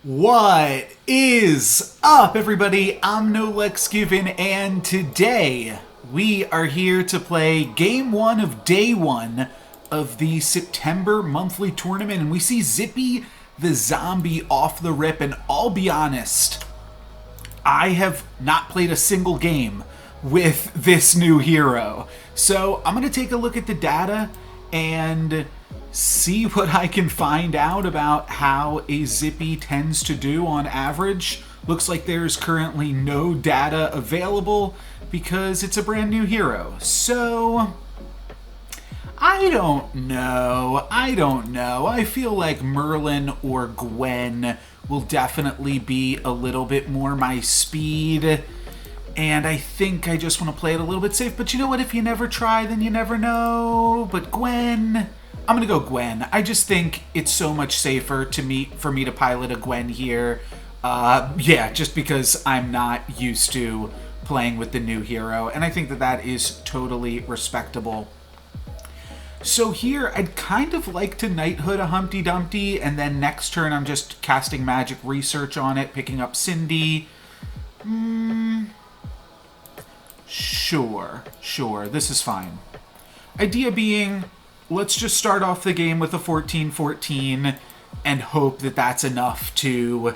What is up, everybody? I'm NoLucksGiven, and today we are here to play Game 1 of Day 1 of the September monthly tournament, and we see Zippy the Zombie off the rip, and I'll be honest, I have not played a single game with this new hero. So I'm going to take a look at the data and see what I can find out about how a Zippy tends to do on average. Looks like there's currently no data available because it's a brand new hero. So I don't know. I feel like Merlin or Gwen will definitely be a little bit more my speed. And I think I just want to play it a little bit safe. But you know what? If you never try, then you never know. But Gwen, I'm going to go Gwen. I just think it's so much safer for me to pilot a Gwen here. Yeah, just because I'm not used to playing with the new hero. And I think that is totally respectable. So here, I'd kind of like to Knighthood a Humpty Dumpty, and then next turn I'm just casting Magic Research on it, picking up Cindy. Sure, this is fine. Idea being, let's just start off the game with a 14-14 and hope that that's enough to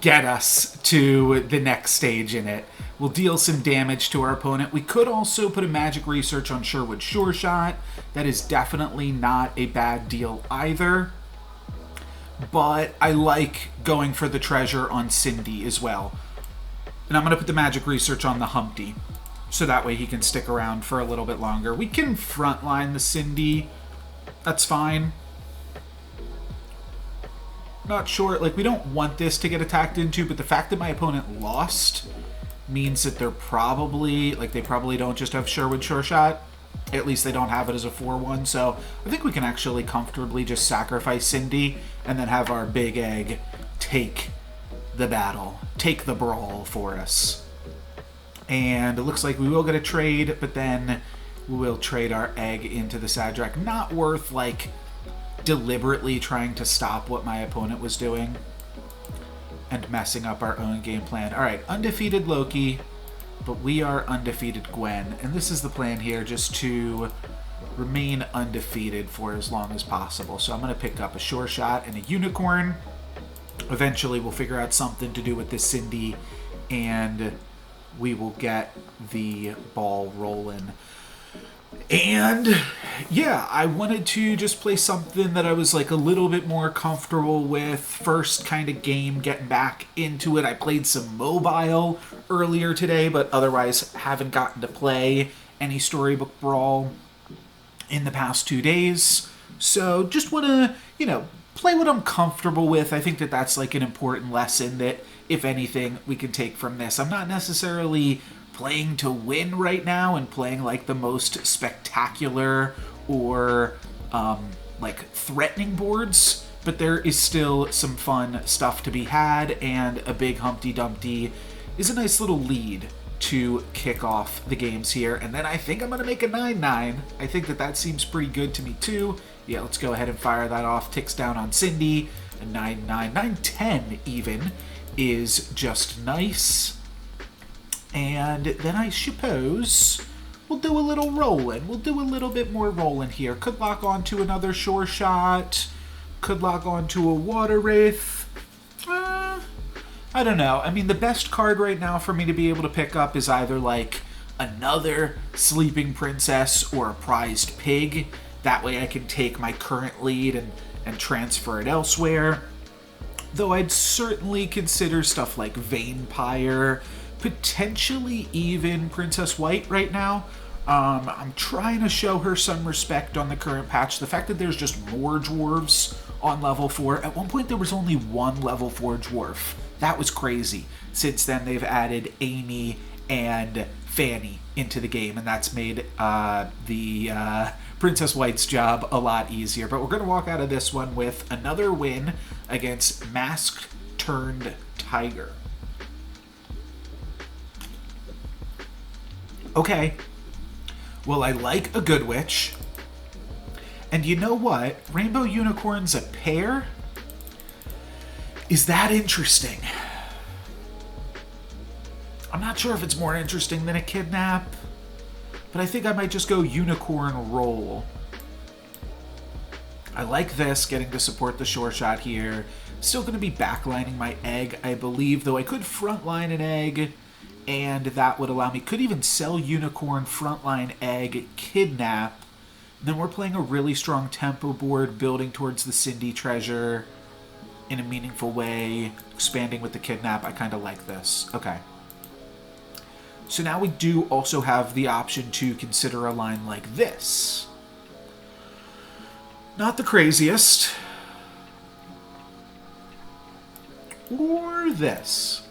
get us to the next stage in it. We'll deal some damage to our opponent. We could also put a Magic Research on Sherwood Sure Shot. That is definitely not a bad deal either. But I like going for the treasure on Cindy as well. And I'm going to put the Magic Research on the Humpty, so that way he can stick around for a little bit longer. We can frontline the Cindy. That's fine. Not sure. Like, we don't want this to get attacked into, but the fact that my opponent lost means that they're probably, they probably don't just have Sherwood Sure Shot. At least they don't have it as a 4-1. So I think we can actually comfortably just sacrifice Cindy and then have our Big Egg take the battle, take the brawl for us. And it looks like we will get a trade, but then we will trade our egg into the Sadrak. Not worth, deliberately trying to stop what my opponent was doing and messing up our own game plan. All right, undefeated Loki, but we are undefeated Gwen. And this is the plan here, just to remain undefeated for as long as possible. So I'm going to pick up a Sure Shot and a Unicorn. Eventually, we'll figure out something to do with this Cindy, and we will get the ball rolling. And yeah, I wanted to just play something that I was a little bit more comfortable with. First kind of game, getting back into it. I played some mobile earlier today, but otherwise haven't gotten to play any Storybook Brawl in the past 2 days. So just want to, play what I'm comfortable with. I think that's an important lesson that, if anything, we can take from this. I'm not necessarily playing to win right now and playing the most spectacular or threatening boards, but there is still some fun stuff to be had, and a big Humpty Dumpty is a nice little lead to kick off the games here. And then I think I'm going to make a 9-9. I think that seems pretty good to me too. Yeah, let's go ahead and fire that off. Ticks down on Cindy. A 9-9, 9-10 even is just nice. And then I suppose we'll do a little rolling. We'll do a little bit more rolling here. Could lock onto another Sure Shot. Could lock onto a Water Wraith. I don't know. I mean, the best card right now for me to be able to pick up is either another Sleeping Princess or a Prized Pig. That way I can take my current lead and transfer it elsewhere. Though I'd certainly consider stuff like Vampire, potentially even Princess White right now. I'm trying to show her some respect on the current patch. The fact that there's just more dwarves on level 4. At one point there was only one level 4 dwarf. That was crazy. Since then they've added Amy and Fanny into the game, and that's made the Princess White's job a lot easier. But we're going to walk out of this one with another win against Masked Turned Tiger. Okay. Well, I like a Good Witch. And you know what? Rainbow Unicorn's a pair. Is that interesting? I'm not sure if it's more interesting than a kidnap, but I think I might just go unicorn roll. I like this, getting to support the sure shot here. Still going to be backlining my egg, I believe, though I could frontline an egg, and that would allow me... Could even sell unicorn, frontline egg, kidnap. Then we're playing a really strong tempo board, building towards the Cindy treasure in a meaningful way, expanding with the kidnap. I kind of like this. Okay. So now we do also have the option to consider a line like this. Not the craziest. Or this.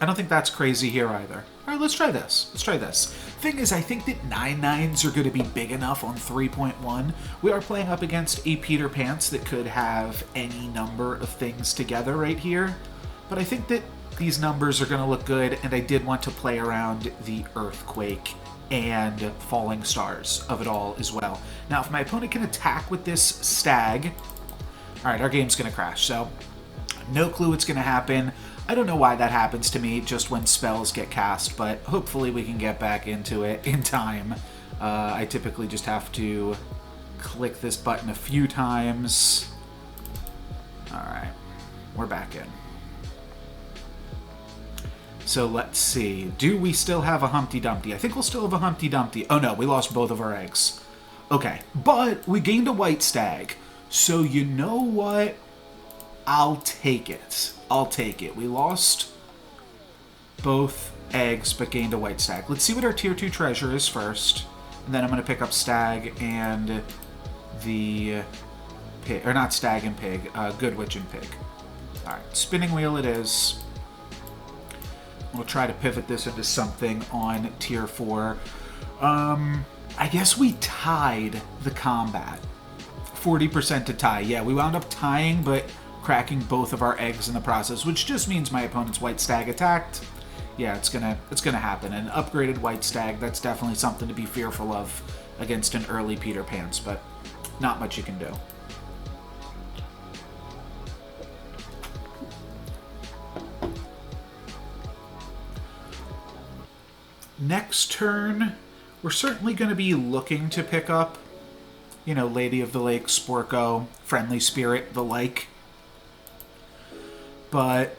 I don't think that's crazy here either. All right, let's try this. Let's try this. Thing is, I think that 9/9s are going to be big enough on 3.1. We are playing up against a Peter Pants that could have any number of things together right here. But I think that these numbers are going to look good, and I did want to play around the Earthquake and Falling Stars of it all as well. Now, if my opponent can attack with this Stag... Alright, our game's going to crash, so... No clue what's going to happen. I don't know why that happens to me just when spells get cast, but hopefully we can get back into it in time. I typically just have to click this button a few times. Alright, we're back in. So let's see. Do we still have a Humpty Dumpty? I think we'll still have a Humpty Dumpty. Oh no, we lost both of our eggs. Okay, but we gained a white stag. So you know what? I'll take it. I'll take it. We lost both eggs, but gained a white stag. Let's see what our tier 2 treasure is first. And then I'm going to pick up stag and the pig. Or not stag and pig. Good witch and pig. Alright, spinning wheel it is. We'll try to pivot this into something on tier 4. I guess we tied the combat. 40% to tie. Yeah, we wound up tying, but cracking both of our eggs in the process, which just means my opponent's white stag attacked. Yeah, it's gonna happen. An upgraded white stag, that's definitely something to be fearful of against an early Peter Pants, but not much you can do. Next turn, we're certainly going to be looking to pick up, you know, Lady of the Lake, Sporko, Friendly Spirit, the like. But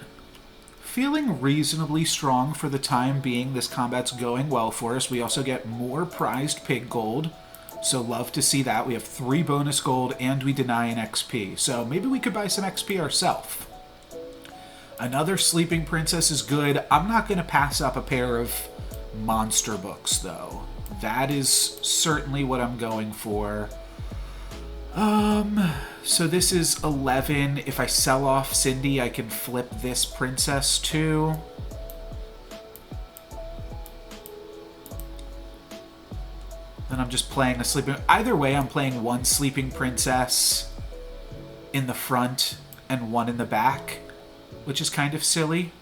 feeling reasonably strong for the time being. This combat's going well for us. We also get more prized pig gold, so love to see that. We have 3 bonus gold, and we deny an XP. So maybe we could buy some XP ourselves. Another Sleeping Princess is good. I'm not going to pass up a pair of monster books, though. That is certainly what I'm going for. So this is 11. If I sell off Cindy, I can flip this princess too. Then I'm just playing a sleeping... Either way, I'm playing one sleeping princess in the front and one in the back, which is kind of silly.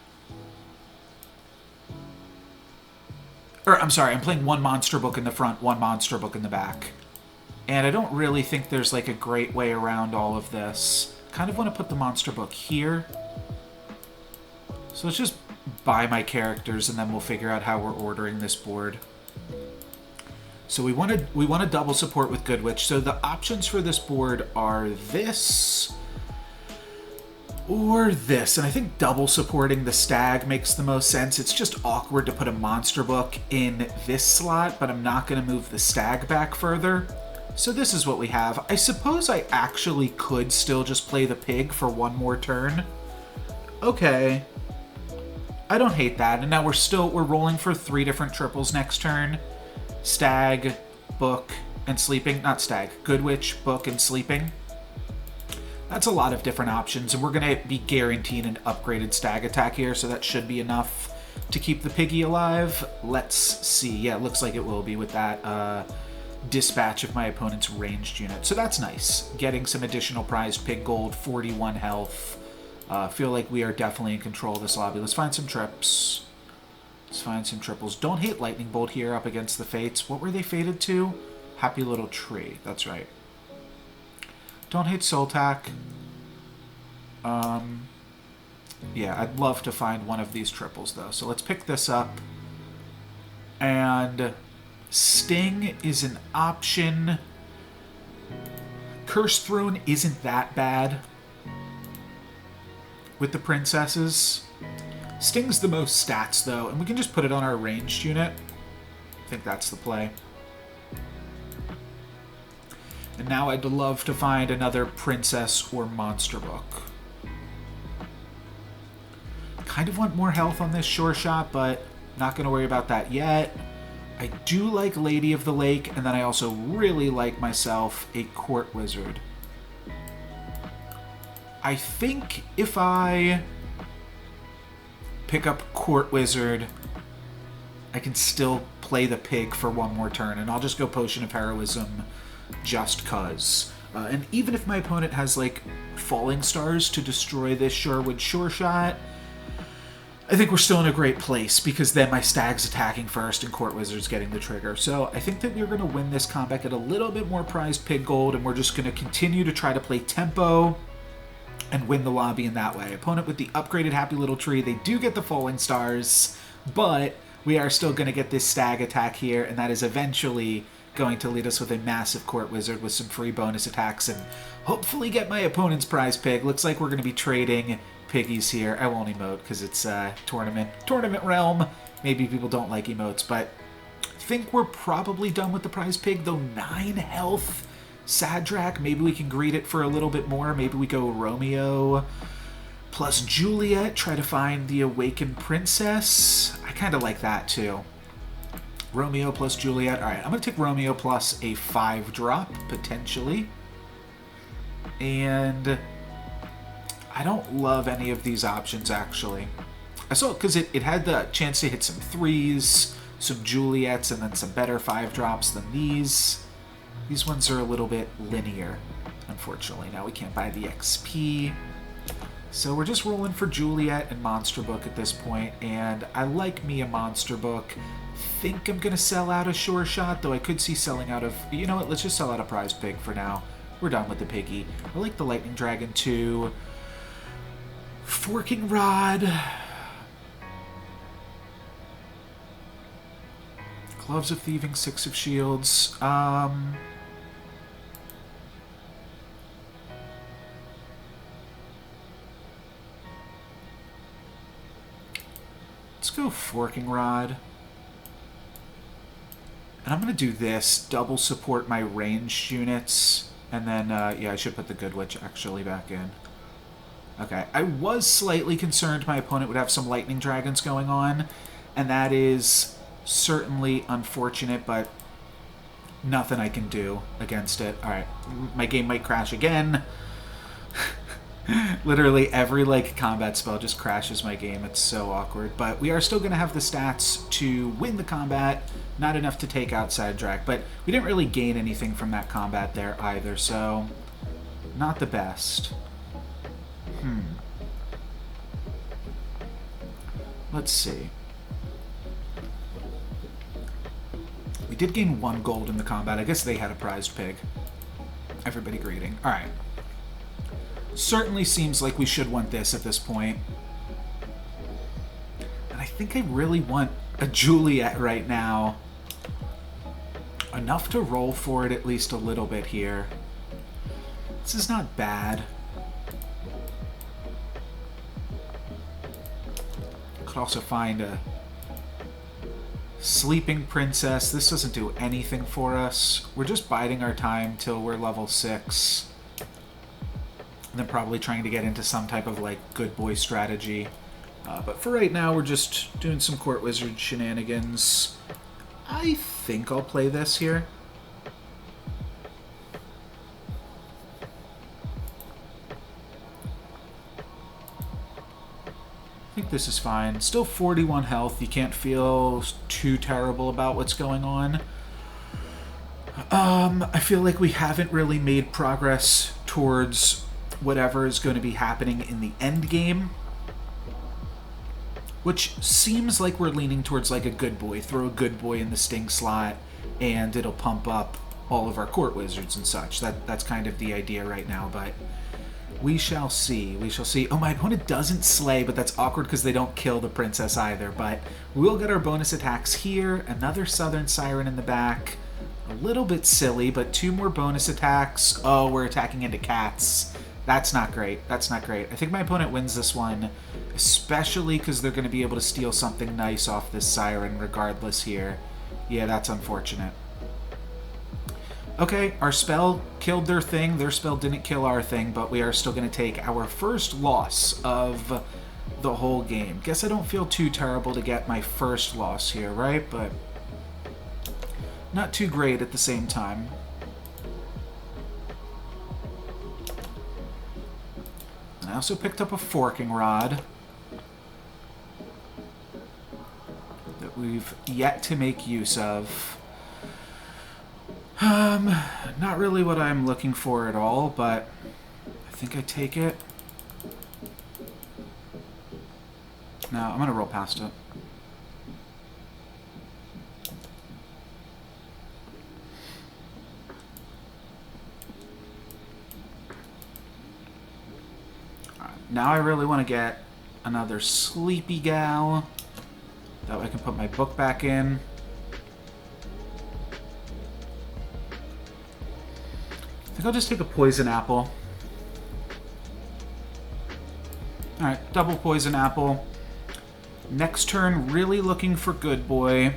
Or, I'm sorry, I'm playing one monster book in the front, one monster book in the back. And I don't really think there's like a great way around all of this. Kind of want to put the monster book here. So let's just buy my characters and then we'll figure out how we're ordering this board. So we want to double support with Good Witch. So the options for this board are this or this. And I think double supporting the stag makes the most sense. It's just awkward to put a monster book in this slot, but I'm not going to move the stag back further. So this is what we have. I suppose I actually could still just play the pig for one more turn. Okay. I don't hate that. And now we're rolling for 3 different triples next turn. Stag, book, and sleeping. Not stag. Good Witch, book, and sleeping. That's a lot of different options, and we're going to be guaranteed an upgraded stag attack here, so that should be enough to keep the piggy alive. Let's see. Yeah, it looks like it will be with that dispatch of my opponent's ranged unit. So that's nice. Getting some additional prized pig gold, 41 health. Feel like we are definitely in control of this lobby. Let's find some trips. Let's find some triples. Don't hate Lightning Bolt here up against the Fates. What were they fated to? Happy Little Tree. That's right. Don't hate Soul Tack. Yeah, I'd love to find one of these triples, though. So let's pick this up. And Sting is an option. Curse Throne isn't that bad with the princesses. Sting's the most stats, though, and we can just put it on our ranged unit. I think that's the play. And now I'd love to find another princess or monster book. Kind of want more health on this sure shot, but not going to worry about that yet. I do like Lady of the Lake, and then I also really like myself a Court Wizard. I think if I pick up Court Wizard, I can still play the pig for one more turn, and I'll just go Potion of Heroism just cuz. And even if my opponent has, like, Falling Stars to destroy this Sherwood Sure Shot, I think we're still in a great place, because then my Stag's attacking first and Court Wizard's getting the trigger. So I think that we're going to win this combat, get a little bit more prized pig gold, and we're just going to continue to try to play tempo and win the lobby in that way. Opponent with the upgraded Happy Little Tree, they do get the Falling Stars, but we are still going to get this Stag attack here, and that is eventually going to lead us with a massive Court Wizard with some free bonus attacks and hopefully get my opponent's prize pig. Looks like we're going to be trading piggies here. I won't emote because it's tournament realm. Maybe people don't like emotes, but I think we're probably done with the prize pig, though. 9 health. Sadrak, maybe we can greet it for a little bit more. Maybe we go Romeo plus Juliet, try to find the Awakened Princess. I kind of like that too. Romeo plus Juliet. All right, I'm going to take Romeo plus a 5-drop, potentially. And I don't love any of these options, actually. I saw it because it had the chance to hit some 3s, some Juliets, and then some better 5-drops than these. These ones are a little bit linear, unfortunately. Now we can't buy the XP. So we're just rolling for Juliet and Monster Book at this point, and I like me a Monster Book. Think I'm going to sell out a Sure Shot, though I could see selling out of... You know what, let's just sell out a Prize Pig for now. We're done with the Piggy. I like the Lightning Dragon, too. Forking Rod. Gloves of Thieving, 6 of Shields. Let's go Forking Rod. And I'm going to do this. Double support my ranged units. And then, yeah, I should put the Good Witch actually back in. Okay, I was slightly concerned my opponent would have some Lightning Dragons going on. And that is certainly unfortunate, but nothing I can do against it. Alright, my game might crash again. Literally every, like, combat spell just crashes my game. It's so awkward. But we are still going to have the stats to win the combat. Not enough to take out Sadrak, but we didn't really gain anything from that combat there either, so not the best. Let's see. We did gain 1 gold in the combat. I guess they had a prized pig. Everybody greeting. Alright. Certainly seems like we should want this at this point. And I think I really want a Juliet right now. Enough to roll for it at least a little bit here. This is not bad. Could also find a Sleeping Princess. This doesn't do anything for us. We're just biding our time till we're level 6. And then probably trying to get into some type of, like, good boy strategy. But for right now, we're just doing some Court Wizard shenanigans. I think I'll play this here. I think this is fine. Still 41 health. You can't feel too terrible about what's going on. I feel like we haven't really made progress towards whatever is going to be happening in the end game. Which seems like we're leaning towards, like, a good boy. Throw a good boy in the Sting slot, and it'll pump up all of our Court Wizards and such. That's kind of the idea right now, but We shall see. We shall see. Oh, my opponent doesn't slay, but that's awkward because they don't kill the princess either. But we'll get our bonus attacks here. Another Southern Siren in the back. A little bit silly, but 2 more bonus attacks. Oh, we're attacking into cats. That's not great. That's not great. I think my opponent wins this one, especially because they're going to be able to steal something nice off this Siren regardless here. Yeah, that's unfortunate. Okay, our spell killed their thing. Their spell didn't kill our thing, but we are still going to take our first loss of the whole game. Guess I don't feel too terrible to get my first loss here, right? But not too great at the same time. I also picked up a forking rod that we've yet to make use of. Not really what I'm looking for at all, but I think I take it. No, I'm going to roll past it. Now I really want to get another sleepy gal. That way I can put my book back in. I think I'll just take a poison apple. Alright, double poison apple. Next turn, really looking for good boy.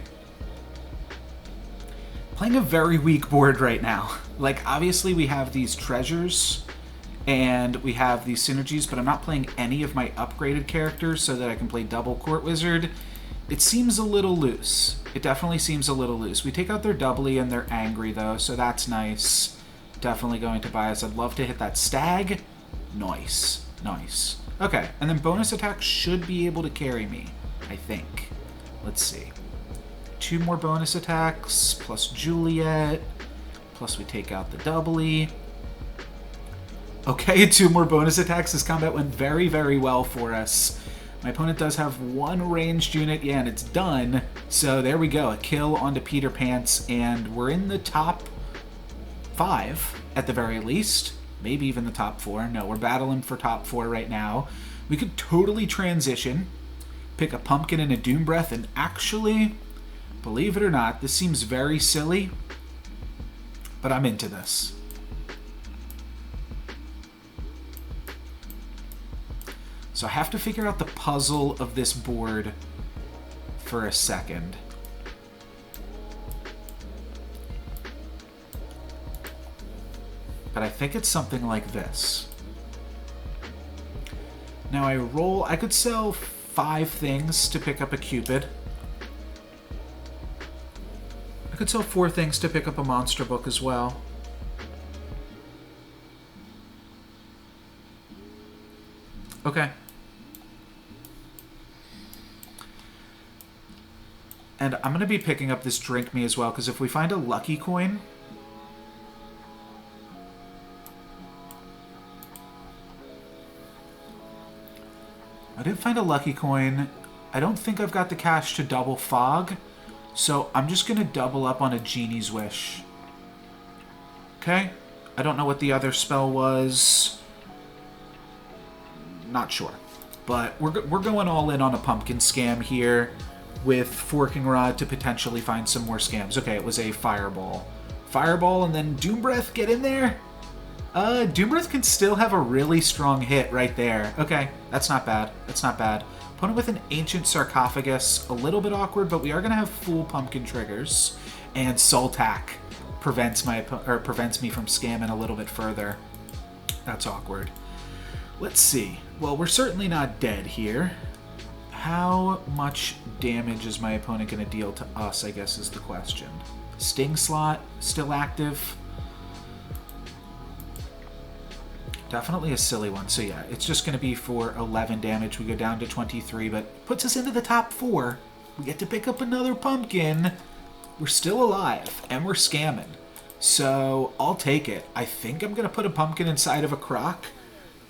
Playing a very weak board right now. Like, obviously we have these treasures and we have these synergies, but I'm not playing any of my upgraded characters so that I can play double Court Wizard. It seems a little loose. It definitely seems a little loose. We take out their doubly and they're angry though, so that's nice. Definitely going to buy us. I'd love to hit that stag. Nice. Nice. Okay, and then bonus attack should be able to carry me, I think. Let's see. 2 more bonus attacks, plus Juliet, plus we take out the doubly. Okay, 2 more bonus attacks. This combat went very, very well for us. My opponent does have 1 ranged unit, yeah, and it's done. So there we go, a kill onto Peter Pants, and we're in the top 5 at the very least. Maybe even the top 4. No, we're battling for top 4 right now. We could totally transition, pick a pumpkin and a Doom Breath, and actually, believe it or not, this seems very silly, but I'm into this. So I have to figure out the puzzle of this board for a second. But I think it's something like this. Now I could sell 5 things to pick up a Cupid. I could sell 4 things to pick up a monster book as well. Okay. And I'm going to be picking up this Drink Me as well, because if we find a lucky coin... I didn't find a lucky coin. I don't think I've got the cash to double Fog, so I'm just going to double up on a Genie's Wish. Okay? I don't know what the other spell was. Not sure. But we're going all in on a pumpkin scam here with Forking Rod to potentially find some more scams. Okay, it was a Fireball. Fireball and then Doom Breath, get in there. Doom Breath can still have a really strong hit right there. Okay, that's not bad. That's not bad. Opponent with an Ancient Sarcophagus, a little bit awkward, but we are going to have full pumpkin triggers. And Sultak prevents me from scamming a little bit further. That's awkward. Let's see. Well, we're certainly not dead here. How much damage is my opponent going to deal to us, I guess, is the question. Sting slot, still active. Definitely a silly one. So yeah, it's just going to be for 11 damage. We go down to 23, but puts us into the top 4. We get to pick up another pumpkin. We're still alive, and we're scamming. So I'll take it. I think I'm going to put a pumpkin inside of a croc.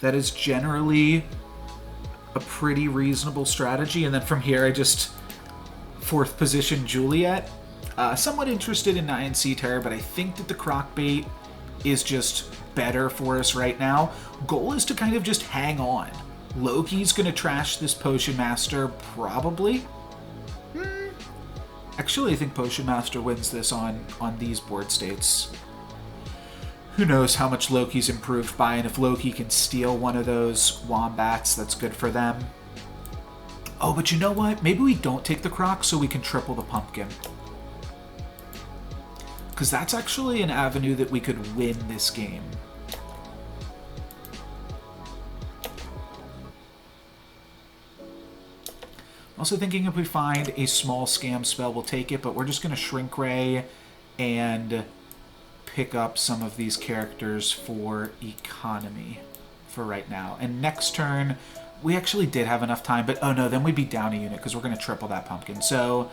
That is generally a pretty reasonable strategy. And then from here, I just 4th position Juliet. Somewhat interested in INC Terror, but I think that the croc bait is just better for us right now. Goal is to kind of just hang on. Loki's going to trash this Potion Master, probably. Actually, I think Potion Master wins this on these board states. Who knows how much Loki's improved by, and if Loki can steal one of those wombats, that's good for them. Oh, but you know what? Maybe we don't take the croc so we can triple the pumpkin. Because that's actually an avenue that we could win this game. Also thinking if we find a small scam spell, we'll take it, but we're just going to Shrink Ray and pick up some of these characters for economy for right now. And next turn, we actually did have enough time, but oh no, then we'd be down a unit because we're going to triple that pumpkin. So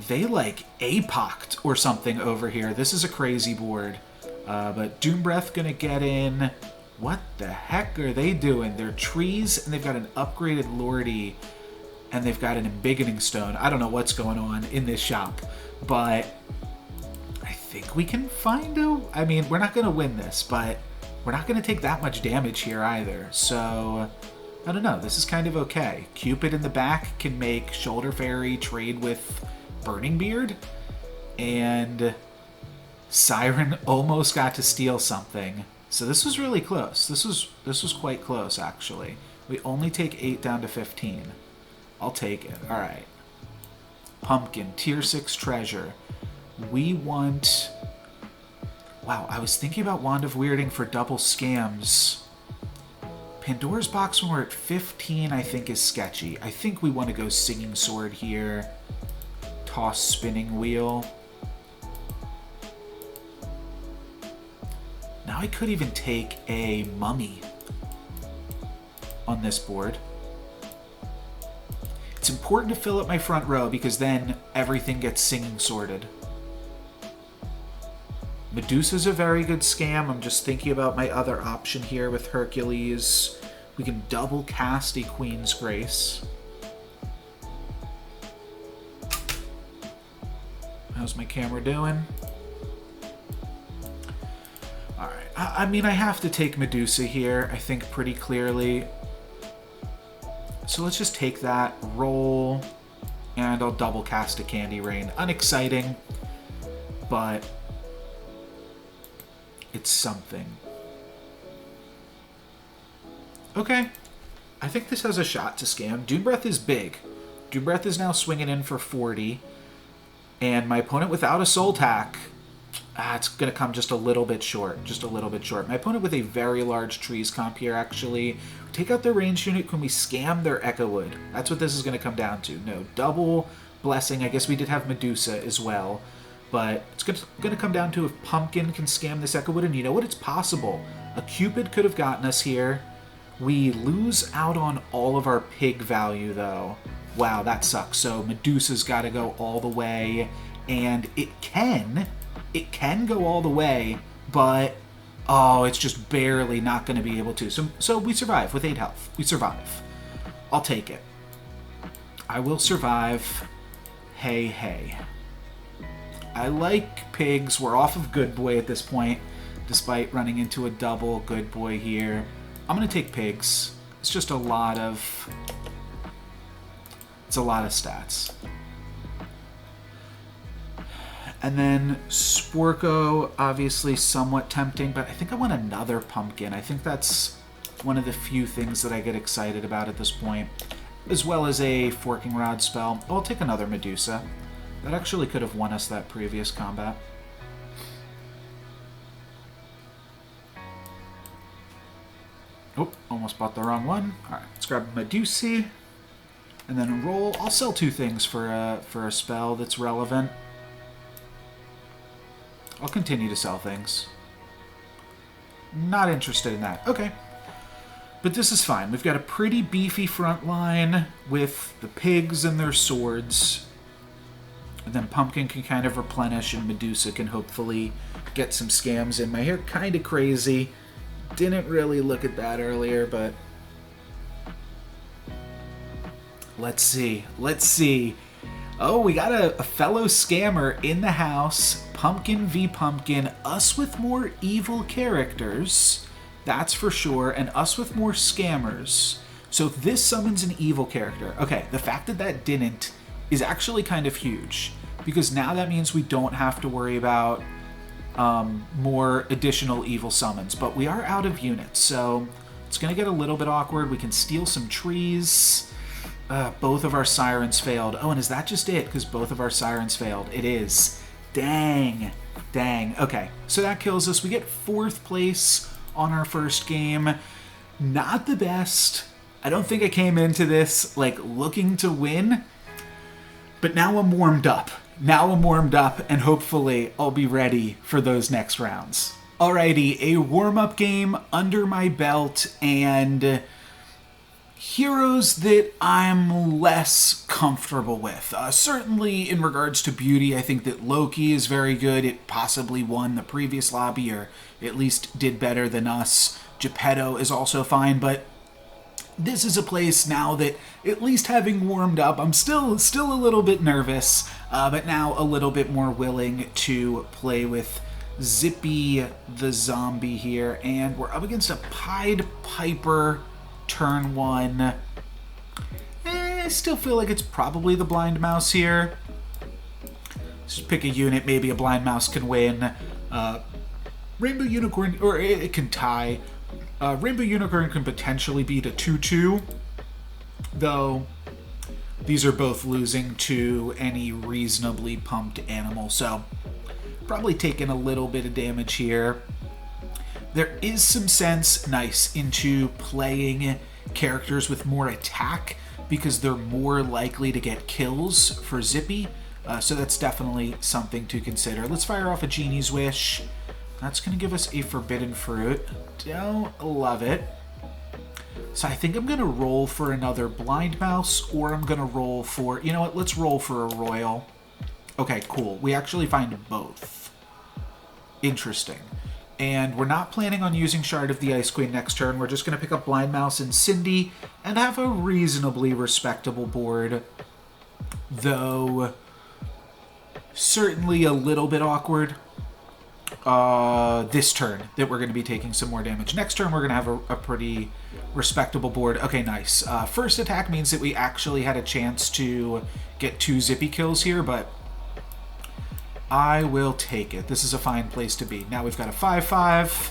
they like APOC'd or something over here. This is a crazy board. But Doom Breath going to get in. What the heck are they doing? They're trees, and they've got an upgraded Lordy, and they've got an Embiggening Stone. I don't know what's going on in this shop, but I think we can find a... I mean, we're not going to win this, but we're not going to take that much damage here either. So, I don't know. This is kind of okay. Cupid in the back can make Shoulder Fairy trade with Burning Beard, and Siren almost got to steal something. So this was really close. This was quite close, actually. We only take 8 down to 15. I'll take it. All right. Pumpkin, Tier 6 Treasure. We want... Wow, I was thinking about Wand of Weirding for double scams. Pandora's Box when we're at 15, I think, is sketchy. I think we want to go Singing Sword here. Toss Spinning Wheel. Now I could even take a Mummy on this board. It's important to fill up my front row because then everything gets Singing Sworded. Medusa's a very good scam. I'm just thinking about my other option here with Hercules. We can double cast a Queen's Grace. How's my camera doing? Alright, I mean, I have to take Medusa here, I think, pretty clearly. So let's just take that, roll, and I'll double cast a Candy Rain. Unexciting, but it's something. Okay, I think this has a shot to scam. Doom Breath is big. Doom Breath is now swinging in for 40, and my opponent without a Soul Tack, it's going to come just a little bit short. Just a little bit short. My opponent with a very large trees comp here, actually. Take out their ranged unit. Can we scam their Echo Wood? That's what this is going to come down to. No, double Blessing. I guess we did have Medusa as well. But it's going to come down to if Pumpkin can scam this Echo Wood. And you know what? It's possible. A Cupid could have gotten us here. We lose out on all of our pig value, though. Wow, that sucks. So Medusa's got to go all the way. And it can go all the way, but oh, it's just barely not going to be able to. So we survive with 8 health. We survive. I'll take it. I will survive. Hey, hey. I like pigs. We're off of Good Boy at this point, despite running into a double Good Boy here. I'm going to take pigs. It's just a lot of... It's a lot of stats. And then Sporko, obviously somewhat tempting, but I think I want another pumpkin. I think that's one of the few things that I get excited about at this point, as well as a Forking Rod spell. Oh, I'll take another Medusa. That actually could have won us that previous combat. Oh, almost bought the wrong one. All right, let's grab Medusa, and then roll. I'll sell 2 things for a spell that's relevant. I'll continue to sell things. Not interested in that. Okay. But this is fine. We've got a pretty beefy front line with the pigs and their swords. And then Pumpkin can kind of replenish, and Medusa can hopefully get some scams in. My hair kind of crazy. Didn't really look at that earlier, but... Let's see. Let's see. Oh, we got a fellow scammer in the house. pumpkin v pumpkin, us with more evil characters, that's for sure, and us with more scammers. So if this summons an evil character, okay, the fact that that didn't is actually kind of huge, because now that means we don't have to worry about more additional evil summons, but we are out of units, so it's going to get a little bit awkward. We can steal some trees. Both of our sirens failed. Oh, and is that just it? Because both of our sirens failed. It is. Dang. Okay, so that kills us. We get 4th place on our first game. Not the best. I don't think I came into this looking to win, but now I'm warmed up. And hopefully I'll be ready for those next rounds. Alrighty, a warm-up game under my belt, and heroes that I'm less comfortable with. Certainly in regards to beauty, I think that Loki is very good. It possibly won the previous lobby, or at least did better than us. Geppetto is also fine, but this is a place now that, at least having warmed up, I'm still a little bit nervous, but now a little bit more willing to play with Zippy the zombie here. And we're up against a Pied Piper turn 1. I still feel like it's probably the blind mouse here. Just pick a unit, maybe a blind mouse can win. Rainbow Unicorn, or it can tie. Rainbow Unicorn can potentially beat a 2-2, though these are both losing to any reasonably pumped animal, so probably taking a little bit of damage here. There is some sense, nice, into playing characters with more attack because they're more likely to get kills for Zippy, so that's definitely something to consider. Let's fire off a Genie's Wish. That's going to give us a Forbidden Fruit. Don't love it. So I think I'm going to roll for another Blind Mouse, or I'm going to roll for... You know what? Let's roll for a Royal. Okay, cool. We actually find both. Interesting. And we're not planning on using Shard of the Ice Queen next turn. We're just going to pick up Blind Mouse and Cindy and have a reasonably respectable board. Though, certainly a little bit awkward. This turn that we're going to be taking some more damage. Next turn we're going to have a pretty respectable board. Okay, nice. First attack means that we actually had a chance to get 2 Zippy kills here, but I will take it. This is a fine place to be. Now we've got a 5-5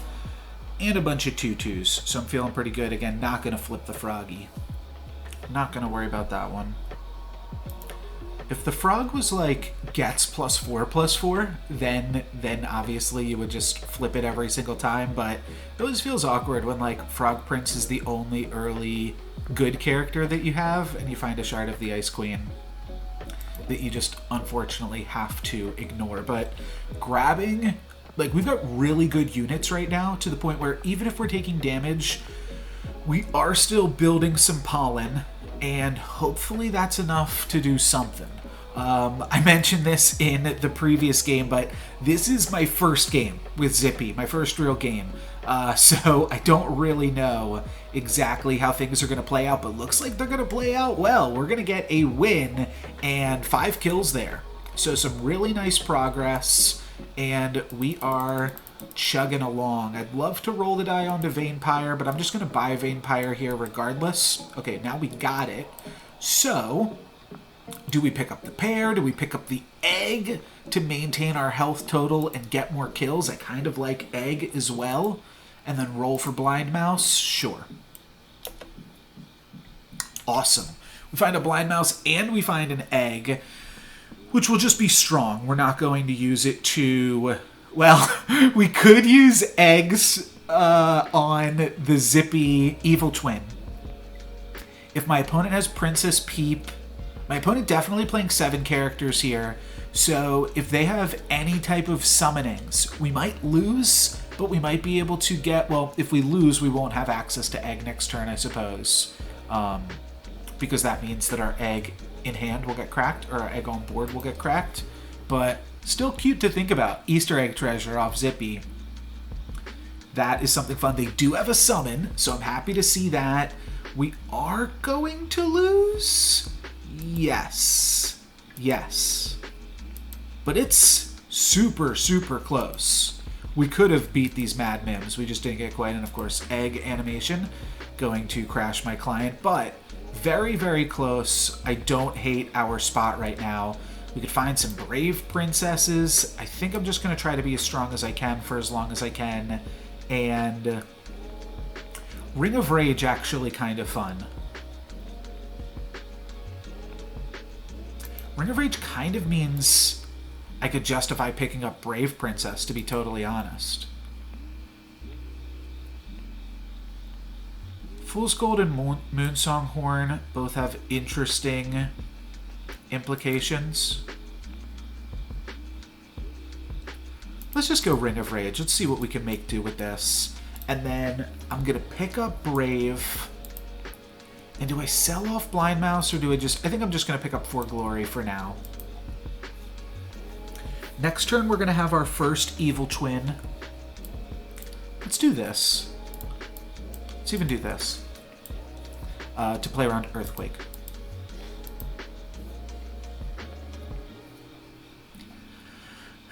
and a bunch of 2-2s, so I'm feeling pretty good. Again, not going to flip the Froggy. Not going to worry about that one. If the frog was like gets +4/+4, then obviously you would just flip it every single time, but it always feels awkward when like Frog Prince is the only early good character that you have and you find a Shard of the Ice Queen that you just unfortunately have to ignore. But grabbing, like, we've got really good units right now to the point where even if we're taking damage, we are still building some pollen, and hopefully that's enough to do something. I mentioned this in the previous game, but this is my first game with Zippy, my first real game. So I don't really know exactly how things are going to play out, but looks like they're going to play out well. We're going to get a win and 5 kills there. So some really nice progress, and we are chugging along. I'd love to roll the die onto Vampire, but I'm just going to buy Vampire here regardless. Okay, now we got it. So, do we pick up the pear? Do we pick up the egg to maintain our health total and get more kills? I kind of like egg as well. And then roll for Blind Mouse? Sure. Awesome. We find a Blind Mouse and we find an egg, which will just be strong. We're not going to use it to... Well, we could use eggs on the Zippy Evil Twin. If my opponent has Princess Peep... My opponent definitely playing 7 characters here, so if they have any type of summonings, we might lose, but we might be able to get... Well, if we lose, we won't have access to egg next turn, I suppose. Because that means that our egg in hand will get cracked, or our egg on board will get cracked. But still cute to think about. Easter egg treasure off Zippy. That is something fun. They do have a summon, so I'm happy to see that. We are going to lose? Yes. Yes. But it's super, super close. We could have beat these Mad Mims. We just didn't get quite. And of course, egg animation going to crash my client. But very, very close. I don't hate our spot right now. We could find some brave princesses. I think I'm just going to try to be as strong as I can for as long as I can. And Ring of Rage actually kind of fun. Ring of Rage kind of means I could justify picking up Brave Princess, to be totally honest. Fool's Gold and Moonsong Horn both have interesting implications. Let's just go Ring of Rage. Let's see what we can make do with this. And then I'm going to pick up Brave. And do I sell off Blind Mouse or do I just... I think I'm just going to pick up For Glory for now. Next turn, we're going to have our first Evil Twin. Let's do this. Let's even do this. To play around Earthquake.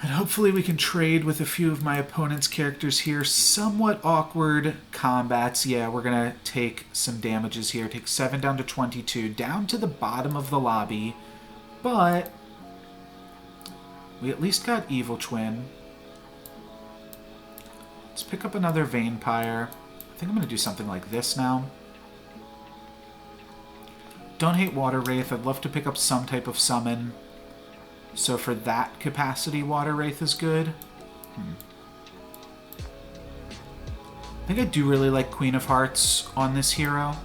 And hopefully we can trade with a few of my opponent's characters here. Somewhat awkward combats. Yeah, we're going to take some damages here. Take 7 down to 22. Down to the bottom of the lobby. But we at least got Evil Twin. Let's pick up another Vampire. I think I'm going to do something like this now. Don't hate Water Wraith. I'd love to pick up some type of summon. So for that capacity, Water Wraith is good. I think I do really like Queen of Hearts on this hero.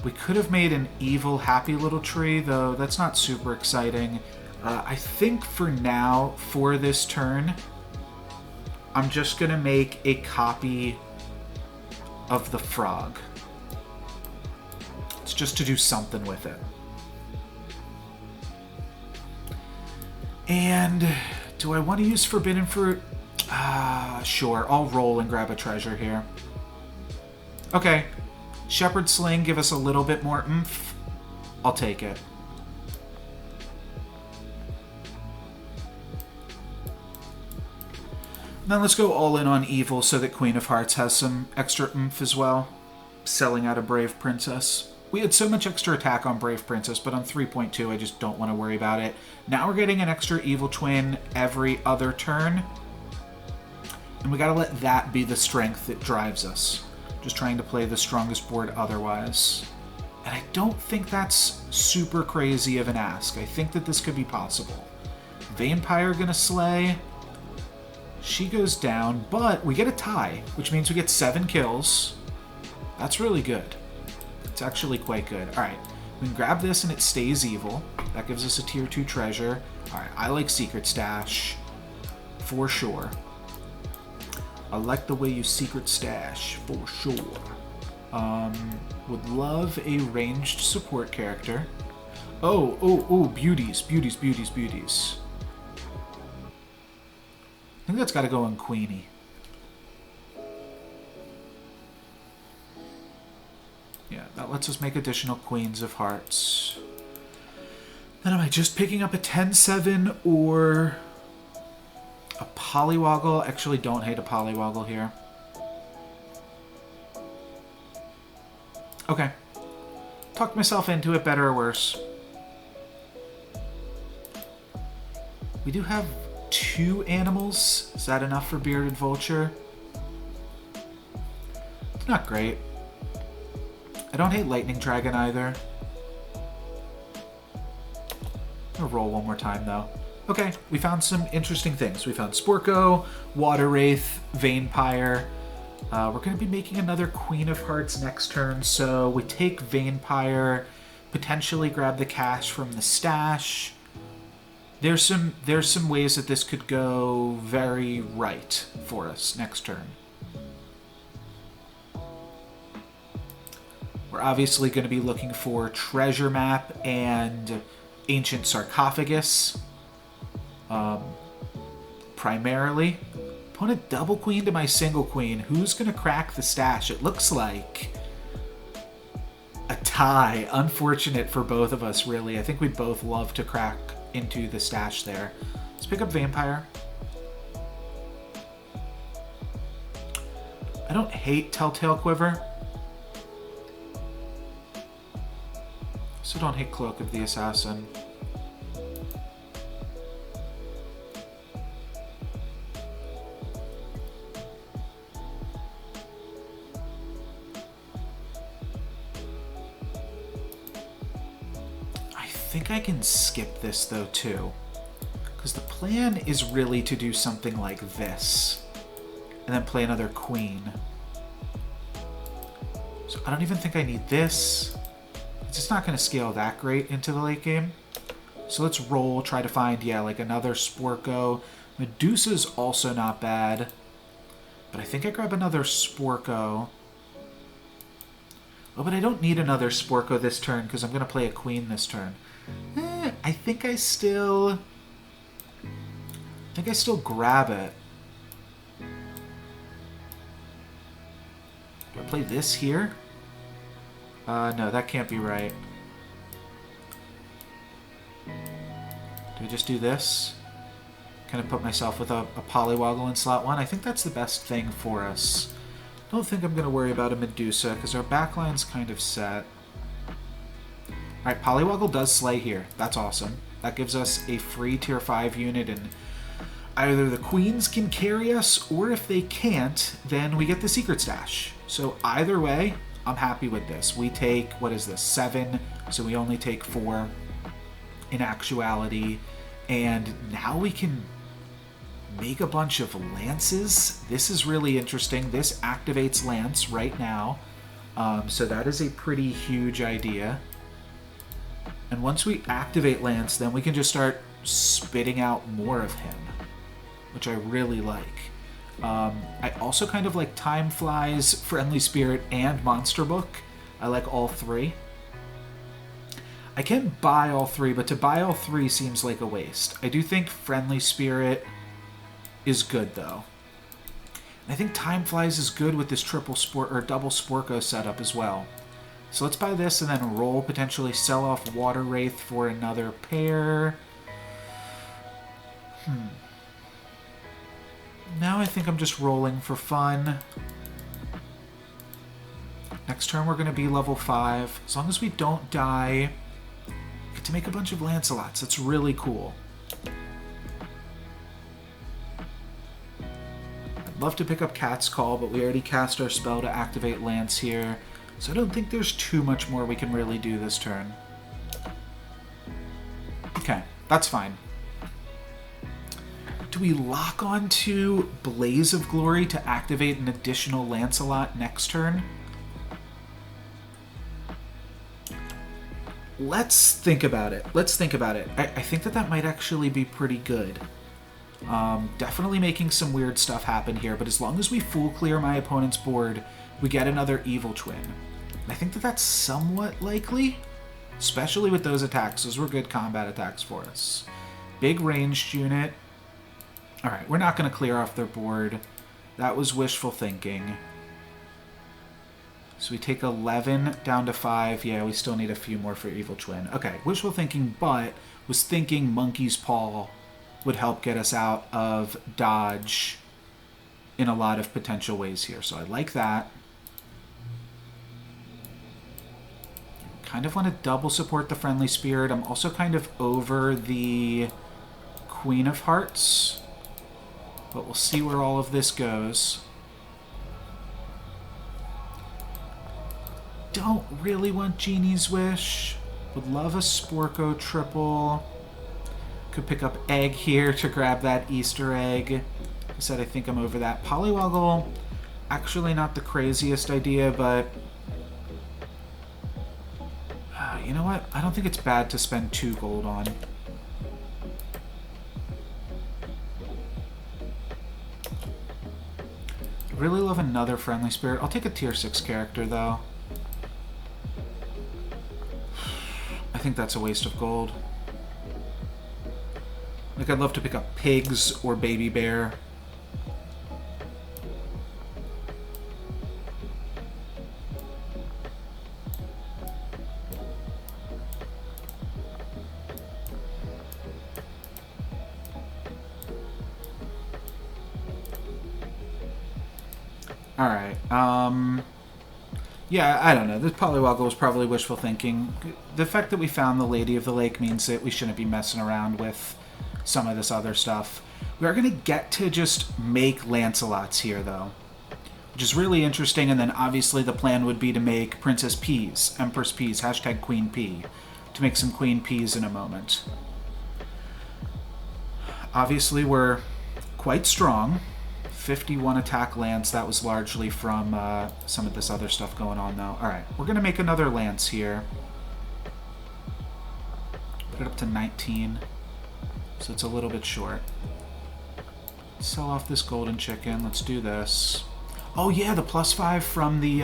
We could have made an evil happy little tree, though that's not super exciting. I think for now, for this turn, I'm just going to make a copy of the frog. It's just to do something with it. And do I want to use Forbidden Fruit? Sure. I'll roll and grab a treasure here. Okay. Shepherd Sling, give us a little bit more oomph. I'll take it. Then let's go all in on Evil so that Queen of Hearts has some extra oomph as well. Selling out a Brave Princess. We had so much extra attack on Brave Princess, but on 3.2, I just don't want to worry about it. Now we're getting an extra Evil Twin every other turn. And we gotta let that be the strength that drives us. Just trying to play the strongest board otherwise. And I don't think that's super crazy of an ask. I think that this could be possible. Vampire gonna slay. She goes down, but we get a tie, which means we get 7 kills. That's really good. It's actually quite good. Alright, we can grab this and it stays evil. That gives us a tier 2 treasure. Alright, I like Secret Stash. For sure. I like the way you Secret Stash. For sure. Would love a ranged support character. Oh, beauties. Beauties, beauties, beauties. I think that's got to go on Queenie. Yeah, that lets us make additional Queens of Hearts. Then am I just picking up a 10-7 or a Polywoggle? Actually, don't hate a Polywoggle here. Okay. Talked myself into it, better or worse. We do have 2 animals. Is that enough for Bearded Vulture? It's not great. I don't hate Lightning Dragon either. I'm gonna roll one more time though. Okay, we found some interesting things. We found Sporko, Water Wraith, Vampire. We're gonna be making another Queen of Hearts next turn, so we take Vampire, potentially grab the cash from the stash. There's some ways that this could go very right for us next turn. We're obviously going to be looking for Treasure Map and Ancient Sarcophagus. Primarily. Opponent double queen to my single queen. Who's going to crack the stash? It looks like a tie. Unfortunate for both of us, really. I think we'd both love to crack into the stash there. Let's pick up Vampire. I don't hate Telltale Quiver. So don't hate Cloak of the Assassin. I think I can skip this though too, because the plan is really to do something like this and then play another queen. So I don't even think I need this. It's just not going to scale that great into the late game. So let's roll, try to find, yeah, like another Sporko. Medusa's also not bad, but I think I grab another Sporko. Oh, but I don't need another Sporko this turn because I'm going to play a queen this turn. I think I still grab it. Do I play this here? No, that can't be right. Do I just do this? Kind of put myself with a Polywoggle in slot 1. I think that's the best thing for us. Don't think I'm going to worry about a Medusa because our backline's kind of set. Alright, Polywoggle does slay here. That's awesome. That gives us a free tier 5 unit, and either the queens can carry us, or if they can't, then we get the secret stash. So either way, I'm happy with this. We take, what is this, 7, so we only take 4 in actuality, and now we can make a bunch of lances. This is really interesting. This activates lance right now, so that is a pretty huge idea. And once we activate lance, then we can just start spitting out more of him, which I really like. I also kind of like Time Flies, Friendly Spirit, and Monster Book. I like all 3. I can buy all 3, but to buy all 3 seems like a waste. I do think Friendly Spirit is good, though. I think Time Flies is good with this triple sport or double Sporko setup as well. So let's buy this and then roll, potentially sell off Water Wraith for another pair. Now I think I'm just rolling for fun. Next turn we're going to be level 5. As long as we don't die, we get to make a bunch of Lancelots. That's really cool. I'd love to pick up Cat's Call, but we already cast our spell to activate Lance here. So I don't think there's too much more we can really do this turn. Okay, that's fine. Do we lock on to Blaze of Glory to activate an additional Lancelot next turn? Let's think about it. I think that might actually be pretty good. Definitely making some weird stuff happen here, but as long as we full clear my opponent's board, we get another Evil Twin. I think that that's somewhat likely, especially with those attacks. Those were good combat attacks for us. Big ranged unit. Alright, we're not going to clear off their board. That was wishful thinking. So we take 11 down to 5. Yeah, we still need a few more for Evil Twin. Okay, wishful thinking, but was thinking Monkey's Paw would help get us out of dodge in a lot of potential ways here. So I like that. Kind of want to double support the Friendly Spirit. I'm also kind of over the Queen of Hearts, but we'll see where all of this goes. Don't really want Genie's Wish. Would love a Sporko triple. Could pick up Egg here to grab that Easter egg. Like I said, I think I'm over that. Polywoggle, actually not the craziest idea, but you know what? I don't think it's bad to spend 2 gold on. I really love another Friendly Spirit. I'll take a tier 6 character, though. I think that's a waste of gold. Like, I'd love to pick up Pigs or Baby Bear. Alright, yeah, I don't know. This Polywoggle was probably wishful thinking. The fact that we found the Lady of the Lake means that we shouldn't be messing around with some of this other stuff. We are going to get to just make Lancelots here, though, which is really interesting, and then obviously the plan would be to make Princess Peas, Empress Peas, hashtag Queen Pea, to make some Queen Peas in a moment. Obviously, we're quite strong. 51 attack lance. That was largely from some of this other stuff going on, though. Alright, we're going to make another lance here. Put it up to 19. So it's a little bit short. Sell off this golden chicken. Let's do this. Oh, yeah, the +5 from the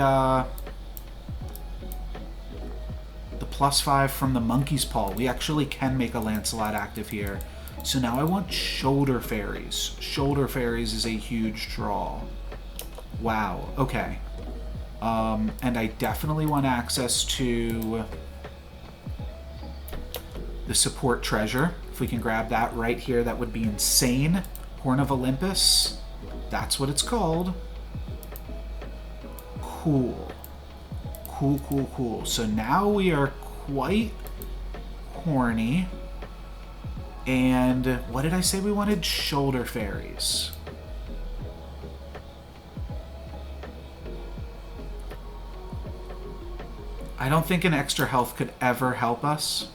+5 from the monkey's paw. We actually can make a Lancelot active here. So now I want shoulder fairies. Shoulder fairies is a huge draw. Wow, okay. And I definitely want access to the support treasure. If we can grab that right here, that would be insane. Horn of Olympus. That's what it's called. Cool. Cool, cool, cool. So now we are quite horny. And what did I say we wanted? Shoulder fairies. I don't think an extra health could ever help us.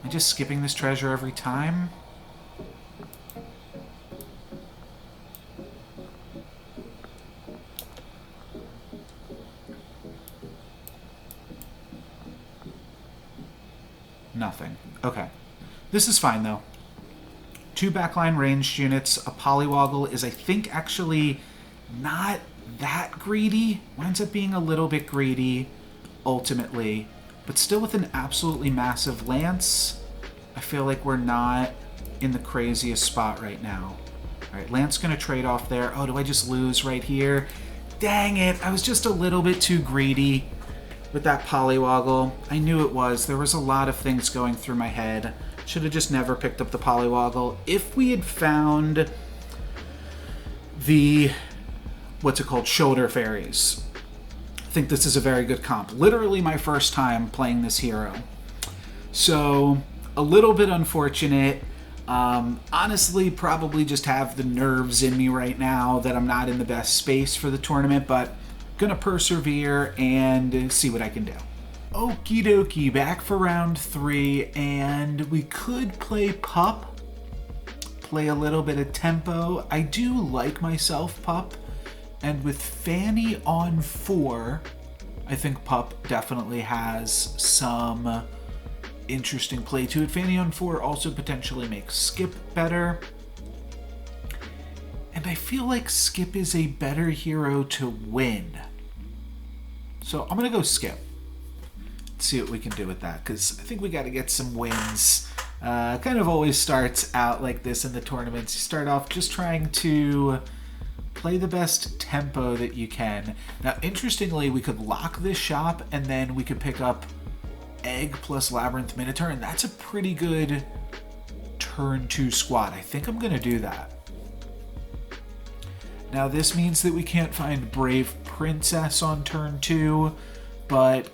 Am I just skipping this treasure every time? Nothing. Okay. This is fine, though. 2 backline ranged units. A Polywoggle is, I think, actually not that greedy. Winds up being a little bit greedy, ultimately. But still with an absolutely massive lance, I feel like we're not in the craziest spot right now. Alright, lance going to trade off there. Oh, do I just lose right here? Dang it! I was just a little bit too greedy with that Polywoggle. I knew it was. There was a lot of things going through my head. Should have just never picked up the Polywoggle. If we had found the, what's it called, shoulder fairies, I think this is a very good comp. Literally my first time playing this hero. So, a little bit unfortunate. Honestly, probably just have the nerves in me right now that I'm not in the best space for the tournament, but gonna persevere and see what I can do. Okie dokie, back for round 3, and we could play Pup, play a little bit of tempo. I do like myself Pup, and with Fanny on 4, I think Pup definitely has some interesting play to it. Fanny on 4 also potentially makes Skip better. And I feel like Skip is a better hero to win. So I'm going to go Skip. Let's see what we can do with that, because I think we got to get some wins. Kind of always starts out like this in the tournaments. You start off just trying to play the best tempo that you can. Now, interestingly, we could lock this shop, and then we could pick up Egg plus Labyrinth Minotaur, and that's a pretty good turn 2 squad. I think I'm going to do that. Now, this means that we can't find Brave Princess on turn 2, but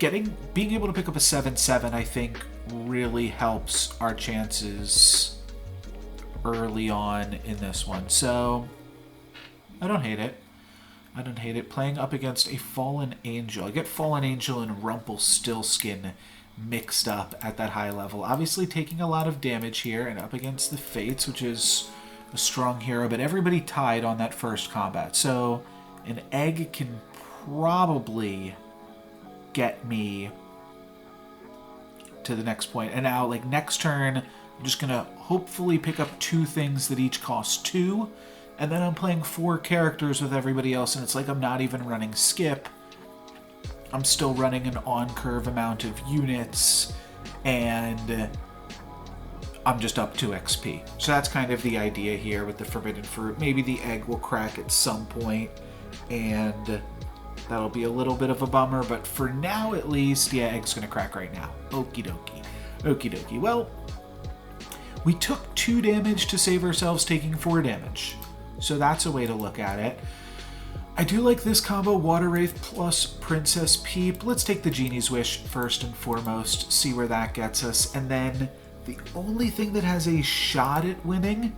being able to pick up a 7/7, I think, really helps our chances early on in this one. So, I don't hate it. I don't hate it. Playing up against a Fallen Angel. I get Fallen Angel and Rumpelstiltskin mixed up at that high level. Obviously taking a lot of damage here, and up against the Fates, which is a strong hero, but everybody tied on that first combat. So an Egg can probably get me to the next point. And now, like, next turn, I'm just going to hopefully pick up 2 things that each cost 2. And then I'm playing 4 characters with everybody else, and it's like I'm not even running Skip. I'm still running an on-curve amount of units, and I'm just up 2 XP. So that's kind of the idea here with the Forbidden Fruit. Maybe the Egg will crack at some point, and that'll be a little bit of a bummer, but for now at least, yeah, Egg's gonna crack right now. Okie dokie. Okie dokie. Well, We took 2 damage to save ourselves taking 4 damage. So that's a way to look at it. I do like this combo, Water Wraith plus Princess Peep. Let's take the Genie's Wish first and foremost, see where that gets us. And then the only thing that has a shot at winning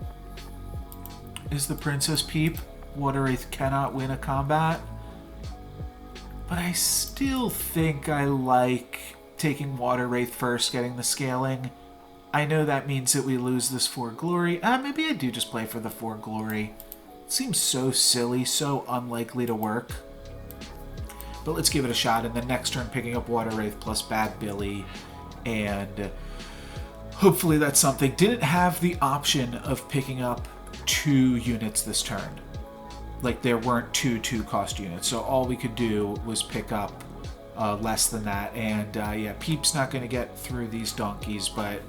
is the Princess Peep. Water Wraith cannot win a combat. But I still think I like taking Water Wraith first, getting the scaling. I know that means that we lose this 4 glory. Maybe I do just play for the 4 glory. It seems so silly, so unlikely to work. But let's give it a shot, and then next turn picking up Water Wraith plus Bad Billy, and hopefully that's something. Didn't have the option of picking up 2 units this turn. Like, there weren't 2 2-cost units, so all we could do was pick up less than that. And yeah, Peep's not going to get through these donkeys, but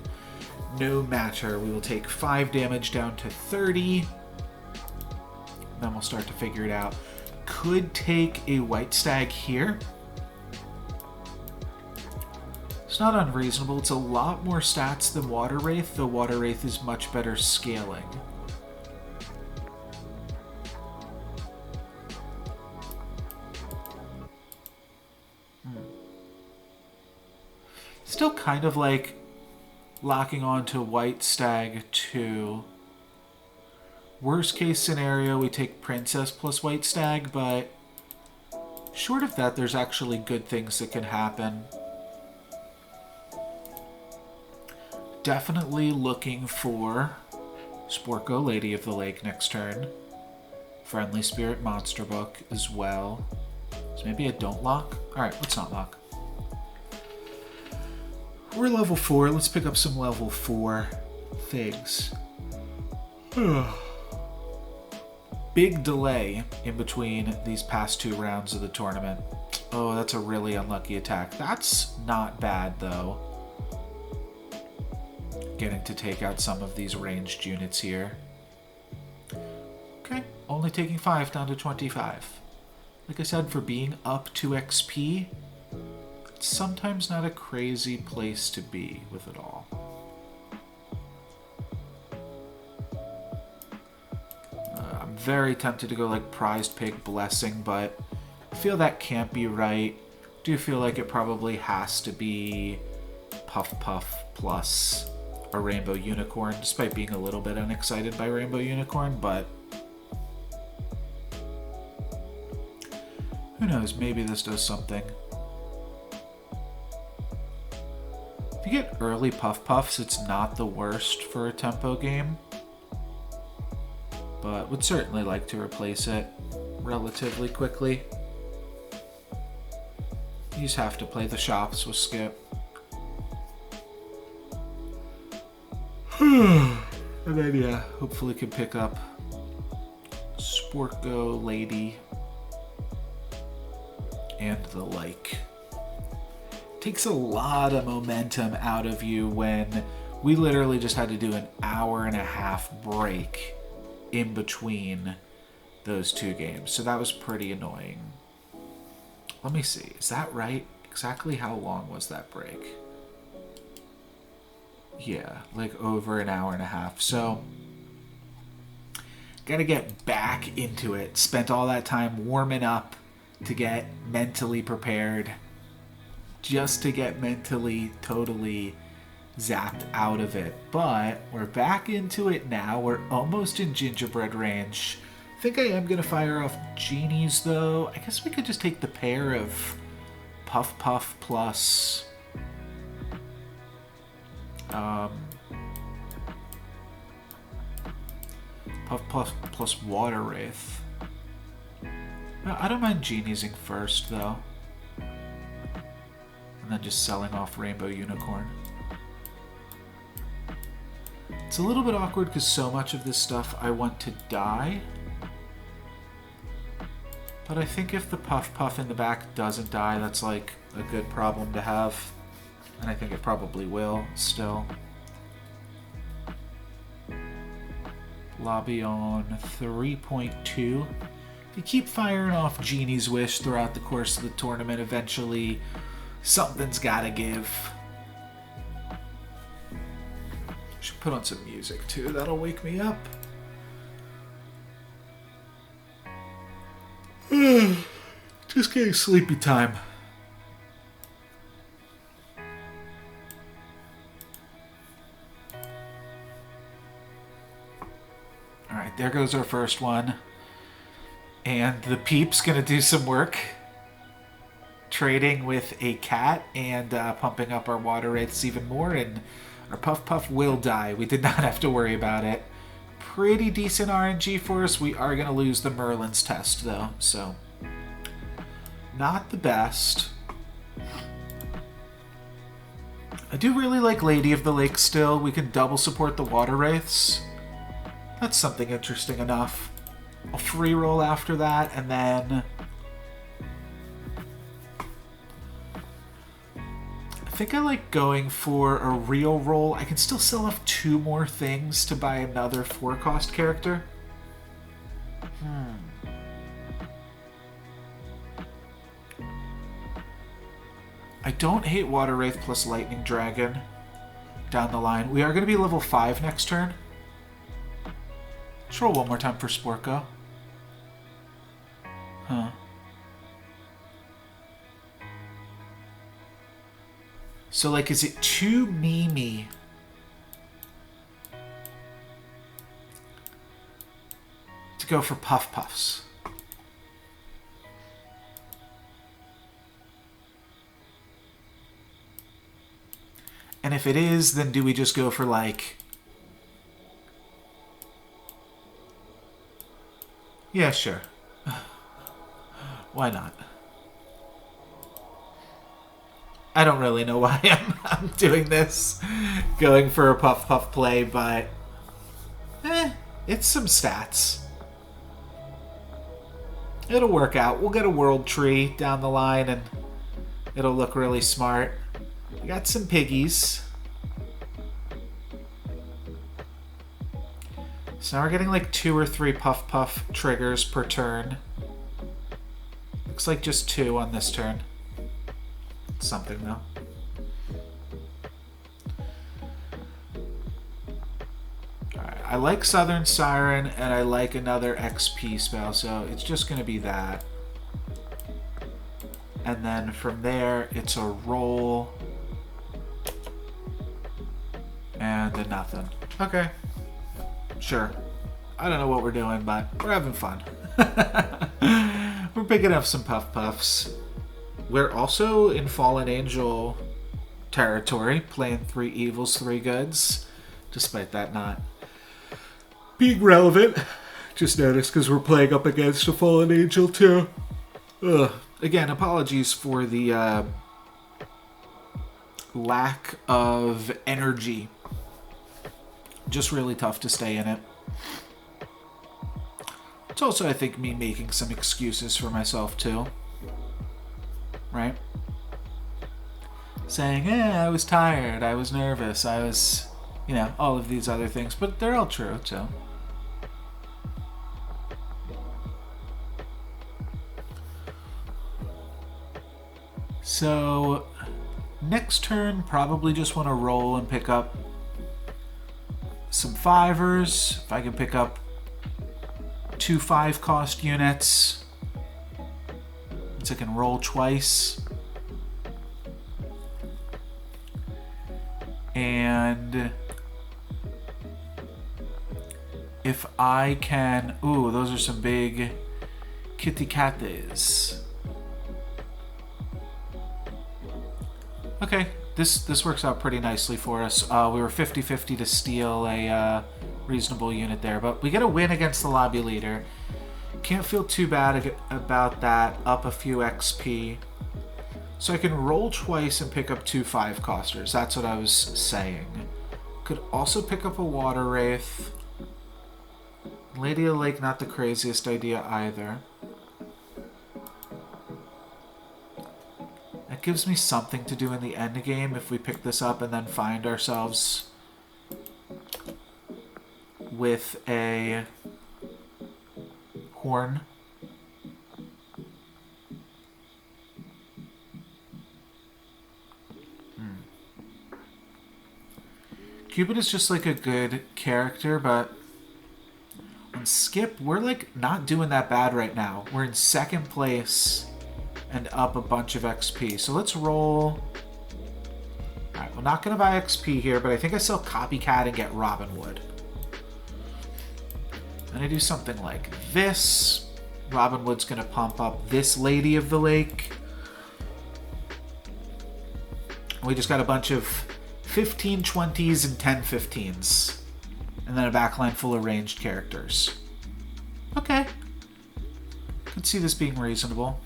no matter. We will take 5 damage down to 30. Then we'll start to figure it out. Could take a White Stag here. It's not unreasonable. It's a lot more stats than Water Wraith, though Water Wraith is much better scaling. Still kind of like locking on to White Stag 2. Worst case scenario, we take Princess plus White Stag, but short of that, there's actually good things that can happen. Definitely looking for Sporko, Lady of the Lake next turn. Friendly Spirit Monster Book as well. So maybe I don't lock? Alright, let's not lock. We're level 4. Let's pick up some level 4 things. Big delay in between these past 2 rounds of the tournament. Oh, that's a really unlucky attack. That's not bad, though. Getting to take out some of these ranged units here. Okay, only taking 5 down to 25. Like I said, for being up 2 XP, it's sometimes not a crazy place to be with it all. I'm very tempted to go like Prized Pig Blessing, but I feel that can't be right. Do feel like it probably has to be Puff Puff plus a Rainbow Unicorn, despite being a little bit unexcited by Rainbow Unicorn, but who knows, maybe this does something. If you get early Puff Puffs, it's not the worst for a tempo game, but would certainly like to replace it relatively quickly. You just have to play the shops with Skip. And then, yeah, hopefully can pick up Sporko, Lady, and the like. Takes a lot of momentum out of you when we literally just had to do an hour-and-a-half break in between those 2 games. So that was pretty annoying. Let me see. Is that right? Exactly how long was that break? Yeah, like over an hour-and-a-half. So gotta get back into it. Spent all that time warming up to get mentally prepared, just to get mentally totally zapped out of it. But we're back into it now. We're almost in gingerbread range. I think I am going to fire off genies, though. I guess we could just take the pair of Puff Puff plus Puff Puff plus Water Wraith. I don't mind geniesing first, though. And then just selling off Rainbow Unicorn. It's a little bit awkward because so much of this stuff I want to die. But I think if the Puff Puff in the back doesn't die, that's like a good problem to have. And I think it probably will still. Lobby on 3.2. You keep firing off Genie's Wish throughout the course of the tournament, eventually something's gotta give. Should put on some music too. That'll wake me up. Just getting sleepy time. Alright, there goes our first one. And the peep's gonna do some work. Trading with a cat and pumping up our water wraiths even more, and our Puff Puff will die. We did not have to worry about it. Pretty decent RNG for us. We are gonna lose the Merlin's test though, so not the best. I do really like Lady of the Lake still. We can double support the water wraiths. That's something interesting enough. I'll free roll after that, and then I think I like going for a real roll. I can still sell off 2 more things to buy another 4-cost character. I don't hate Water Wraith plus Lightning Dragon down the line. We are going to be level 5 next turn. Let's roll one more time for Sporko. Huh. So, like, is it too memey to go for Puff Puffs? And if it is, then do we just go for, like... Yeah, sure. Why not? I don't really know why I'm doing this. Going for a Puff Puff play, but... it's some stats. It'll work out. We'll get a World Tree down the line, and it'll look really smart. We got some piggies. So now we're getting like 2 or 3 Puff Puff triggers per turn. Looks like just 2 on this turn. Something though. Alright, I like Southern Siren and I like another XP spell, so it's just going to be that. And then from there, it's a roll. And a nothing. Okay. Sure. I don't know what we're doing, but we're having fun. We're picking up some Puff Puffs. We're also in Fallen Angel territory, playing 3 evils, 3 goods, despite that not being relevant. Just noticed because we're playing up against a Fallen Angel too. Ugh. Again, apologies for the lack of energy. Just really tough to stay in it. It's also, I think, me making some excuses for myself too. Right? Saying, I was tired, I was nervous, I was, all of these other things, but they're all true too. So, next turn, probably just want to roll and pick up some 5ers. If I can pick up 2 5-cost units, so I can roll twice. And if I can... Ooh, those are some big kitty cates. Okay, this works out pretty nicely for us. We were 50-50 to steal a reasonable unit there, but we get a win against the lobby leader. Can't feel too bad about that. Up a few XP. So I can roll twice and pick up 2 5-costers. That's what I was saying. Could also pick up a Water Wraith. Lady of the Lake, not the craziest idea either. That gives me something to do in the end game if we pick this up and then find ourselves with a horn. Cupid is just like a good character, but on Skip, we're like not doing that bad right now. We're in second place and up a bunch of XP. So let's roll. All right, we're not going to buy XP here, but I think I sell Copycat and get Robin Wood. And I do something like this. Robin Wood's going to pump up this Lady of the Lake. We just got a bunch of 15 20s and 10 15s. And then a backline full of ranged characters. Okay. Could see this being reasonable.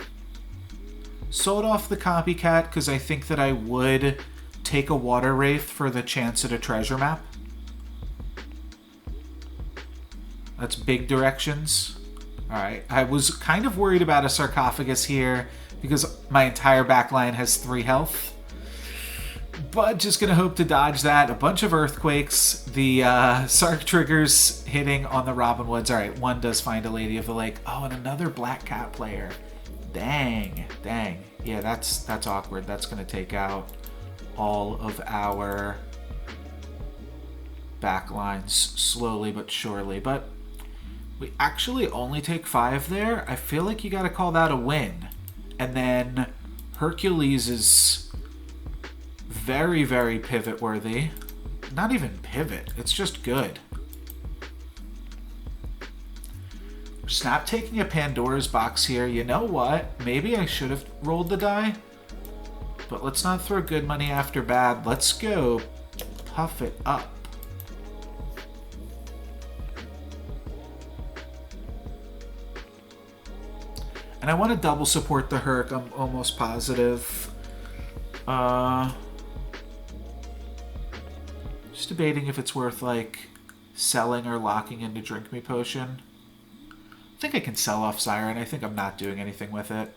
Sold off the Copycat because I think that I would take a Water Wraith for the chance at a treasure map. That's big directions. Alright, I was kind of worried about a sarcophagus here because my entire backline has 3 health. But just going to hope to dodge that. A bunch of earthquakes. The Sark triggers hitting on the Robin Woods. Alright, one does find a Lady of the Lake. Oh, and another Black Cat player. Dang. Yeah, that's awkward. That's going to take out all of our backlines slowly but surely. But we actually only take 5 there. I feel like you got to call that a win. And then Hercules is very, very pivot worthy. Not even pivot. It's just good. Snap taking a Pandora's box here. You know what? Maybe I should have rolled the die. But let's not throw good money after bad. Let's go puff it up. And I want to double support the Herc. I'm almost positive. Just debating if it's worth like selling or locking into Drink Me Potion. I think I can sell off Siren. I think I'm not doing anything with it.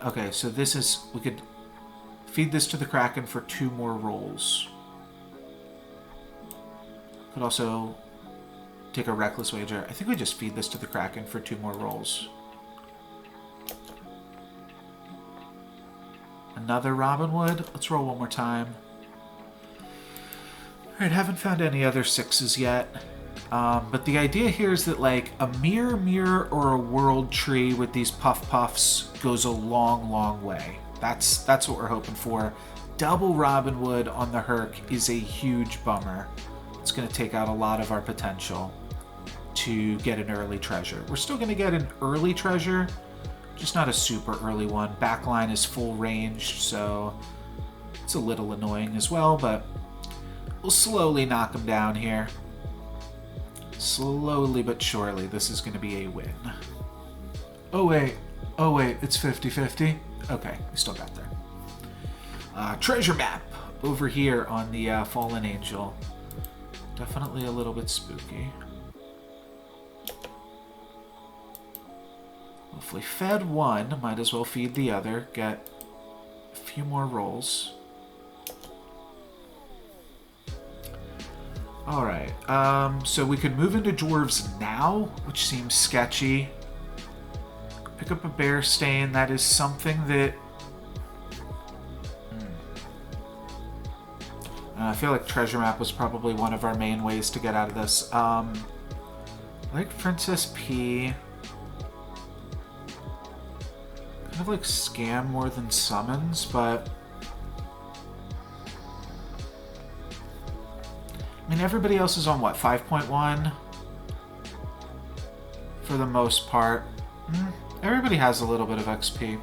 Okay, so this is... We could feed this to the Kraken for 2 more rolls. Could also take a reckless wager. I think we just feed this to the Kraken for 2 more rolls. Another Robin Wood. Let's roll one more time. Alright, haven't found any other 6s yet. But the idea here is that like a mirror or a world tree with these puffs goes a long way. That's what we're hoping for. Double Robin Wood on the Herc is a huge bummer. It's going to take out a lot of our potential to get an early treasure. We're still going to get an early treasure, just not a super early one. Backline is full ranged, so it's a little annoying as well, but we'll slowly knock them down here. Slowly but surely, this is going to be a win. Oh wait, it's 50-50. Okay, we still got there. Treasure map over here on the Fallen Angel. Definitely a little bit spooky. Hopefully fed one, might as well feed the other, get a few more rolls. Alright, so we could move into Dwarves now, which seems sketchy. Pick up a Bear Stain, that is something that... I feel like Treasure Map was probably one of our main ways to get out of this. Like Princess P... Kind of like Scam more than Summons, but... I mean, everybody else is on, what, 5.1? For the most part. Everybody has a little bit of XP.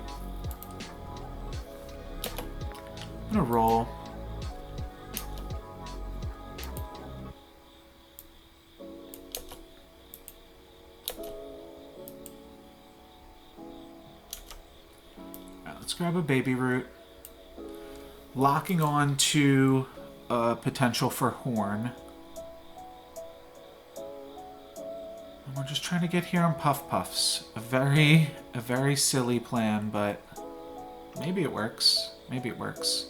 I'm gonna roll. Alright, let's grab a Baby Root. Locking on to... potential for Horn. And we're just trying to get here on Puffs. A very silly plan, but maybe it works. Maybe it works.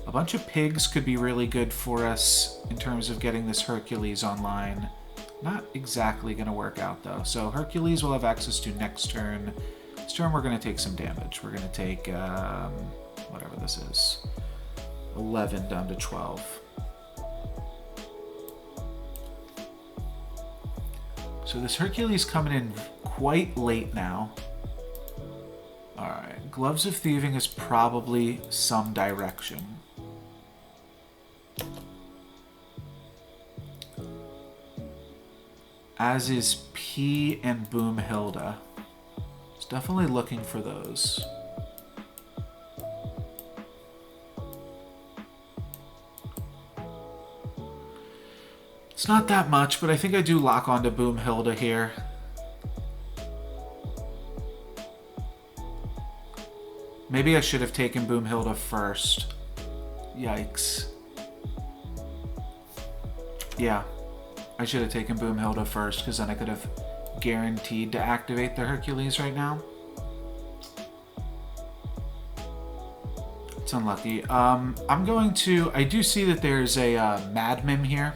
A bunch of pigs could be really good for us in terms of getting this Hercules online. Not exactly going to work out, though. So Hercules we'll have access to next turn. This turn we're going to take some damage. We're going to take... whatever this is. 11 down to 12. So this Hercules coming in quite late now. Alright, Gloves of Thieving is probably some direction. As is P and Boomhilda. It's definitely looking for those. It's not that much, but I think I do lock onto Boomhilda here. Maybe I should have taken Boomhilda first. Yikes. Yeah, I should have taken Boomhilda first, because then I could have guaranteed to activate the Hercules right now. It's unlucky. I'm going to... I do see that there's a Madmim here.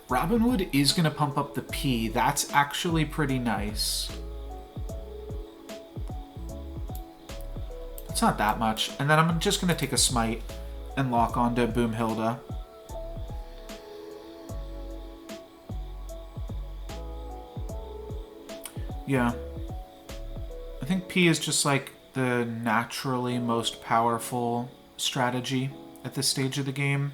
Robin Hood is going to pump up the P. That's actually pretty nice. It's not that much. And then I'm just going to take a Smite and lock onto Boomhilda. Yeah. I think P is just like the naturally most powerful strategy at this stage of the game.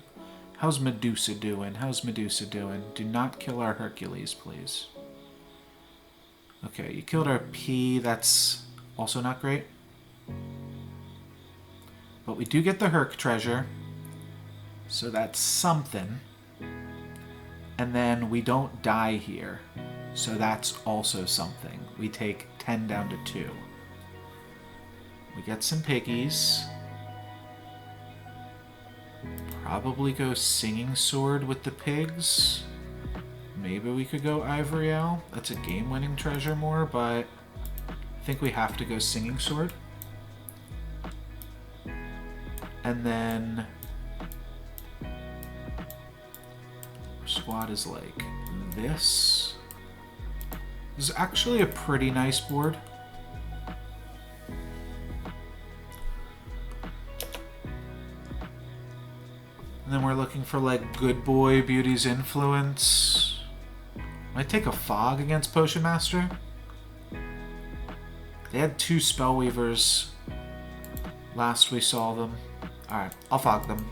How's Medusa doing? How's Medusa doing? Do not kill our Hercules, please. Okay, you killed our P. That's also not great. But we do get the Herc treasure. So that's something. And then we don't die here. So that's also something. We take 10 down to 2. We get some piggies. Probably go Singing Sword with the pigs. Maybe we could go Ivory Owl. That's a game-winning treasure more, but I think we have to go Singing Sword. And then our squad is like this. This is actually a pretty nice board. And then we're looking for like Good Boy, Beauty's Influence. Might take a Fog against Potion Master. They had 2 Spellweavers last we saw them. Alright, I'll Fog them.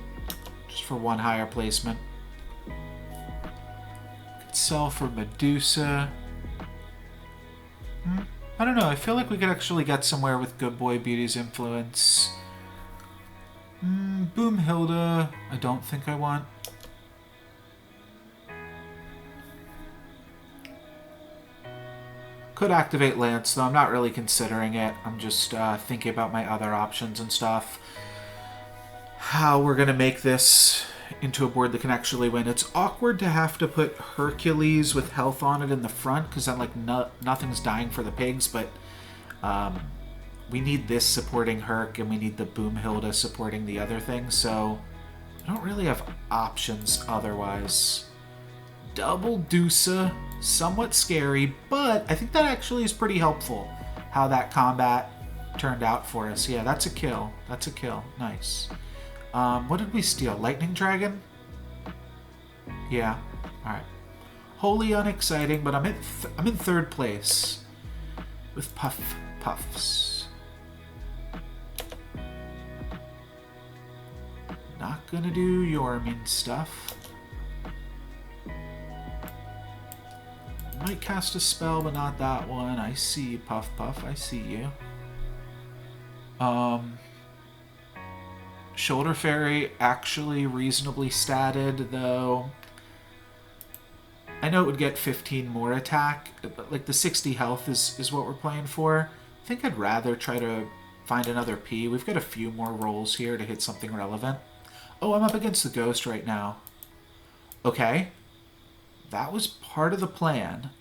Just for 1 higher placement. Could sell for Medusa. I don't know, I feel like we could actually get somewhere with Good Boy, Beauty's Influence. Boomhilda, I don't think I want. Could activate Lance, though I'm not really considering it. I'm just thinking about my other options and stuff. How we're going to make this into a board that can actually win. It's awkward to have to put Hercules with health on it in the front, because then like nothing's dying for the pigs, but we need this supporting Herc, and we need the Boomhilda supporting the other thing, so I don't really have options otherwise. Double Deusa, somewhat scary, but I think that actually is pretty helpful, how that combat turned out for us. Yeah, that's a kill. That's a kill. Nice. What did we steal? Lightning Dragon? Yeah. Alright. Wholly unexciting, but I'm in 3rd place with Puffs. Not gonna do your mean stuff. Might cast a spell, but not that one. I see you, Puff. I see you. Shoulder Fairy actually reasonably statted, though. I know it would get 15 more attack, but like the 60 health is what we're playing for. I think I'd rather try to find another P. We've got a few more rolls here to hit something relevant. Oh, I'm up against the Ghost right now. Okay. That was part of the plan.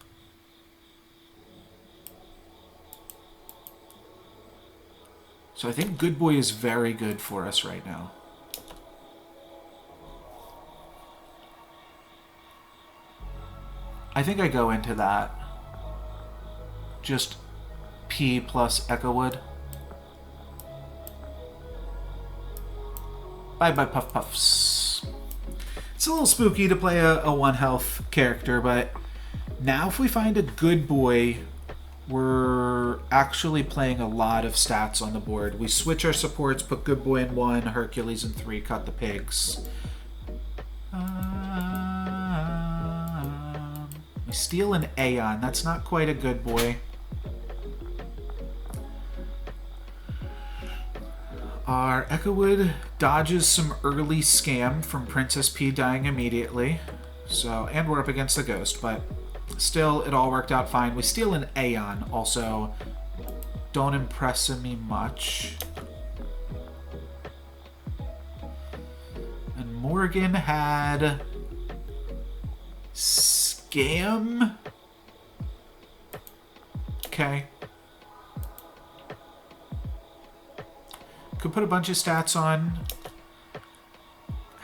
So I think Good Boy is very good for us right now. I think I go into that. Just P plus Echowood. Bye-bye, Puff Puffs. It's a little spooky to play a 1 health character, but now if we find a good boy, we're actually playing a lot of stats on the board. We switch our supports, put good boy in 1, Hercules in 3, cut the pigs. We steal an Aeon. That's not quite a good boy. Our Echowood dodges some early scam from Princess P dying immediately. So, and we're up against the ghost, but still, it all worked out fine. We steal an Aeon. Also, don't impress me much. And Morgan had scam. Okay. Could put a bunch of stats on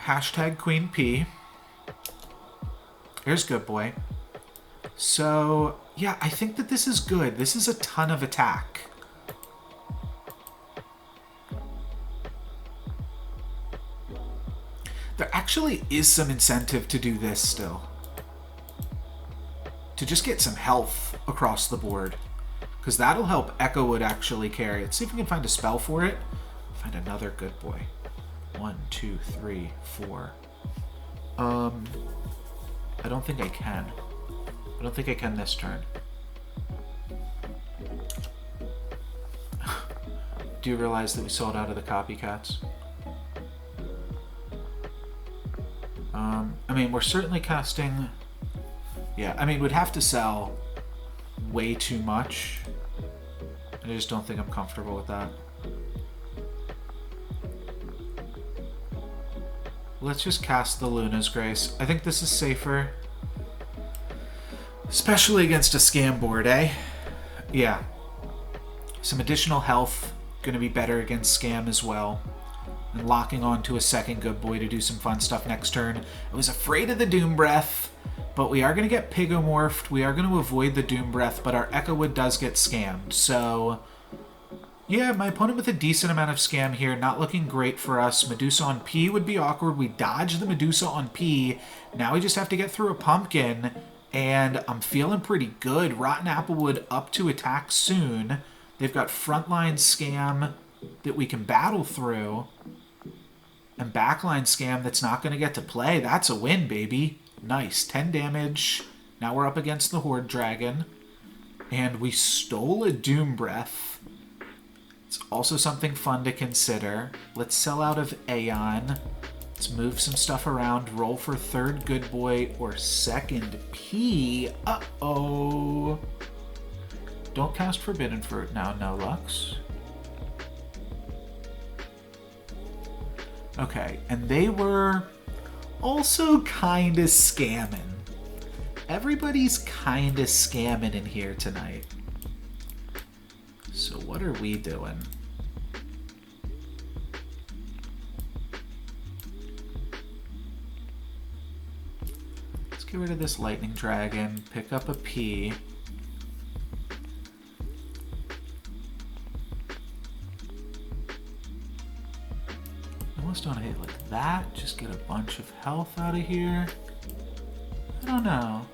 hashtag Queen P. Here's good boy. So, yeah, I think that this is good. This is a ton of attack. There actually is some incentive to do this still. To just get some health across the board. Because that'll help Echowood actually carry. Let's see if we can find a spell for it. Find another good boy. 1, 2, 3, 4. I don't think I can. I don't think I can this turn. Do you realize that we sold out of the copycats? I mean, we're certainly casting... Yeah, I mean, we'd have to sell way too much. I just don't think I'm comfortable with that. Let's just cast the Luna's Grace. I think this is safer. Especially against a scam board, eh? Yeah. Some additional health. Gonna be better against scam as well. And locking on to a second good boy to do some fun stuff next turn. I was afraid of the Doom Breath, but we are gonna get Pigomorphed. We are gonna avoid the Doom Breath, but our Echowood does get scammed. So, yeah, my opponent with a decent amount of scam here. Not looking great for us. Medusa on P would be awkward. We dodge the Medusa on P. Now we just have to get through a pumpkin. And I'm feeling pretty good. Rotten Applewood up to attack soon. They've got frontline scam that we can battle through. And backline scam that's not going to get to play. That's a win, baby. Nice. 10 damage. Now we're up against the Horde Dragon. And we stole a Doom Breath. It's also something fun to consider. Let's sell out of Aeon. Let's move some stuff around. Roll for third good boy or second P. Uh-oh. Don't cast Forbidden Fruit now, no Lux. Okay, and they were also kind of scamming. Everybody's kind of scamming in here tonight. So what are we doing? Get rid of this lightning dragon, pick up a P. Almost don't hate like that. Just get a bunch of health out of here. I don't know.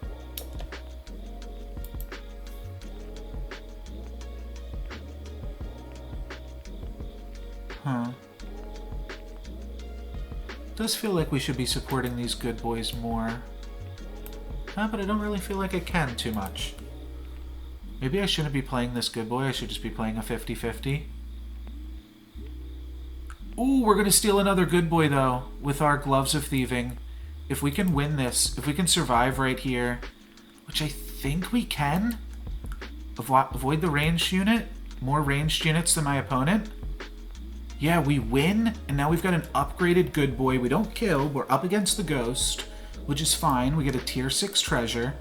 Huh. Does feel like we should be supporting these good boys more. But I don't really feel like I can too much. Maybe I shouldn't be playing this good boy. I should just be playing a 50-50. Ooh, we're going to steal another good boy, though, with our Gloves of Thieving. If we can win this, if we can survive right here, which I think we can, avoid the ranged unit, more ranged units than my opponent. Yeah, we win, and now we've got an upgraded good boy. We don't kill. We're up against the ghost, which is fine. We get a tier 6 treasure.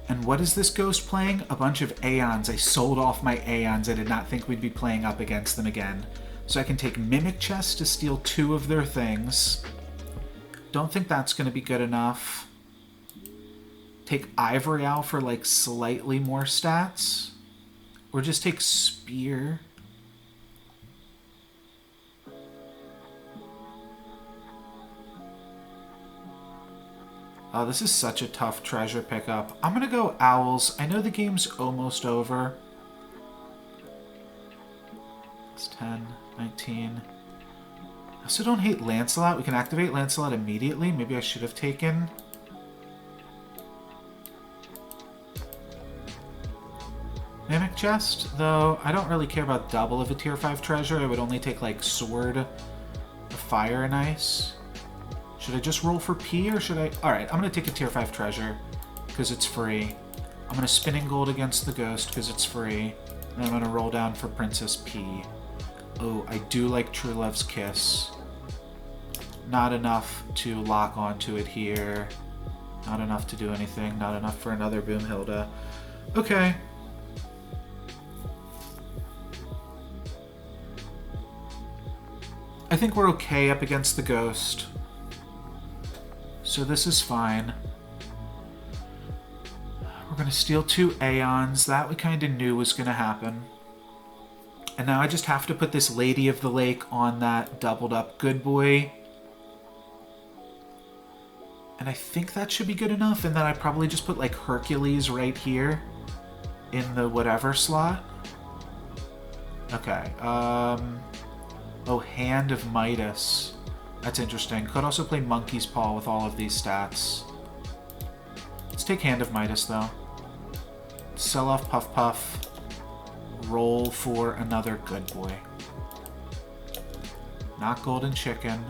And what is this ghost playing? A bunch of Aeons. I sold off my Aeons. I did not think we'd be playing up against them again. So I can take Mimic Chest to steal 2 of their things. Don't think that's going to be good enough. Take Ivory Owl for like slightly more stats. Or just take spear. Oh, this is such a tough treasure pickup. I'm gonna go owls. I know the game's almost over. It's 10, 19. I also don't hate Lancelot. We can activate Lancelot immediately. Maybe I should have taken... Mimic Chest, though I don't really care about double of a tier 5 treasure. I would only take, like, Sword of Fire and Ice. Should I just roll for P, or should I... Alright, I'm going to take a tier 5 treasure, because it's free. I'm going to Spinning Gold against the Ghost, because it's free. And I'm going to roll down for Princess P. Oh, I do like True Love's Kiss. Not enough to lock onto it here. Not enough to do anything. Not enough for another Boomhilda. Okay. I think we're okay up against the Ghost. So this is fine. We're going to steal 2 Aeons. That we kind of knew was going to happen. And now I just have to put this Lady of the Lake on that doubled up good boy. And I think that should be good enough. And then I probably just put like Hercules right here in the whatever slot. Okay. Oh, Hand of Midas. That's interesting. Could also play Monkey's Paw with all of these stats. Let's take Hand of Midas, though. Sell off Puff Puff. Roll for another good boy. Not Golden Chicken.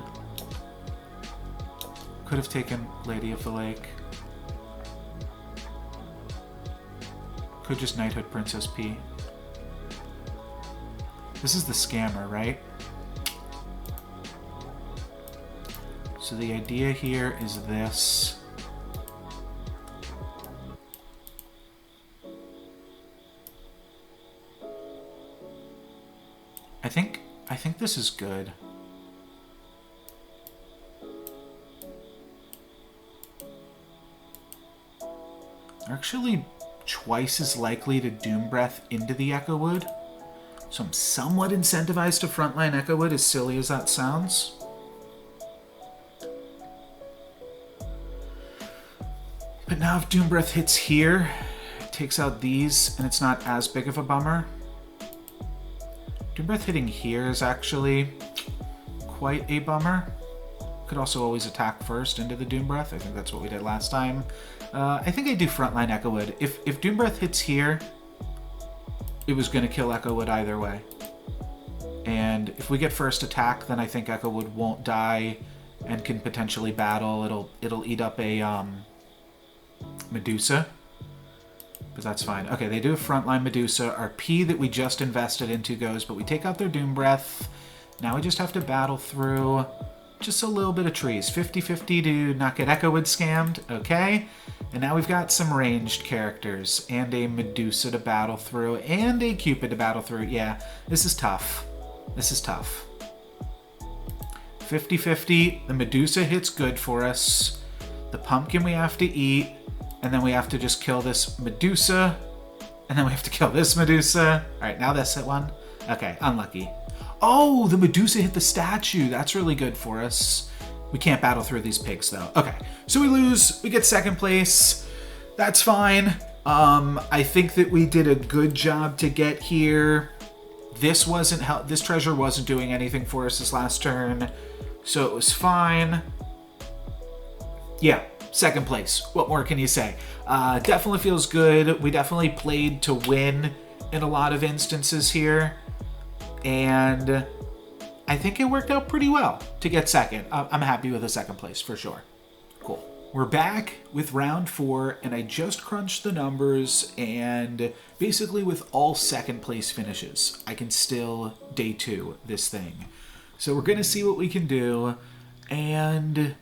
Could have taken Lady of the Lake. Could just Knighthood Princess P. This is the scammer, right? So the idea here is this. I think this is good. They're actually twice as likely to Doom Breath into the Echo Wood. So I'm somewhat incentivized to frontline Echo Wood, as silly as that sounds. But now if Doom Breath hits here, it takes out these, and it's not as big of a bummer. Doom Breath hitting here is actually quite a bummer. Could also always attack first into the Doom Breath. I think that's what we did last time. I think I do frontline Echo Wood. If Doom Breath hits here, it was going to kill Echo Wood either way. And if we get first attack, then I think Echo Wood won't die and can potentially battle. It'll eat up a Medusa. But that's fine. Okay, they do a frontline Medusa. Our P that we just invested into goes, but we take out their Doom Breath. Now we just have to battle through just a little bit of trees. 50-50 to not get Echo Wood scammed. Okay. And now we've got some ranged characters and a Medusa to battle through and a Cupid to battle through. Yeah, this is tough. This is tough. 50-50. The Medusa hits good for us. The pumpkin we have to eat. And then we have to just kill this Medusa. And then we have to kill this Medusa. Alright, now this hit one. Okay, unlucky. Oh, the Medusa hit the statue. That's really good for us. We can't battle through these pigs, though. Okay, so we lose. We get second place. That's fine. I think that we did a good job to get here. This treasure wasn't doing anything for us this last turn, so it was fine. Yeah, second place. What more can you say? Definitely feels good. We definitely played to win in a lot of instances here. And I think it worked out pretty well to get second. I'm happy with the second place for sure. Cool. We're back with round 4, and I just crunched the numbers, and basically with all second place finishes, I can still day 2 this thing. So we're going to see what we can do, and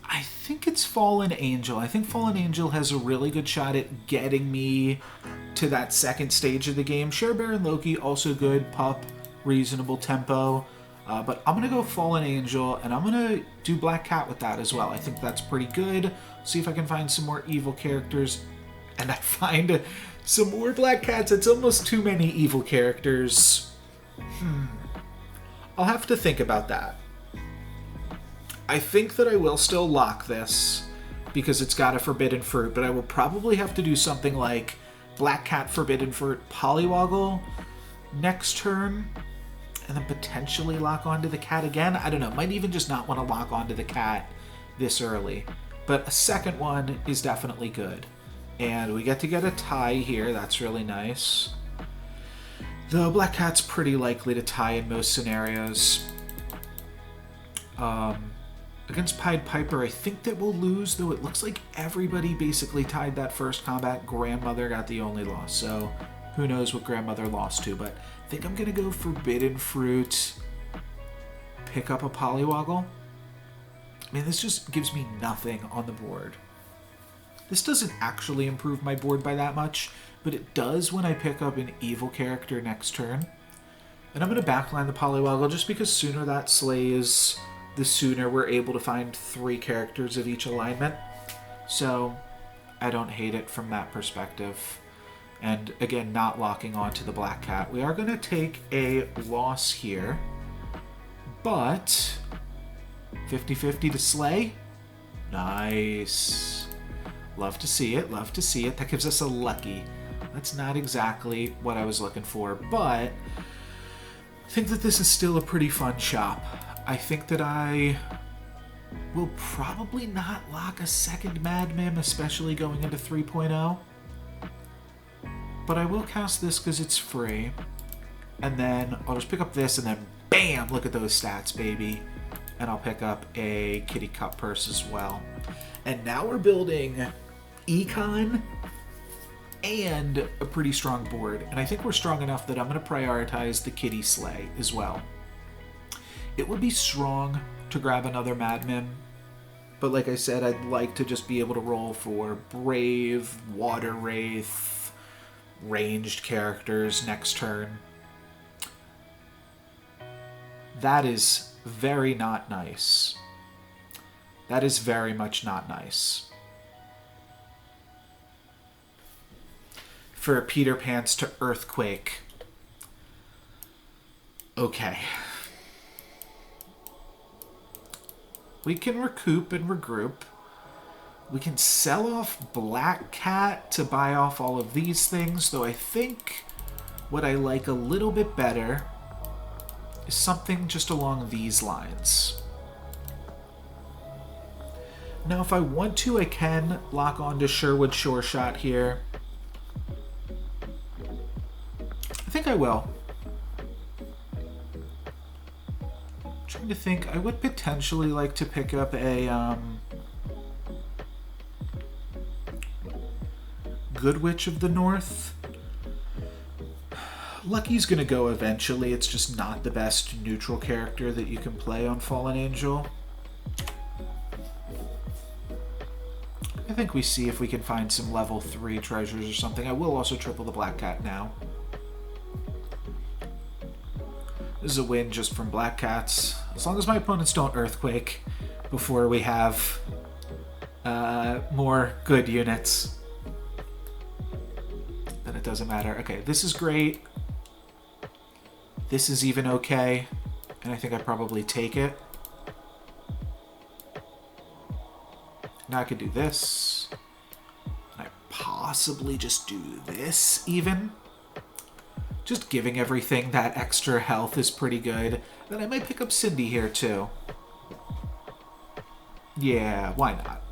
I think it's Fallen Angel. I think Fallen Angel has a really good shot at getting me to that second stage of the game. Share Bear and Loki, also good. Pup, reasonable tempo. But I'm going to go Fallen Angel, and I'm going to do Black Cat with that as well. I think that's pretty good. See if I can find some more evil characters. And I find Some more black cats. It's almost too many evil characters. I'll have to think about that. I think that I will still lock this because it's got a forbidden fruit, but I will probably have to do something like black cat, forbidden fruit, polywoggle next turn, and then potentially lock onto the cat again. I don't know. Might even just not want to lock onto the cat this early. But a second one is definitely good. And we get to get a tie here. That's really nice. The black cat's pretty likely to tie in most scenarios. Against Pied Piper, I think that we'll lose, though it looks like everybody basically tied that first combat. Grandmother got the only loss, so who knows what Grandmother lost to. But I think I'm going to go Forbidden Fruit, pick up a Polywoggle. I mean, this just gives me nothing on the board. This doesn't actually improve my board by that much, but it does when I pick up an evil character next turn. And I'm going to backline the Polywoggle just because sooner that slays, the sooner we're able to find 3 characters of each alignment. So I don't hate it from that perspective. And again, not locking onto the black cat. We are going to take a loss here, but 50-50 to slay. Nice. Love to see it. Love to see it. That gives us a lucky. That's not exactly what I was looking for, but I think that this is still a pretty fun shop. I think that I will probably not lock a second Mad Mim, especially going into 3.0. But I will cast this because it's free. And then I'll just pick up this and then bam! Look at those stats, baby. And I'll pick up a Kitty Cup purse as well. And now we're building Econ and a pretty strong board. And I think we're strong enough that I'm going to prioritize the Kitty Slay as well. It would be strong to grab another Mad Mim, but like I said, I'd like to just be able to roll for Brave, Water Wraith, ranged characters next turn. That is very not nice. That is very much not nice. For Peter Pants to Earthquake. Okay. We can recoup and regroup. We can sell off Black Cat to buy off all of these things, though I think what I like a little bit better is something just along these lines. Now, if I want to, I can lock onto Sherwood Sure Shot here. I think I will. Trying to think, I would potentially like to pick up a Good Witch of the North. Lucky's gonna go eventually, it's just not the best neutral character that you can play on Fallen Angel. I think we see if we can find some level 3 treasures or something. I will also triple the Black Cat now. This is a win just from Black Cats. As long as my opponents don't Earthquake before we have more good units, then it doesn't matter. Okay, this is great. This is even okay. And I think I probably take it. Now I could do this. And I possibly just do this even. Just giving everything that extra health is pretty good. Then I might pick up Cindy here too. Yeah, why not?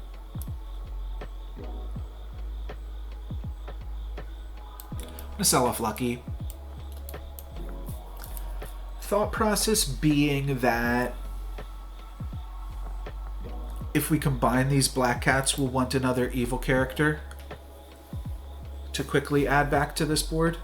I'm gonna sell off Lucky. Thought process being that if we combine these Black Cats, we'll want another evil character to quickly add back to this board.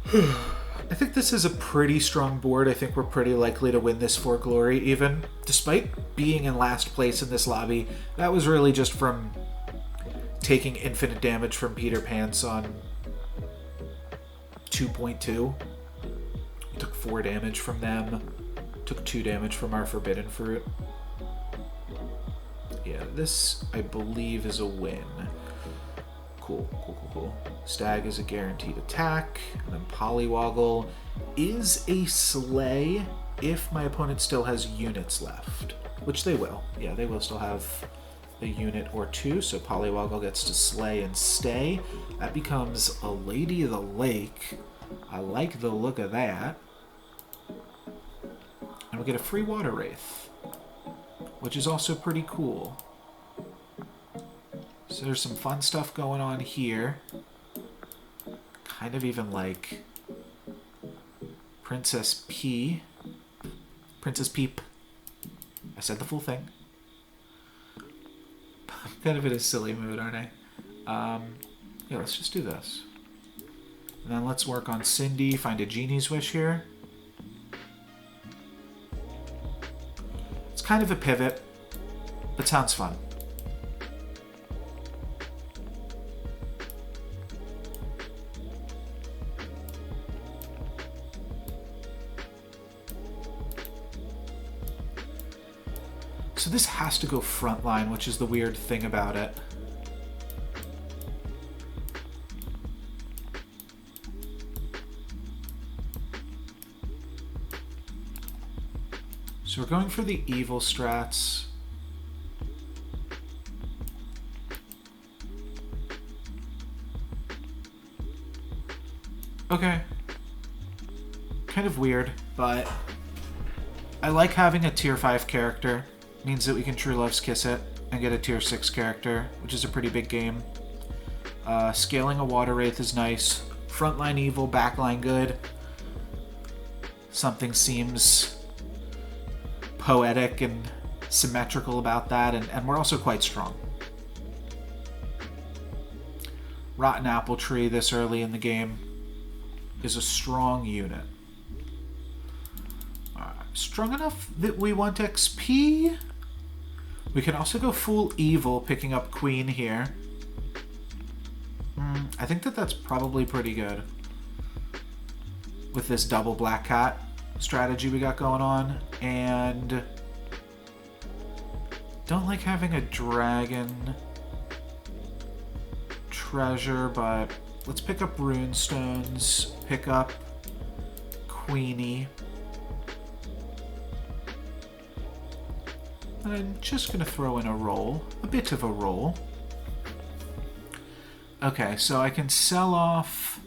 I think this is a pretty strong board. I think we're pretty likely to win this for glory even. Despite being in last place in this lobby, that was really just from taking infinite damage from Peter Pants on 2.2. Took 4 damage from them. Took 2 damage from our Forbidden Fruit. Yeah, this, I believe, is a win. Cool, cool, cool, cool. Stag is a guaranteed attack. And then Polywoggle is a slay if my opponent still has units left. Which they will. Yeah, they will still have a unit or two. So Polywoggle gets to slay and stay. That becomes a Lady of the Lake. I like the look of that. And we get a free Water Wraith, which is also pretty cool. So there's some fun stuff going on here. Kind of even like Princess Peep. I said the full thing. I'm kind of in a silly mood, aren't I? Yeah, let's just do this. And then let's work on Cindy, find a Genie's Wish here. It's kind of a pivot, but sounds fun. So this has to go frontline, which is the weird thing about it. So we're going for the evil strats. Okay. Kind of weird, but I like having a tier 5 character. Means that we can True Love's Kiss it and get a tier 6 character, which is a pretty big game. Scaling a Water Wraith is nice. Frontline evil, backline good. Something seems poetic and symmetrical about that, and we're also quite strong. Rotten Apple Tree this early in the game is a strong unit. Strong enough that we want XP? We can also go full evil, picking up Queen here. I think that that's probably pretty good. With this double Black Cat strategy we got going on. And don't like having a dragon treasure, but let's pick up Runestones, pick up Queenie. And I'm just going to throw in a roll, a bit of a roll. Okay, so I can sell off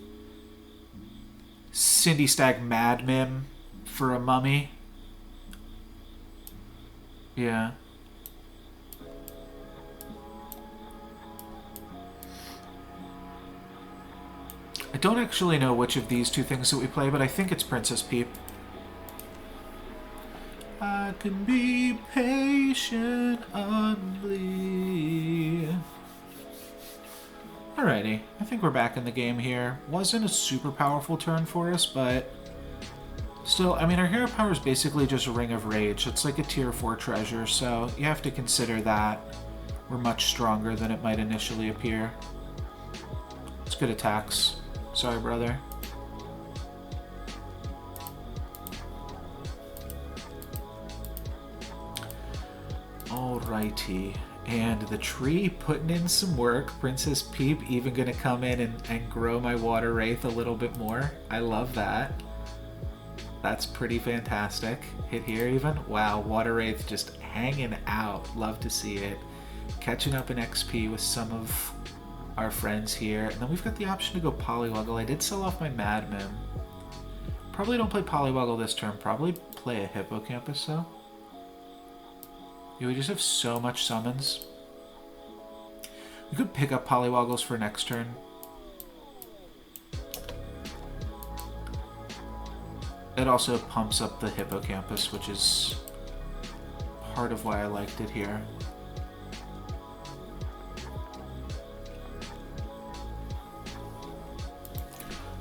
Cindy Stag Mad Mim for a mummy. Yeah. I don't actually know which of these two things that we play, but I think it's Princess Peep. I can be patient only. Alrighty, I think we're back in the game here. Wasn't a super powerful turn for us, but still, I mean, our hero power is basically just a Ring of Rage. It's like a tier 4 treasure, so you have to consider that we're much stronger than it might initially appear. It's good attacks. Sorry, brother. Alrighty, and the tree putting in some work. Princess Peep even gonna come in and grow my Water Wraith a little bit more. I love that. That's pretty fantastic. Hit here even. Wow, Water Wraith just hanging out. Love to see it. Catching up in XP with some of our friends here. And then we've got the option to go Polywoggle. I did sell off my Mad Mim. Probably don't play Polywoggle this turn. Probably play a Hippocampus though. Yeah, we just have so much summons. We could pick up Polywoggles for next turn. It also pumps up the Hippocampus, which is part of why I liked it here.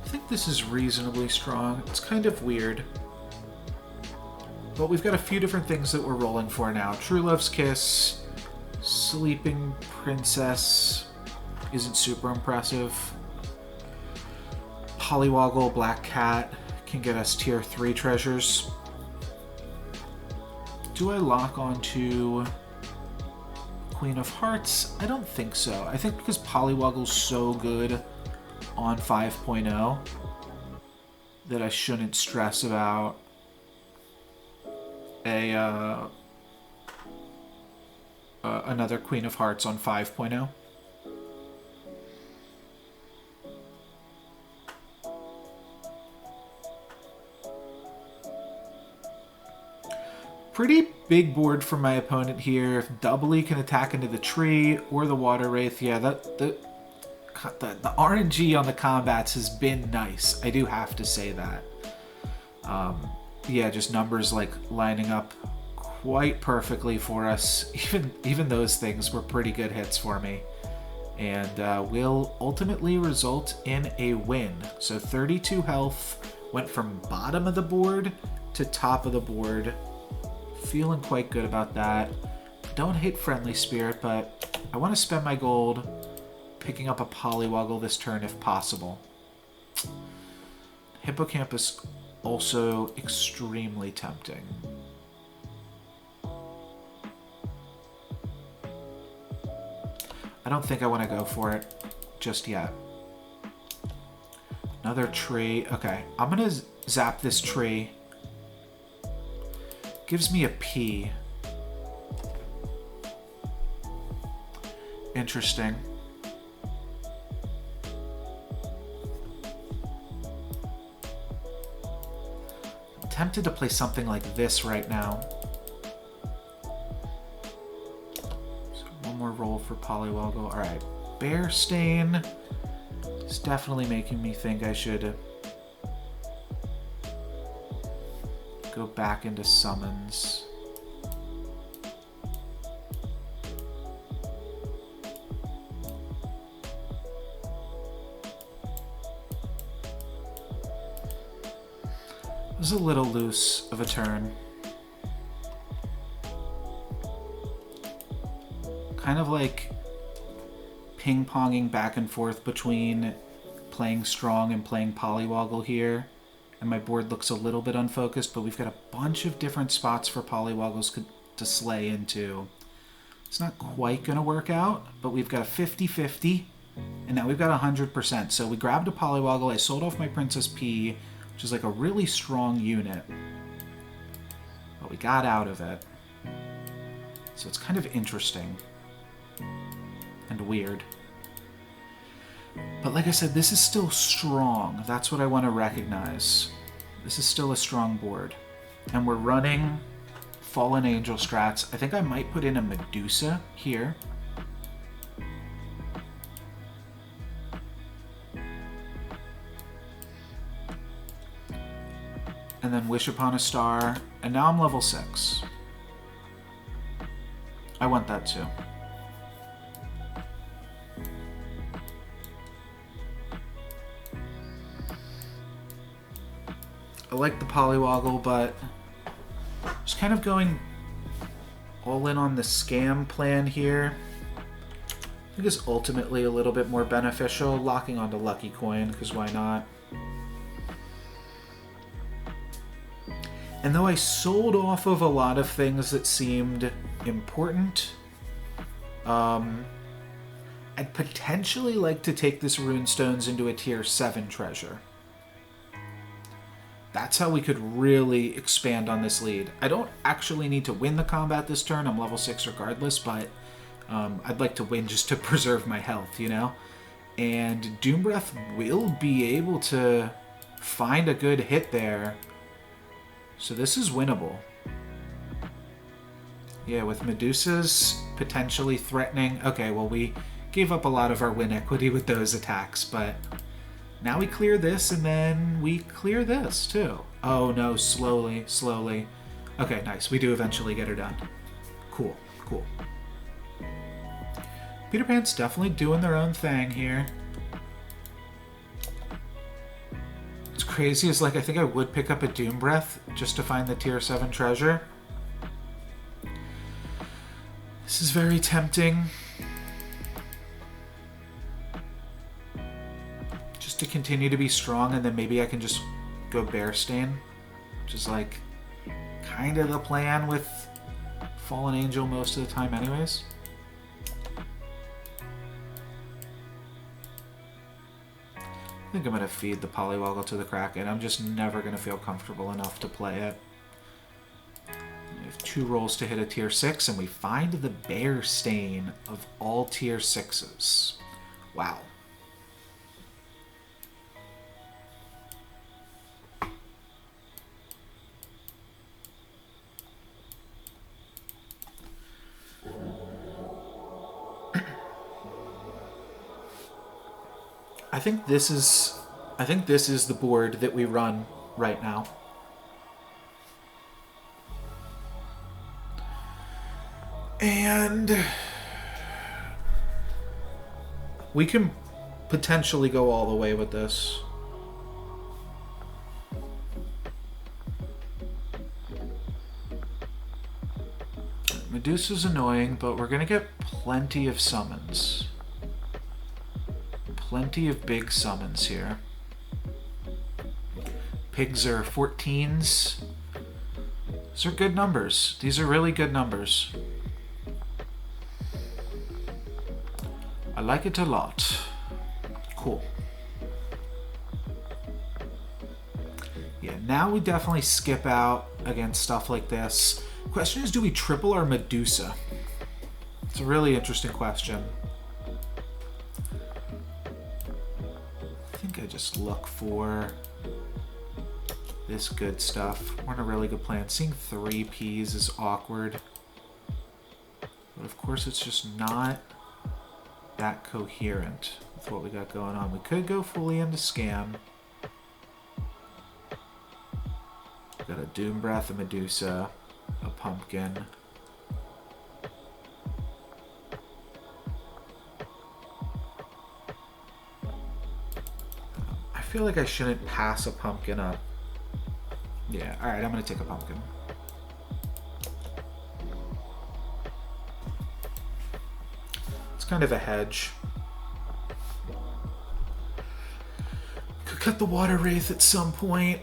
I think this is reasonably strong. It's kind of weird. But we've got a few different things that we're rolling for now. True Love's Kiss, Sleeping Princess isn't super impressive. Polywoggle, Black Cat can get us tier 3 treasures. Do I lock onto Queen of Hearts? I don't think so. I think because Polywoggle's so good on 5.0 that I shouldn't stress about another Queen of Hearts on 5.0. Pretty big board for my opponent here. If Doubly can attack into the tree or the Water Wraith, yeah, the RNG on the combats has been nice. I do have to say that. Yeah, just numbers like lining up quite perfectly for us. Even those things were pretty good hits for me, and will ultimately result in a win. So 32 health, went from bottom of the board to top of the board. Feeling quite good about that. Don't hate Friendly Spirit, but I want to spend my gold picking up a Polywoggle this turn if possible. Hippocampus also extremely tempting. I don't think I want to go for it just yet. Another tree. Okay, I'm going to zap this tree. Gives me a P. Interesting. I'm tempted to play something like this right now. So one more roll for Polywoggle. Alright. Bear Stain is definitely making me think I should go back into summons. It was a little loose of a turn. Kind of like ping-ponging back and forth between playing strong and playing Polywoggle here. And my board looks a little bit unfocused, but we've got a bunch of different spots for Polywoggles to slay into. It's not quite going to work out, but we've got a 50-50, and now we've got 100%. So we grabbed a Polywoggle, I sold off my Princess P, which is like a really strong unit. But we got out of it. So it's kind of interesting. And weird. But like I said, this is still strong. That's what I want to recognize. This is still a strong board. And we're running Fallen Angel strats. I think I might put in a Medusa here. And then Wish Upon a Star. And now I'm level 6. I want that too. I like the Polywoggle, but just kind of going all in on the scam plan here. I think it's ultimately a little bit more beneficial. Locking onto Lucky Coin, because why not? And though I sold off of a lot of things that seemed important, I'd potentially like to take this Runestones into a tier 7 treasure. That's how we could really expand on this lead. I don't actually need to win the combat this turn. I'm level 6 regardless, but I'd like to win just to preserve my health, you know? And Doom Breath will be able to find a good hit there. So this is winnable. Yeah, with Medusa's potentially threatening. Okay, well, we gave up a lot of our win equity with those attacks, but now we clear this, and then we clear this, too. Oh, no, slowly, slowly. Okay, nice. We do eventually get her done. Cool, cool. Peter Pan's definitely doing their own thing here. What's crazy is, like, I think I would pick up a Doom Breath just to find the tier 7 treasure. This is very tempting. To continue to be strong, and then maybe I can just go Bear Stain, which is like kind of the plan with Fallen Angel most of the time anyways. think I'm going to feed the Polywoggle to the Kraken. I'm just never going to feel comfortable enough to play it. We have 2 rolls to hit a tier 6, and we find the Bear Stain of all tier 6s. Wow. I think this is the board that we run right now. And we can potentially go all the way with this. Medusa's annoying, but we're going to get plenty of summons. Plenty of big summons here. Pigs are 14s. These are good numbers. These are really good numbers. I like it a lot. Cool. Yeah, now we definitely skip out against stuff like this. Question is, do we triple our Medusa? It's a really interesting question. I think I just look for this good stuff. We're in a really good plan. Seeing 3 Ps is awkward. But of course it's just not that coherent with what we got going on. We could go fully into Scam. We've got a Doom Breath, a Medusa, a Pumpkin. I feel like I shouldn't pass a Pumpkin up. Yeah, alright, I'm gonna take a Pumpkin. It's kind of a hedge. Could cut the Water Wraith at some point.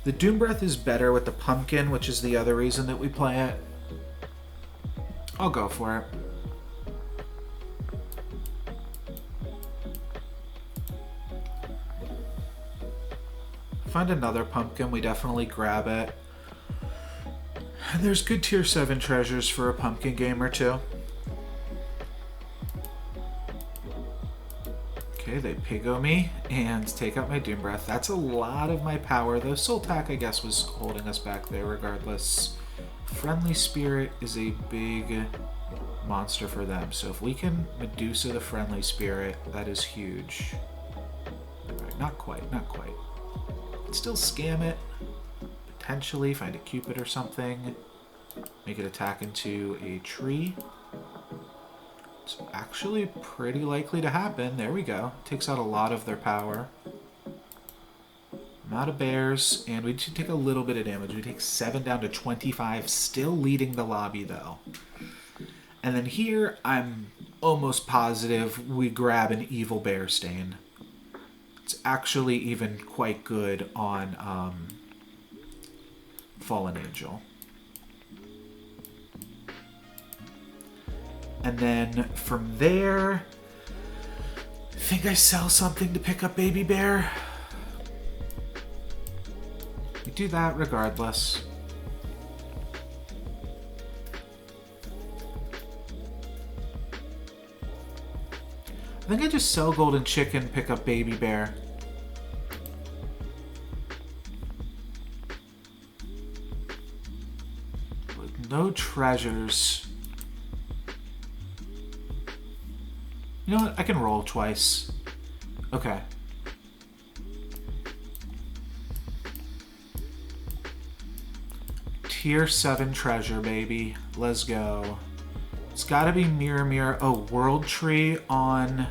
The Doom Breath is better with the Pumpkin, which is the other reason that we play it. I'll go for it. Find another Pumpkin, we definitely grab it. And there's good tier 7 treasures for a Pumpkin game or two. Okay, they Pigo me and take out my Doom Breath. That's a lot of my power, though Soul Tack, I guess, was holding us back there regardless. Friendly Spirit is a big monster for them, so if we can Medusa the Friendly Spirit, that is huge. Alright, not quite, not quite. Still scam it. Potentially find a Cupid or something. Make it attack into a tree. It's actually pretty likely to happen. There we go. Takes out a lot of their power. I'm out of bears, and we should take a little bit of damage. We take 7 down to 25, still leading the lobby though. And then here, I'm almost positive we grab an evil bear stain. It's actually even quite good on Fallen Angel. And then from there, I think I sell something to pick up Baby Bear. We do that regardless. I think I just sell Golden Chicken, pick up Baby Bear. With no treasures. You know what? I can roll twice. Okay. Tier 7 treasure, baby. Let's go. It's gotta be Mirror Mirror. Oh, World Tree on...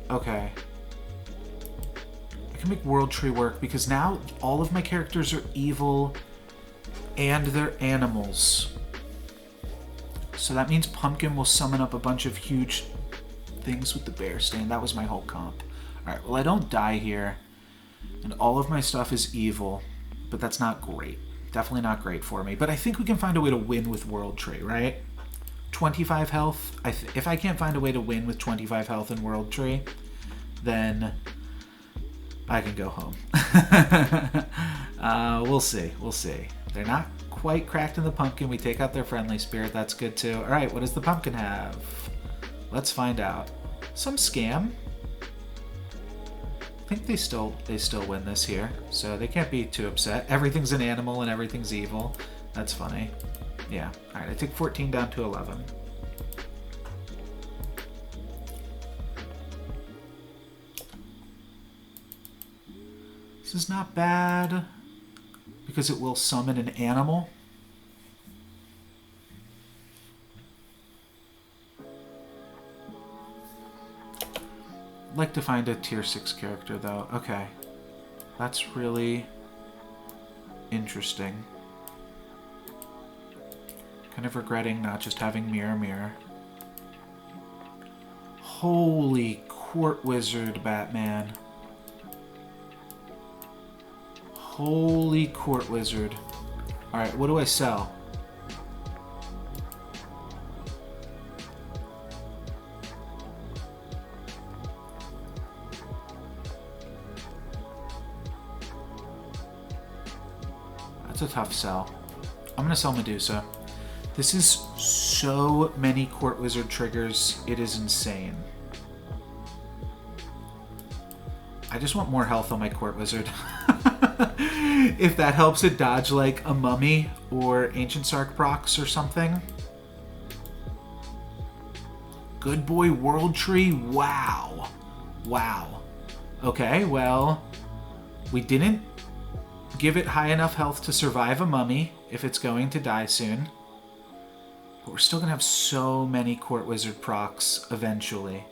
Okay. I can make World Tree work because now all of my characters are evil and they're animals. So that means Pumpkin will summon up a bunch of huge things with the bear stain. That was my whole comp. Alright, well I don't die here. And all of my stuff is evil. But that's not great. Definitely not great for me. But I think we can find a way to win with World Tree, right? 25 health. If I can't find a way to win with 25 health in World Tree, then I can go home. We'll see. We'll see. They're not quite cracked in the pumpkin. We take out their friendly spirit. That's good too. All right, what does the pumpkin have? Let's find out. Some scam. I think they still win this here, so they can't be too upset. Everything's an animal and everything's evil. That's funny. Yeah. All right, I take 14 down to 11. This is not bad because it will summon an animal. I'd like to find a tier 6 character though. Okay. That's really interesting. Kind of regretting not just having Mirror Mirror. Holy Court Wizard, Batman. Holy Court Wizard. Alright, what do I sell? That's a tough sell. I'm gonna sell Medusa. This is so many Court Wizard triggers, it is insane. I just want more health on my Court Wizard. If that helps it dodge like a Mummy or Ancient Sark procs or something. Good boy World Tree, wow. Wow. Okay, well, we didn't give it high enough health to survive a Mummy if it's going to die soon. But we're still going to have so many Court Wizard procs eventually.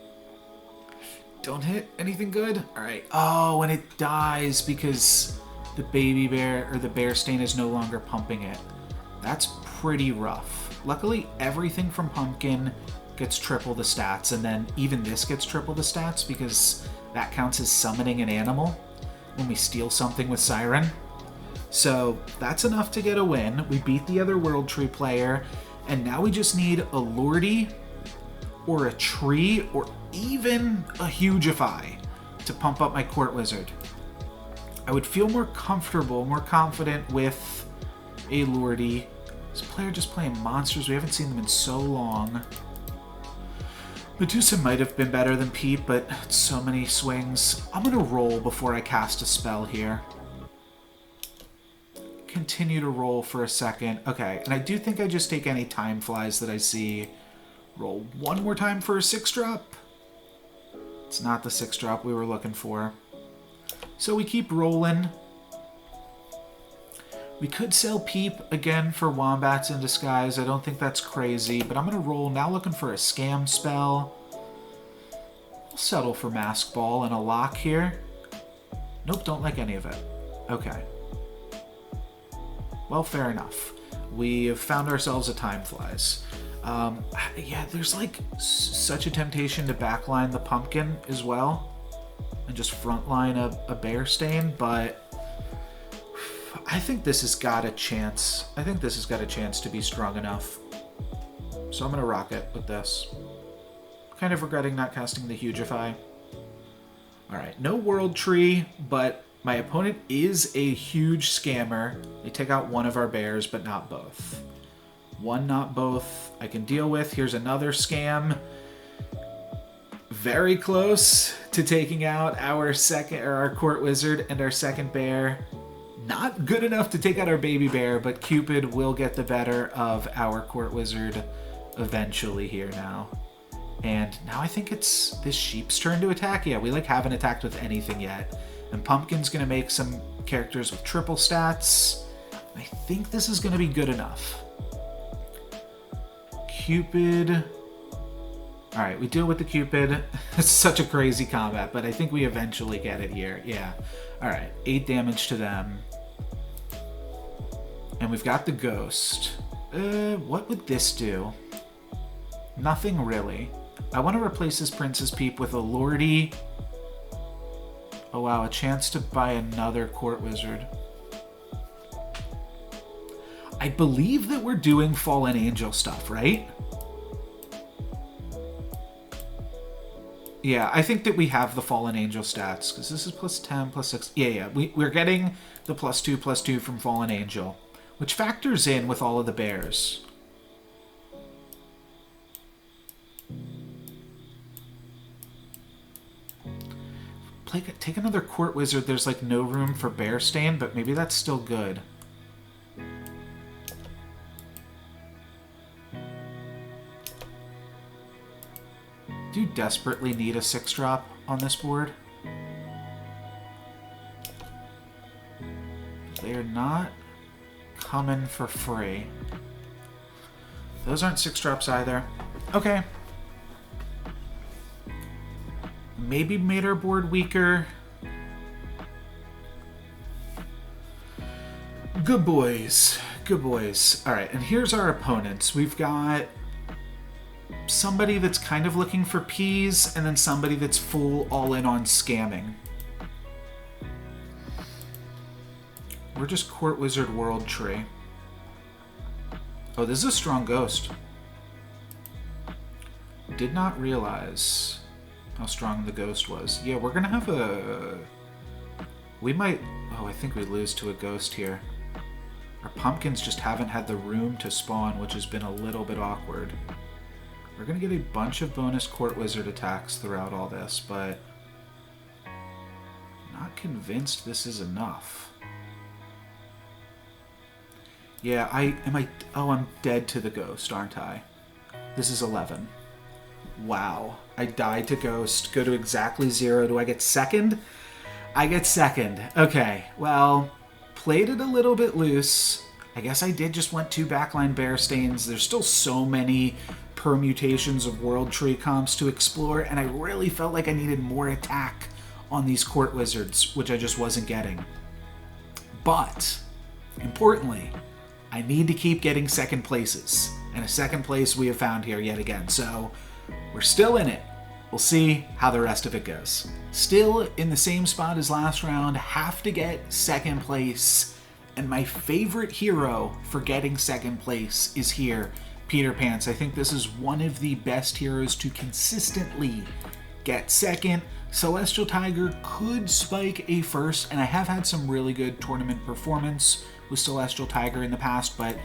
Don't hit anything good? Alright. Oh, and it dies because the baby bear or the bear stain is no longer pumping it. That's pretty rough. Luckily, everything from Pumpkin gets triple the stats, and then even this gets triple the stats because that counts as summoning an animal when we steal something with Siren. So that's enough to get a win. We beat the other World Tree player, and now we just need a Lordy or a Tree or even a Hugify to pump up my Court Wizard. I would feel more comfortable, more confident with a Lordy. This player just playing monsters. We haven't seen them in so long. Medusa might have been better than Pete, but it's so many swings. I'm going to roll before I cast a spell here. Continue to roll for a second. Okay, and I do think I just take any time flies that I see. Roll one more time for a 6-drop. It's not the 6-drop we were looking for. So we keep rolling. We could sell Peep again for Wombats in Disguise. I don't think that's crazy, but I'm going to roll now looking for a scam spell. We'll settle for Mask Ball and a lock here. Nope, don't like any of it. Okay. Well, fair enough. We have found ourselves a Time Flies. Yeah, there's like such a temptation to backline the Pumpkin as well and just frontline a Bear Stain, but I think this has got a chance. I think this has got a chance to be strong enough. So I'm going to rock it with this. Kind of regretting not casting the Hugify. Alright, no World Tree, but my opponent is a huge scammer. They take out one of our bears, but not both. One, not both, I can deal with. Here's another scam. Very close to taking out our Court Wizard and our second bear. Not good enough to take out our baby bear, but Cupid will get the better of our Court Wizard eventually here now. And now I think it's this sheep's turn to attack. Yeah, we like haven't attacked with anything yet. And Pumpkin's gonna make some characters with triple stats. I think this is gonna be good enough. Cupid. Alright, we deal with the Cupid. It's such a crazy combat, but I think we eventually get it here. Yeah. Alright, 8 damage to them. And we've got the Ghost. What would this do? Nothing really. I want to replace this Princess Peep with a Lordy. Oh wow, a chance to buy another Court Wizard. I believe that we're doing Fallen Angel stuff, right? Yeah, I think that we have the Fallen Angel stats, because this is plus 10, plus 6. Yeah, we're getting the +2/+2 from Fallen Angel, which factors in with all of the bears. Take another Court Wizard. There's like no room for Bear Stain, but maybe that's still good. Do you desperately need a 6-drop on this board? They're not coming for free. Those aren't 6-drops either. Okay. Maybe made our board weaker. Good boys. Good boys. Alright, and here's our opponents. We've got somebody that's kind of looking for peas, and then somebody that's full all in on scamming. We're just Court Wizard World Tree. Oh, this is a strong ghost. Did not realize how strong the ghost was. Yeah, we're gonna have a... We might... Oh, I think we lose to a ghost here. Our pumpkins just haven't had the room to spawn, which has been a little bit awkward. We're gonna get a bunch of bonus Court Wizard attacks throughout all this, but... not convinced this is enough. Yeah, Oh, I'm dead to the ghost, aren't I? This is 11. Wow. I died to ghost. Go to exactly 0. Do I get second? I get second. Okay. Well, played it a little bit loose. I guess I did just want 2 backline Bear Stains. There's still so many permutations of World Tree comps to explore, and I really felt like I needed more attack on these Court Wizards, which I just wasn't getting. But, importantly, I need to keep getting second places. And a second place we have found here yet again. So, we're still in it. We'll see how the rest of it goes. Still in the same spot as last round. Have to get second place. And my favorite hero for getting second place is here, Peter Pants. I think this is one of the best heroes to consistently get second. Celestial Tiger could spike a first, and I have had some really good tournament performance with Celestial Tiger in the past, but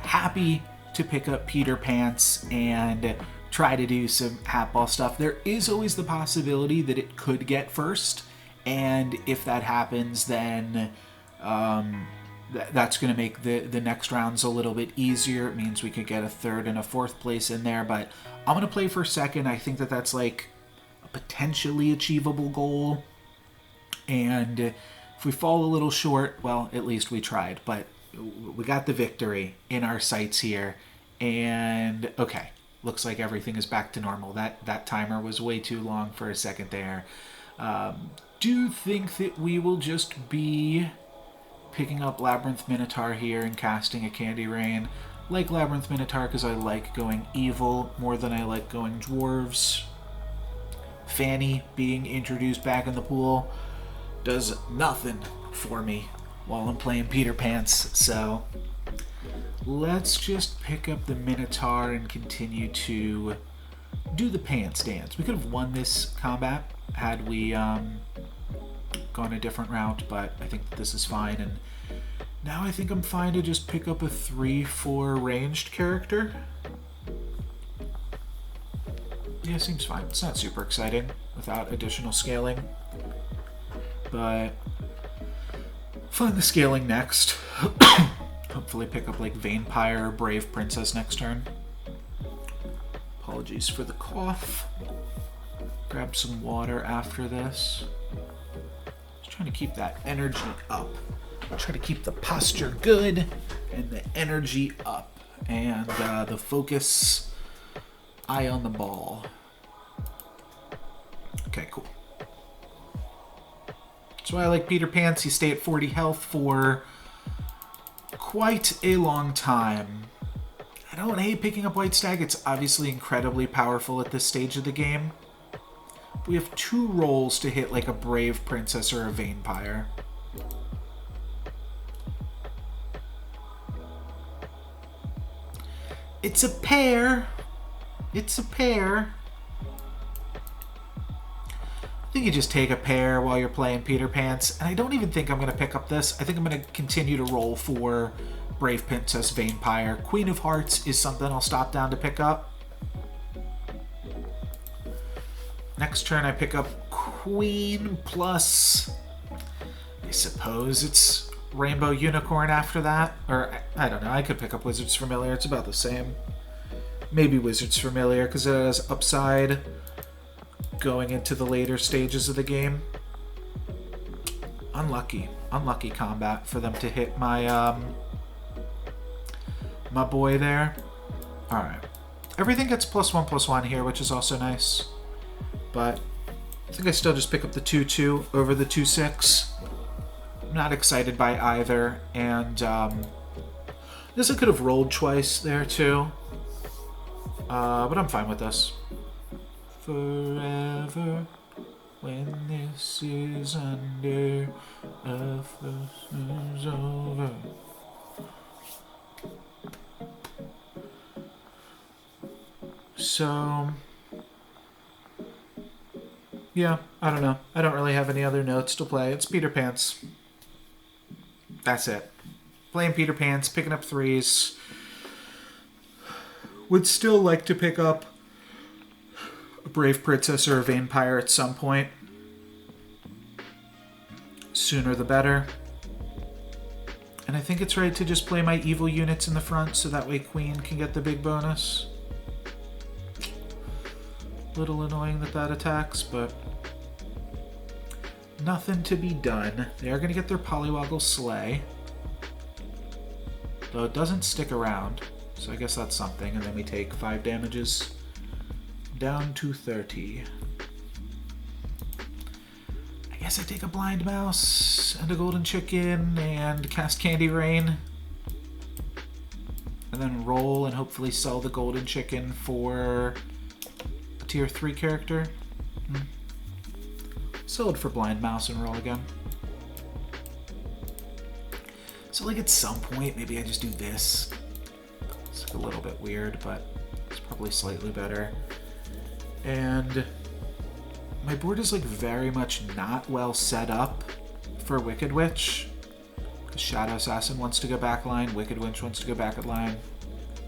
happy to pick up Peter Pants and try to do some hatball stuff. There is always the possibility that it could get first, and if that happens, then that's going to make the next rounds a little bit easier. It means we could get a third and a fourth place in there, but I'm going to play for second. I think that that's like a potentially achievable goal, and if we fall a little short, well, at least we tried, but we got the victory in our sights here, and okay, looks like everything is back to normal. That timer was way too long for a second there. Do think that we will just be picking up Labyrinth Minotaur here and casting a Candy Rain. Like Labyrinth Minotaur because I like going evil more than I like going dwarves. Fanny being introduced back in the pool does nothing for me while I'm playing Peter Pants, so let's just pick up the Minotaur and continue to do the pants dance. We could have won this combat had we gone a different route, but I think this is fine, and now I think I'm fine to just pick up a 3/4 ranged character. Yeah, seems fine. It's not super exciting without additional scaling, but find the scaling next. Hopefully pick up like Vampire or Brave Princess next turn. Apologies for the cough. Grab some water after this. Just trying to keep that energy up. Try to keep the posture good and the energy up. And the focus, eye on the ball. Okay, cool. That's why I like Peter Pants. You stay at 40 health for quite a long time. I don't hate picking up White Stag. It's obviously incredibly powerful at this stage of the game. We have 2 rolls to hit like a Brave Princess or a Vampire. It's a pair. It's a pair. I think you just take a pair while you're playing Peter Pants. And I don't even think I'm going to pick up this. I think I'm going to continue to roll for Brave Princess Vampire. Queen of Hearts is something I'll stop down to pick up. Next turn I pick up Queen plus, I suppose it's Rainbow Unicorn after that. Or, I don't know, I could pick up Wizard's Familiar. It's about the same. Maybe Wizard's Familiar, because it has upside going into the later stages of the game. Unlucky. Unlucky combat for them to hit my, my boy there. Alright. Everything gets +1/+1 here, which is also nice. But I think I still just pick up the 2/2 over the 2/6. I'm not excited by either. And I guess I could have rolled twice there too. But I'm fine with this. Forever when this is under, is over. So, yeah, I don't know. I don't really have any other notes to play. It's Peter Pants. That's it. Playing Peter Pants, picking up 3s. Would still like to pick up a Brave Princess or a Vampire at some point. Sooner the better. And I think it's right to just play my evil units in the front so that way Queen can get the big bonus. Little annoying that that attacks, but nothing to be done. They are going to get their Pollywoggle Slay. Though it doesn't stick around, so I guess that's something. And then we take 5 damages down to 30. I guess I take a Blind Mouse and a Golden Chicken and cast Candy Rain. And then roll and hopefully sell the Golden Chicken for a tier 3 character. Sell it for Blind Mouse and roll again. So like at some point, maybe I just do this. It's like a little bit weird, but it's probably slightly better. And my board is like very much not well set up for Wicked Witch. Because Shadow Assassin wants to go backline, Wicked Witch wants to go backline,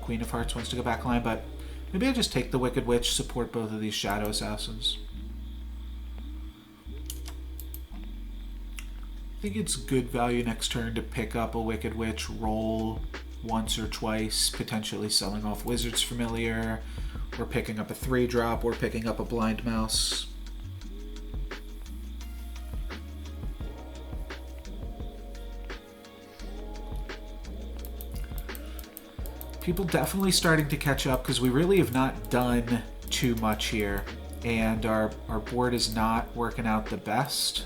Queen of Hearts wants to go backline, but maybe I just take the Wicked Witch, support both of these Shadow Assassins. I think it's good value next turn to pick up a Wicked Witch, roll once or twice, potentially selling off Wizard's Familiar, or picking up a 3-drop, or picking up a Blind Mouse. People definitely starting to catch up because we really have not done too much here, and our board is not working out the best.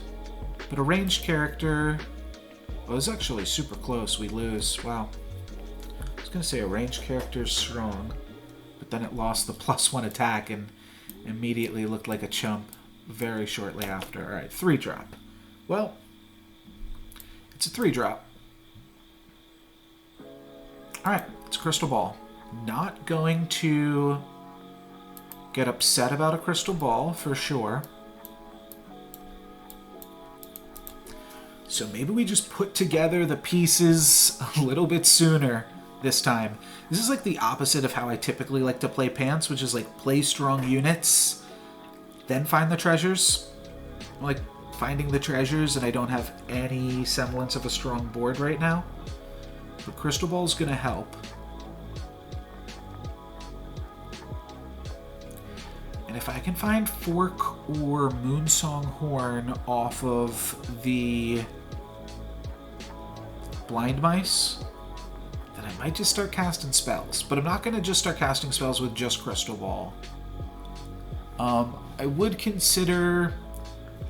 But a ranged character, well, it's actually super close. We lose. Wow. I was going to say a ranged character is strong, but then it lost the +1 attack and immediately looked like a chump very shortly after. All right, 3-drop. Well, it's a 3-drop. All right, it's Crystal Ball. Not going to get upset about a Crystal Ball for sure. So maybe we just put together the pieces a little bit sooner this time. This is like the opposite of how I typically like to play Pants, which is like play strong units, then find the treasures. I'm like finding the treasures and I don't have any semblance of a strong board right now. But Crystal Ball is going to help. And if I can find Fork or Moonsong Horn off of the Blind Mice, then I might just start casting spells. But I'm not going to just start casting spells with just Crystal Ball. I would consider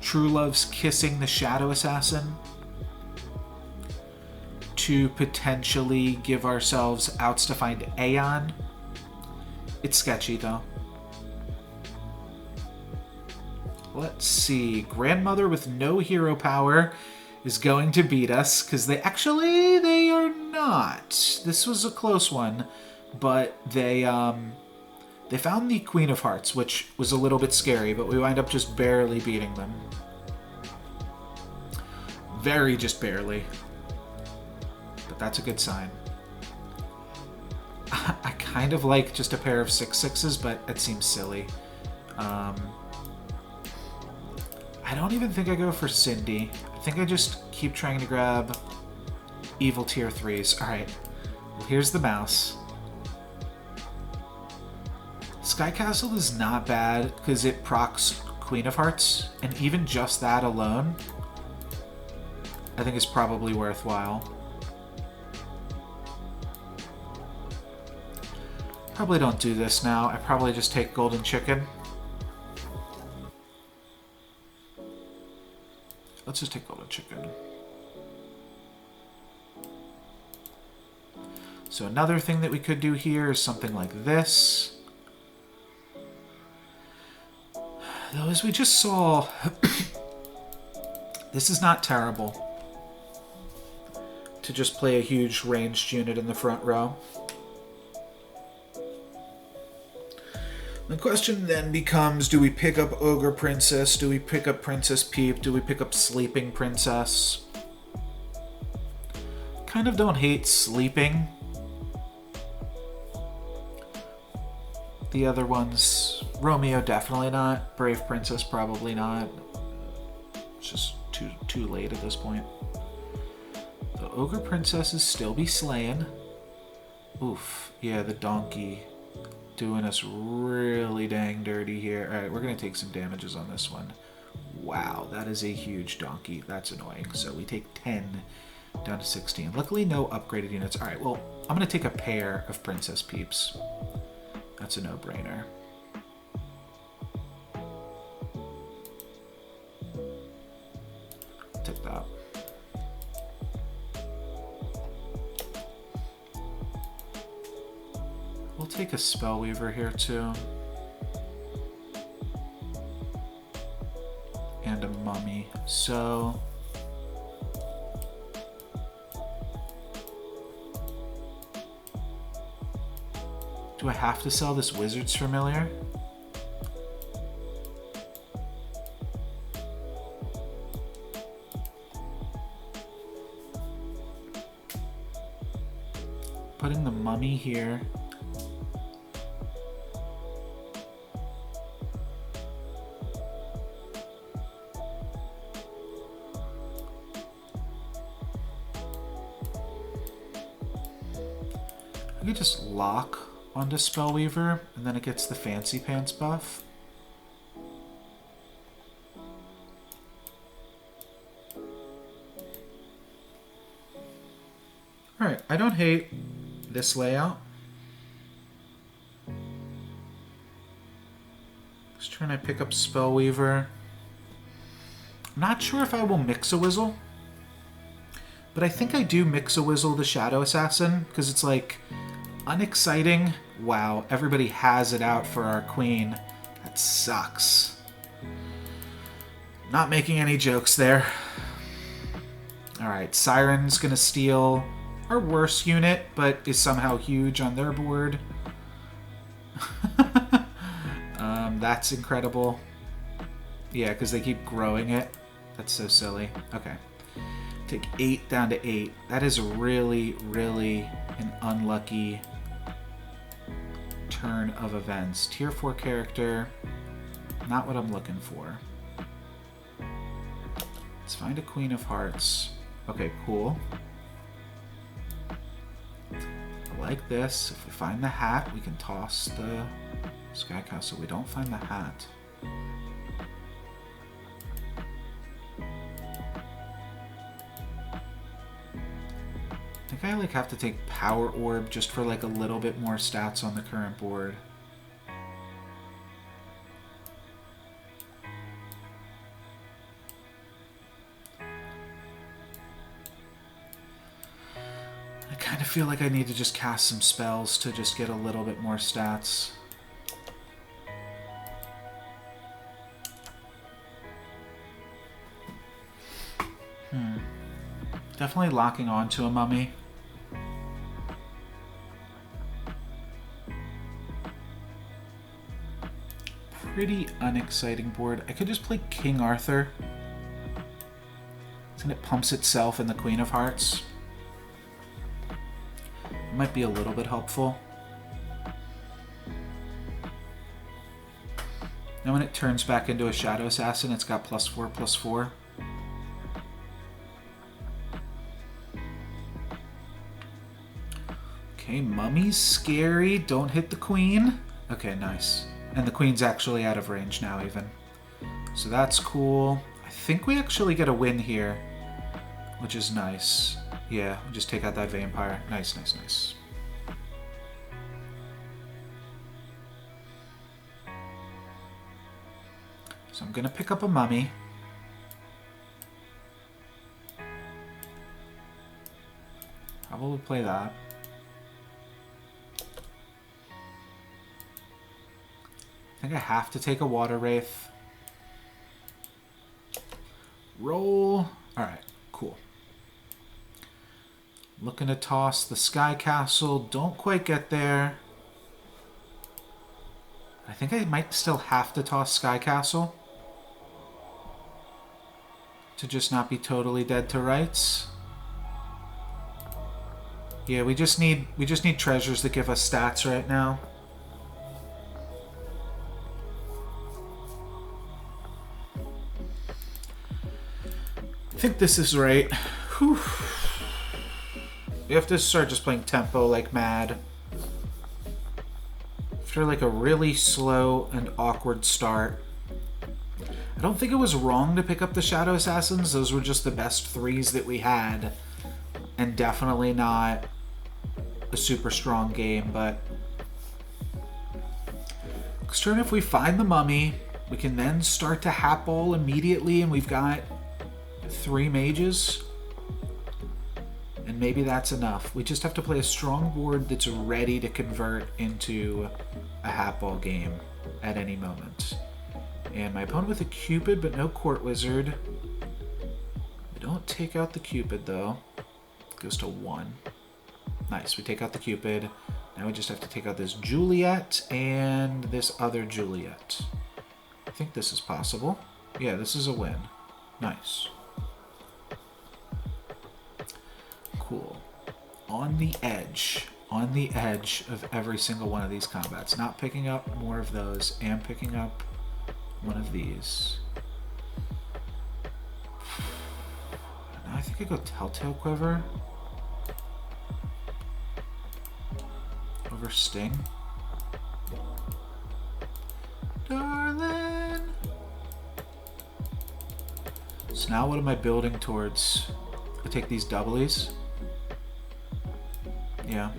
True Love's Kissing the Shadow Assassin to potentially give ourselves outs to find Aeon. It's sketchy though. Let's see. Grandmother with no hero power is going to beat us because they are not. This was a close one. but they found the Queen of Hearts, which was a little bit scary, but we wind up just barely beating them. Very just barely. But that's a good sign. I kind of like just a pair of 6/6s, but it seems silly. I don't even think I go for Cindy. I think I just keep trying to grab evil tier 3s. Alright, well, here's the mouse. Sky Castle is not bad because it procs Queen of Hearts, and even just that alone I think is probably worthwhile. Probably don't do this now. I probably just take Golden Chicken. Let's just take Golden Chicken. So another thing that we could do here is something like this. Though, as we just saw, this is not terrible to just play a huge ranged unit in the front row. The question then becomes, do we pick up Ogre Princess? Do we pick up Princess Peep? Do we pick up Sleeping Princess? Kind of don't hate Sleeping. The other ones, Romeo definitely not. Brave Princess probably not. It's just too late at this point. The Ogre Princesses still be slaying. Oof, yeah, the donkey doing us really dang dirty here. Alright, we're going to take some damages on this one. Wow, that is a huge donkey. That's annoying. So we take 10 down to 16. Luckily, no upgraded units. Alright, well, I'm going to take a pair of Princess Peeps. That's a no-brainer. Take that. We'll take a Spellweaver here too. And a Mummy. So do I have to sell this Wizard's Familiar? Putting the Mummy here. I could just lock onto Spellweaver, and then it gets the Fancy Pants buff. Alright, I don't hate this layout. Just trying to pick up Spellweaver. I'm not sure if I will Mix-a-Wizzle, but I think I do Mix-a-Wizzle the Shadow Assassin, because it's like unexciting. Wow, everybody has it out for our queen. That sucks. Not making any jokes there. Alright, Siren's gonna steal our worst unit, but is somehow huge on their board. That's incredible. Yeah, because they keep growing it. That's so silly. Okay. Take 8 down to 8. That is really, really an unlucky turn of events. Tier 4 character. Not what I'm looking for. Let's find a Queen of Hearts. Okay, cool. I like this. If we find the hat, we can toss the Sky Castle. We don't find the hat. I think I like have to take Power Orb just for like a little bit more stats on the current board. I kind of feel like I need to just cast some spells to just get a little bit more stats. Definitely locking onto a Mummy. pretty unexciting board. I could just play King Arthur. And it pumps itself and the Queen of Hearts. It might be a little bit helpful. Now when it turns back into a Shadow Assassin, it's got +4/+4. Okay, Mummy's scary. Don't hit the Queen. Okay, nice. And the Queen's actually out of range now even. So that's cool. I think we actually get a win here, which is nice. Yeah, we'll just take out that Vampire. Nice, nice, nice. So I'm going to pick up a Mummy. Probably play that. I think I have to take a Water Wraith. Roll. Alright, cool. Looking to toss the Sky Castle. Don't quite get there. I think I might still have to toss Sky Castle to just not be totally dead to rights. Yeah, we just need treasures that give us stats right now. I think this is right. Whew. We have to start just playing tempo like mad. After like a really slow and awkward start. I don't think it was wrong to pick up the Shadow Assassins. Those were just the best threes that we had. And definitely not a super strong game, but next turn if we find the Mummy, we can then start to Hat Ball immediately, and we've got 3 mages. And maybe that's enough. We just have to play a strong board that's ready to convert into a Hat Ball game at any moment. And my opponent with a Cupid, but no Court Wizard. We don't take out the Cupid, though. It goes to 1. Nice, we take out the Cupid. Now we just have to take out this Juliet and this other Juliet. I think this is possible. Yeah, this is a win. Nice. Cool. On the edge of every single one of these combats. Not picking up more of those and picking up one of these. Now I think I go Telltale Quiver over Sting. Darling. So now what am I building towards? I take these doublies. Yeah.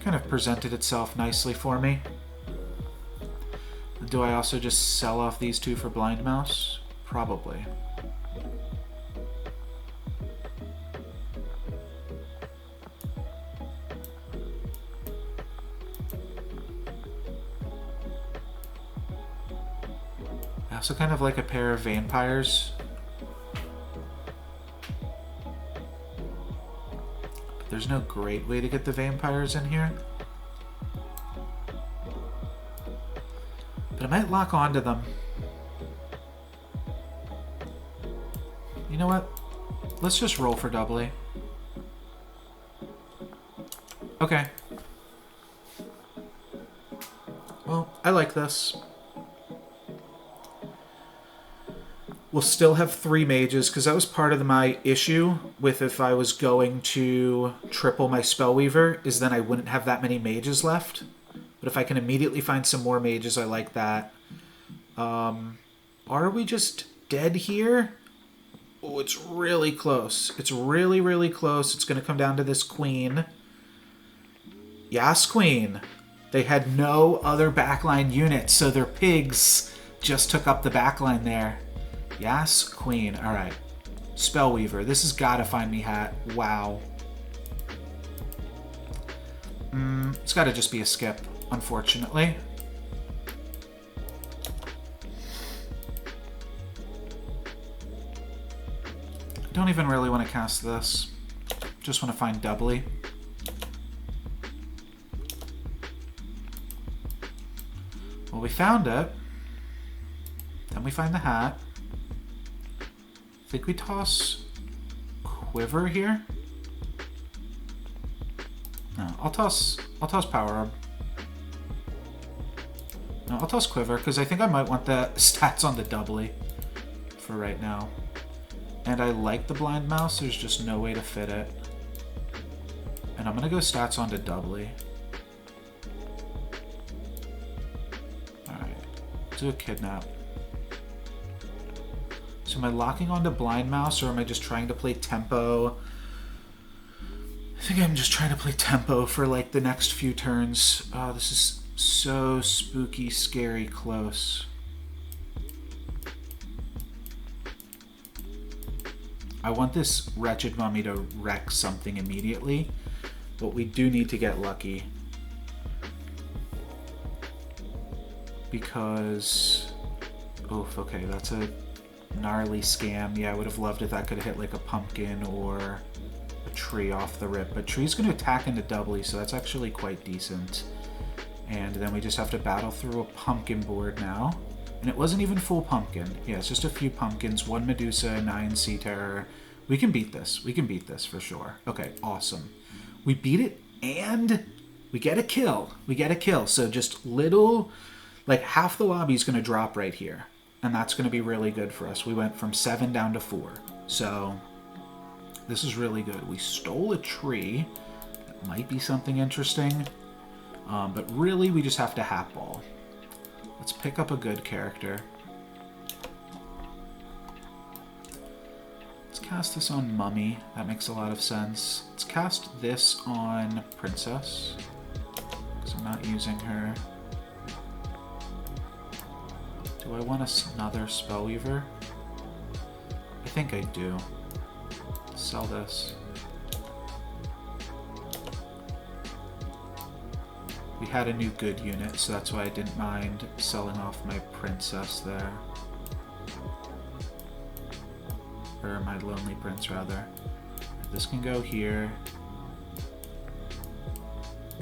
Kind of presented itself nicely for me. Do I also just sell off these 2 for Blind Mouse? Probably. I also kind of like a pair of Vampires. But there's no great way to get the Vampires in here. But I might lock onto them. You know what? Let's just roll for doubly. Okay. Well, I like this. We'll still have 3 mages, because that was part of my issue with if I was going to triple my Spellweaver, is then I wouldn't have that many mages left. But if I can immediately find some more mages, I like that. Are we just dead here? Oh, it's really close. It's really, really close. It's going to come down to this Queen. Yes, Queen. They had no other backline units, so their pigs just took up the backline there. Yes, Queen. All right. Spellweaver. This has got to find me hat. Wow. It's got to just be a skip, unfortunately. I don't even really want to cast this. Just want to find doubly. Well, we found it. Then we find the hat. I think we toss Quiver here. No, I'll toss Power Orb. No, I'll toss Quiver, because I think I might want the stats on the doubly for right now. And I like the Blind Mouse, there's just no way to fit it. And I'm going to go stats onto doubly. Alright, do a Kidnap. So am I locking onto Blind Mouse, or am I just trying to play tempo? I think I'm just trying to play tempo for like the next few turns. Oh, this is so spooky, scary close. I want this Wretched Mummy to wreck something immediately, but we do need to get lucky. Because... oof, okay, that's a gnarly scam. Yeah, I would have loved if that could have hit like a pumpkin or a tree off the rip. But tree's going to attack into doubly, so that's actually quite decent. And then we just have to battle through a pumpkin board now. And it wasn't even full pumpkin. Yeah, it's just a few pumpkins, 1 Medusa, 9 Sea Terror. We can beat this. We can beat this for sure. Okay, awesome. We beat it and we get a kill. We get a kill. So just little, like half the lobby is going to drop right here. And that's going to be really good for us. We went from 7 down to 4. So this is really good. We stole a tree. That might be something interesting. But really, we just have to hat ball. Let's pick up a good character. Let's cast this on Mummy. That makes a lot of sense. Let's cast this on Princess, because I'm not using her. Do I want another Spellweaver? I think I do. Sell this. We had a new good unit, so that's why I didn't mind selling off my Princess there. Or my Lonely Prince, rather. This can go here.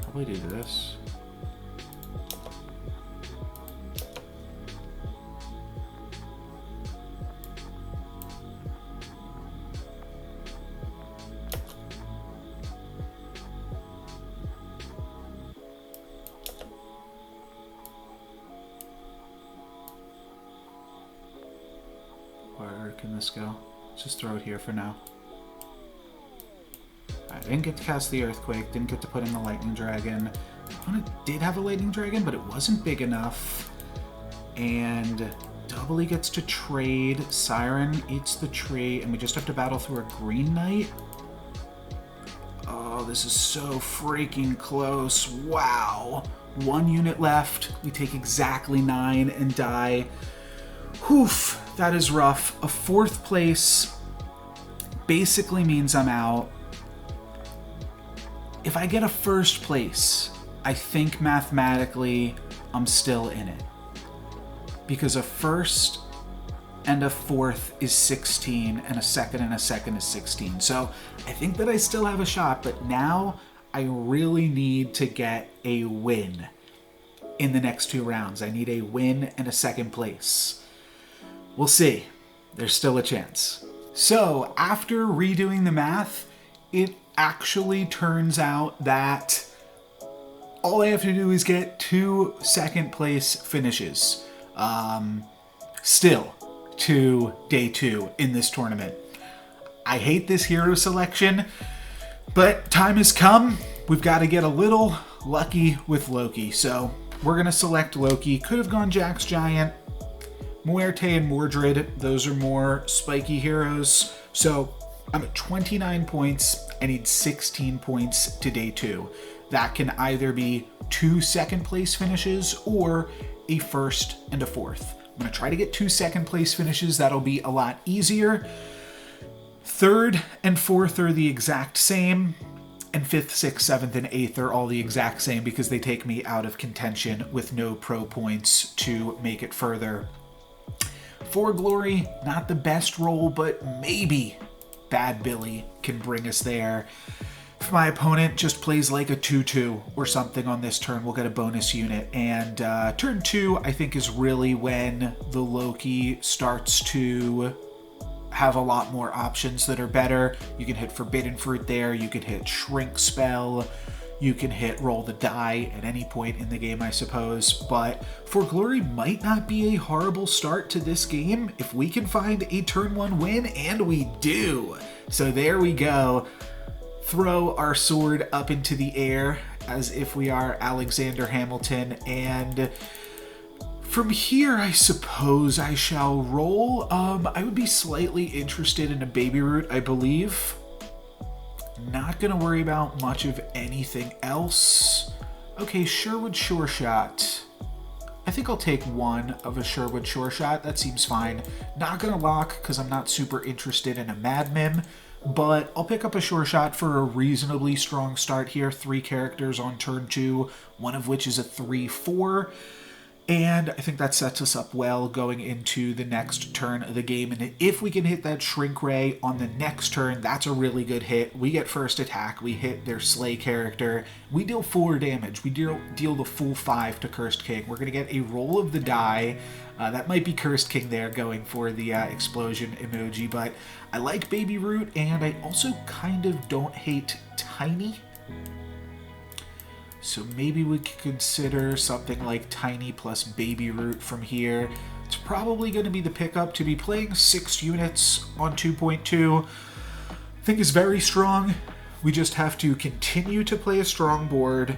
Probably do this. Where can this go? Let's just throw it here for now. I didn't get to cast the Earthquake, didn't get to put in the Lightning Dragon. Opponent did have a Lightning Dragon, but it wasn't big enough. And Doubly gets to trade. Siren eats the tree, and we just have to battle through a Green Knight. Oh, this is so freaking close. Wow. 1 unit left. We take exactly 9 and die. Whew, that is rough. A 4th place basically means I'm out. If I get a 1st place, I think mathematically I'm still in it. Because a 1st and a 4th is 16, and a 2nd and a 2nd is 16. So I think that I still have a shot, but now I really need to get a win in the next 2 rounds. I need a win and a 2nd place. We'll see. There's still a chance. So, after redoing the math, it actually turns out that all I have to do is get 2 2nd place finishes. Still to day 2 in this tournament. I hate this hero selection, but time has come. We've got to get a little lucky with Loki. So, we're going to select Loki. Could have gone Jax Giant. Muerte and Mordred, those are more spiky heroes. So I'm at 29 points. I need 16 points to day 2. That can either be 2 2nd place finishes or a 1st and a 4th. I'm going to try to get 2 2nd place finishes. That'll be a lot easier. 3rd and 4th are the exact same. And 5th, 6th, 7th, and 8th are all the exact same because they take me out of contention with no pro points to make it further. For Glory, not the best roll, but maybe Bad Billy can bring us there. if my opponent just plays like a 2-2 or something on this turn, we'll get a bonus unit. And turn 2, I think, is really when the Loki starts to have a lot more options that are better. You can hit Forbidden Fruit there, you can hit Shrink Spell, you can hit Roll the Die at any point in the game, I suppose. But For Glory might not be a horrible start to this game if we can find a turn 1 win, and we do. So there we go. Throw our sword up into the air as if we are Alexander Hamilton, and from here, I suppose I shall roll. I would be slightly interested in a Baby Root, I believe. Not gonna worry about much of anything else. Okay, Sherwood Sure Shot. I think I'll take one of a Sherwood Sure Shot. That seems fine. Not gonna lock because I'm not super interested in a Mad Mim, but I'll pick up a Sure Shot for a reasonably strong start here. 3 characters on turn 2, one of which is a 3/4. And I think that sets us up well going into the next turn of the game. And if we can hit that Shrink Ray on the next turn, that's a really good hit. We get first attack, we hit their Slay character, we deal 4 damage. We deal the full 5 to Cursed King. We're going to get a roll of the die. That might be Cursed King there going for the explosion emoji, but I like Baby Root, and I also kind of don't hate Tiny. So maybe we could consider something like Tiny plus Baby Root from here. It's probably going to be the pickup. To be playing 6 units on 2.2, I think is very strong. We just have to continue to play a strong board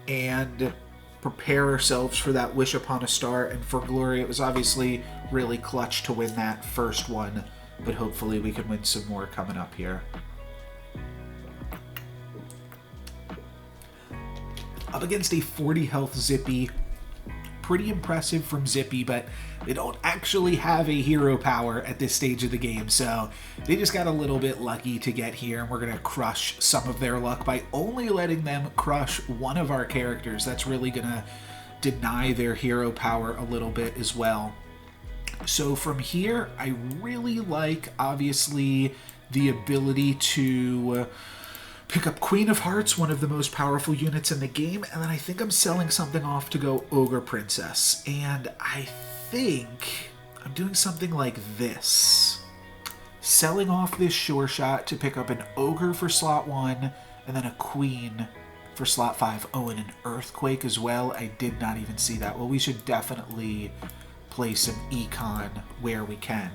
and prepare ourselves for that Wish Upon a Star. And For Glory, it was obviously really clutch to win that first one, but hopefully we can win some more coming up here. Up against a 40 health Zippy. Pretty impressive from Zippy, but they don't actually have a hero power at this stage of the game, so they just got a little bit lucky to get here, and we're going to crush some of their luck by only letting them crush one of our characters. That's really going to deny their hero power a little bit as well. So from here, I really like, obviously, the ability to pick up Queen of Hearts, one of the most powerful units in the game, and then I think I'm selling something off to go Ogre Princess. And I think I'm doing something like this. Selling off this Sure Shot to pick up an Ogre for slot 1, and then a Queen for slot 5. Oh, and an Earthquake as well. I did not even see that. Well, we should definitely play some Econ where we can.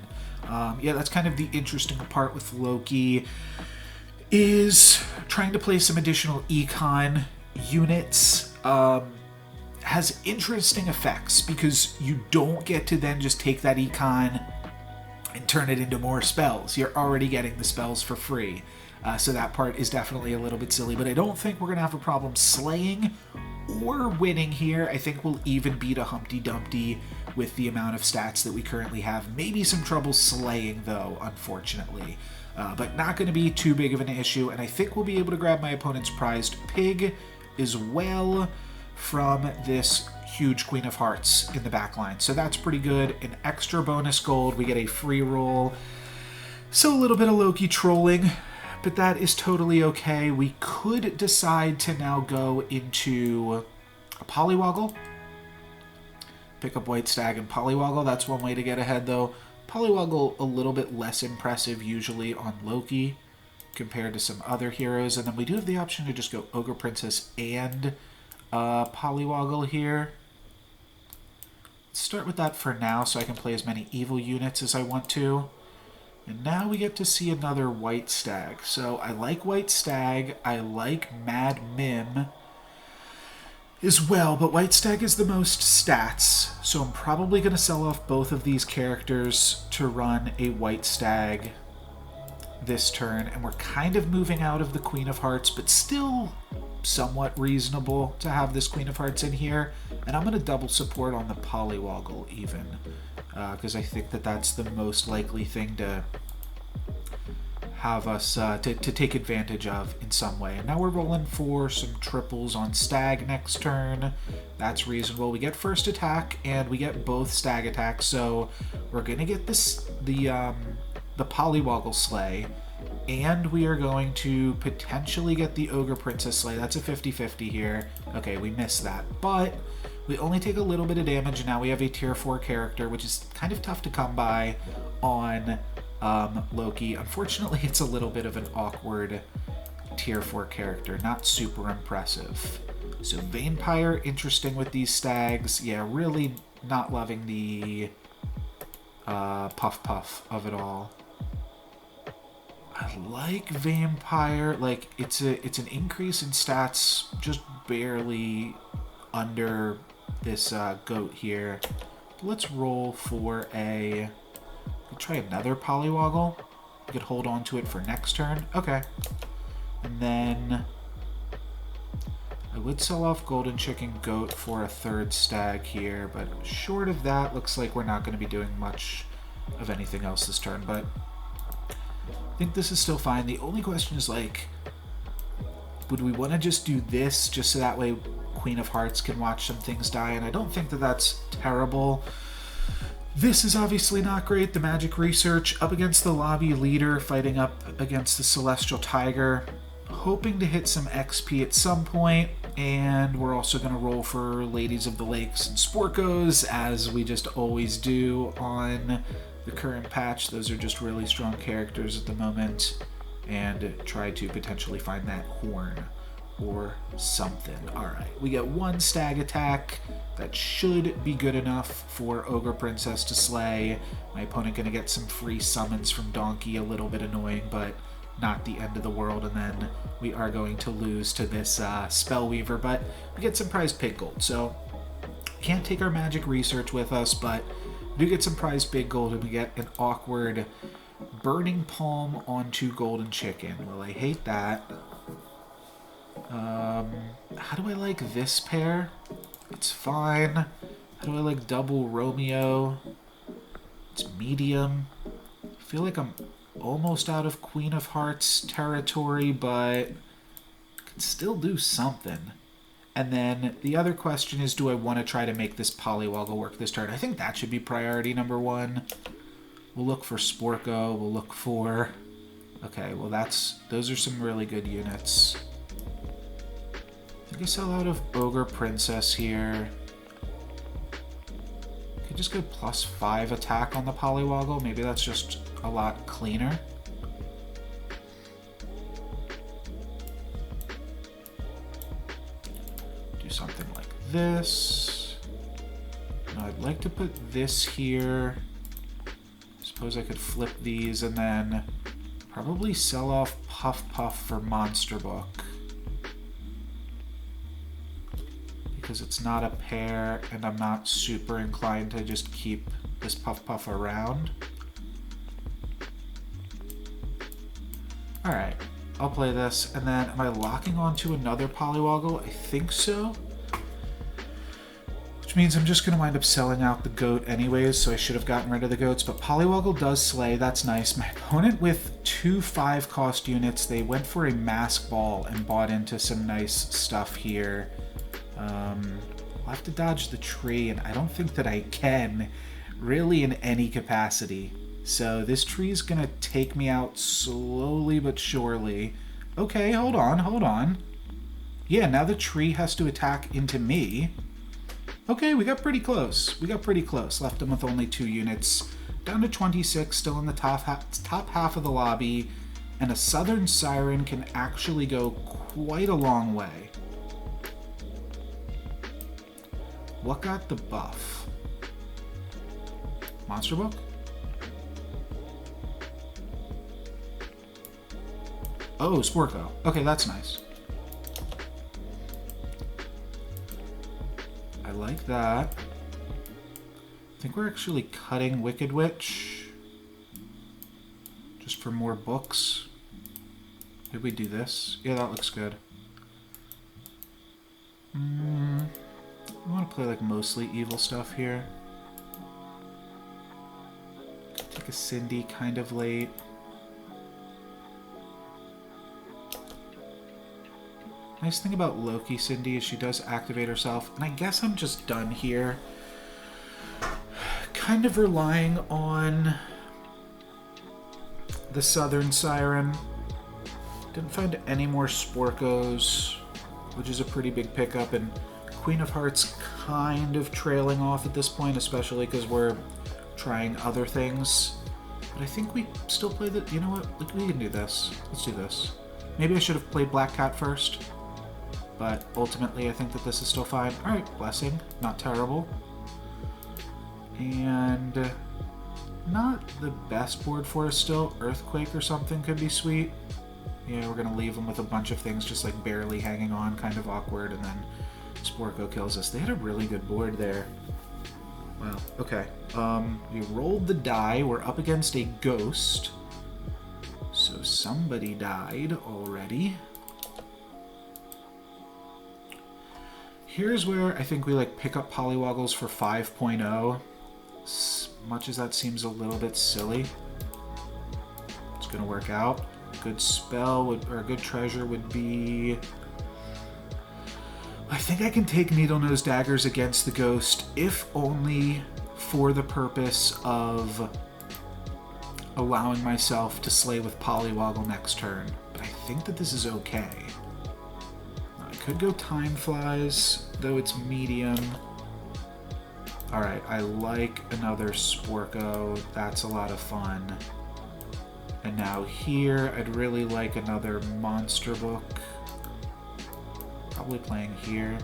Yeah, that's kind of the interesting part with Loki, is trying to play some additional Econ units. Has interesting effects because you don't get to then just take that Econ and turn it into more spells. You're already getting the spells for free. So that part is definitely a little bit silly, but I don't think we're going to have a problem slaying or winning here. I think we'll even beat a Humpty Dumpty with the amount of stats that we currently have. Maybe some trouble slaying, though, unfortunately. But not going to be too big of an issue, and I think we'll be able to grab my opponent's prized pig as well from this huge Queen of Hearts in the back line. So that's pretty good. An extra bonus gold. We get a free roll. So a little bit of Loki trolling, but that is totally okay. We could decide to now go into a Polywoggle. Pick up White Stag and Polywoggle. That's one way to get ahead, though. Polywoggle a little bit less impressive usually on Loki compared to some other heroes. And then we do have the option to just go Ogre Princess and Polywoggle here. Let's start with that for now so I can play as many evil units as I want to. And now we get to see another White Stag. So I like White Stag. I like Mad Mim as well, but White Stag is the most stats, so I'm probably going to sell off both of these characters to run a White Stag this turn, and we're kind of moving out of the Queen of Hearts, but still somewhat reasonable to have this Queen of Hearts in here, and I'm going to double support on the Polywoggle even, because I think that that's the most likely thing to have us to take advantage of in some way. And now we're rolling for some triples on Stag next turn. That's reasonable. We get first attack and we get both Stag attacks, so we're gonna get the Polywoggle Slay, And we are going to potentially get the Ogre Princess Slay. That's a 50-50 here. Okay, we missed that. But we only take a little bit of damage, and now we have a tier 4 character, which is kind of tough to come by on Loki. Unfortunately, it's a little bit of an awkward tier 4 character. Not super impressive. So Vampire, interesting with these stags. Yeah, really not loving the Puff Puff of it all. I like Vampire. Like, it's an increase in stats, just barely under this goat here. But let's roll for a... We'll try another Polywoggle. We could hold on to it for next turn. Okay. And then I would sell off Golden Chicken Goat for a third stag here, but short of that, looks like we're not going to be doing much of anything else this turn, but I think this is still fine. The only question is, like, would we want to just do this just so that way Queen of Hearts can watch some things die? And I don't think that that's terrible. This is obviously not great. The Magic Research up against the Lobby Leader, fighting up against the Celestial Tiger. Hoping to hit some XP at some point, and we're also going to roll for Ladies of the Lakes and Sporkos, as we just always do on the current patch. Those are just really strong characters at the moment, and try to potentially find that horn or something. Alright, we get one stag attack. That should be good enough for Ogre Princess to slay. My opponent going to get some free summons from Donkey, a little bit annoying, but not the end of the world, and then we are going to lose to this Spellweaver, but we get some prized pig gold, so can't take our Magic Research with us, but we do get some prized pig gold, and we get an awkward Burning Palm onto Golden Chicken. Well, I hate that. How do I like this pair? It's fine. How do I like double Romeo? It's medium. I feel like I'm almost out of Queen of Hearts territory, but could still do something. And then the other question is, do I want to try to make this Polywoggle work this turn? I think that should be priority number one. We'll look for Sporko. We'll look for... Okay, well those are some really good units. I think I sell out of Ogre Princess here. Could just go +5 attack on the Polywoggle. Maybe that's just a lot cleaner. Do something like this. Now I'd like to put this here. Suppose I could flip these and then probably sell off Puff Puff for Monster Book. Because it's not a pair and I'm not super inclined to just keep this Puff Puff around. Alright, I'll play this, and then am I locking onto another Polywoggle? I think so. Which means I'm just going to wind up selling out the goat anyways, so I should have gotten rid of the goats, but Polywoggle does slay, that's nice. My opponent with 2 5-cost units, they went for a Mask Ball and bought into some nice stuff here. I'll have to dodge the tree, and I don't think that I can, really in any capacity. So this tree's gonna take me out slowly but surely. Okay, hold on. Yeah, now the tree has to attack into me. Okay, we got pretty close. Left him with only 2 units. Down to 26, still in the top half of the lobby. And a Southern Siren can actually go quite a long way. What got the buff? Monster Book? Oh, Sporko. Okay, that's nice. I like that. I think we're actually cutting Wicked Witch. Just for more books. Maybe we do this. Yeah, that looks good. I want to play like mostly evil stuff here. Take a Cindy kind of late. Nice thing about Loki Cindy is she does activate herself, and I guess I'm just done here. Kind of relying on the Southern Siren. Didn't find any more Sporkos, which is a pretty big pickup, and Queen of Hearts kind of trailing off at this point, especially because we're trying other things. But I think we still play the... You know what? We can do this. Let's do this. Maybe I should have played Black Cat first. But ultimately, I think that this is still fine. Alright, Blessing. Not terrible. And... not the best board for us still. Earthquake or something could be sweet. Yeah, we're going to leave them with a bunch of things just like barely hanging on. Kind of awkward. And then Sporko kills us. They had a really good board there. Wow. Okay. We rolled the die. We're up against a ghost. So somebody died already. Here's where I think we like pick up Polywoggles for 5.0. As much as that seems a little bit silly, it's gonna work out. Good spell would, or a good treasure would be... I think I can take Needle-Nose Daggers against the ghost, if only for the purpose of allowing myself to slay with Polywoggle next turn. But I think that this is okay. I could go Time Flies, though it's medium. Alright, I like another Sporko. That's a lot of fun. And now here, I'd really like another Monster Book. Probably playing here.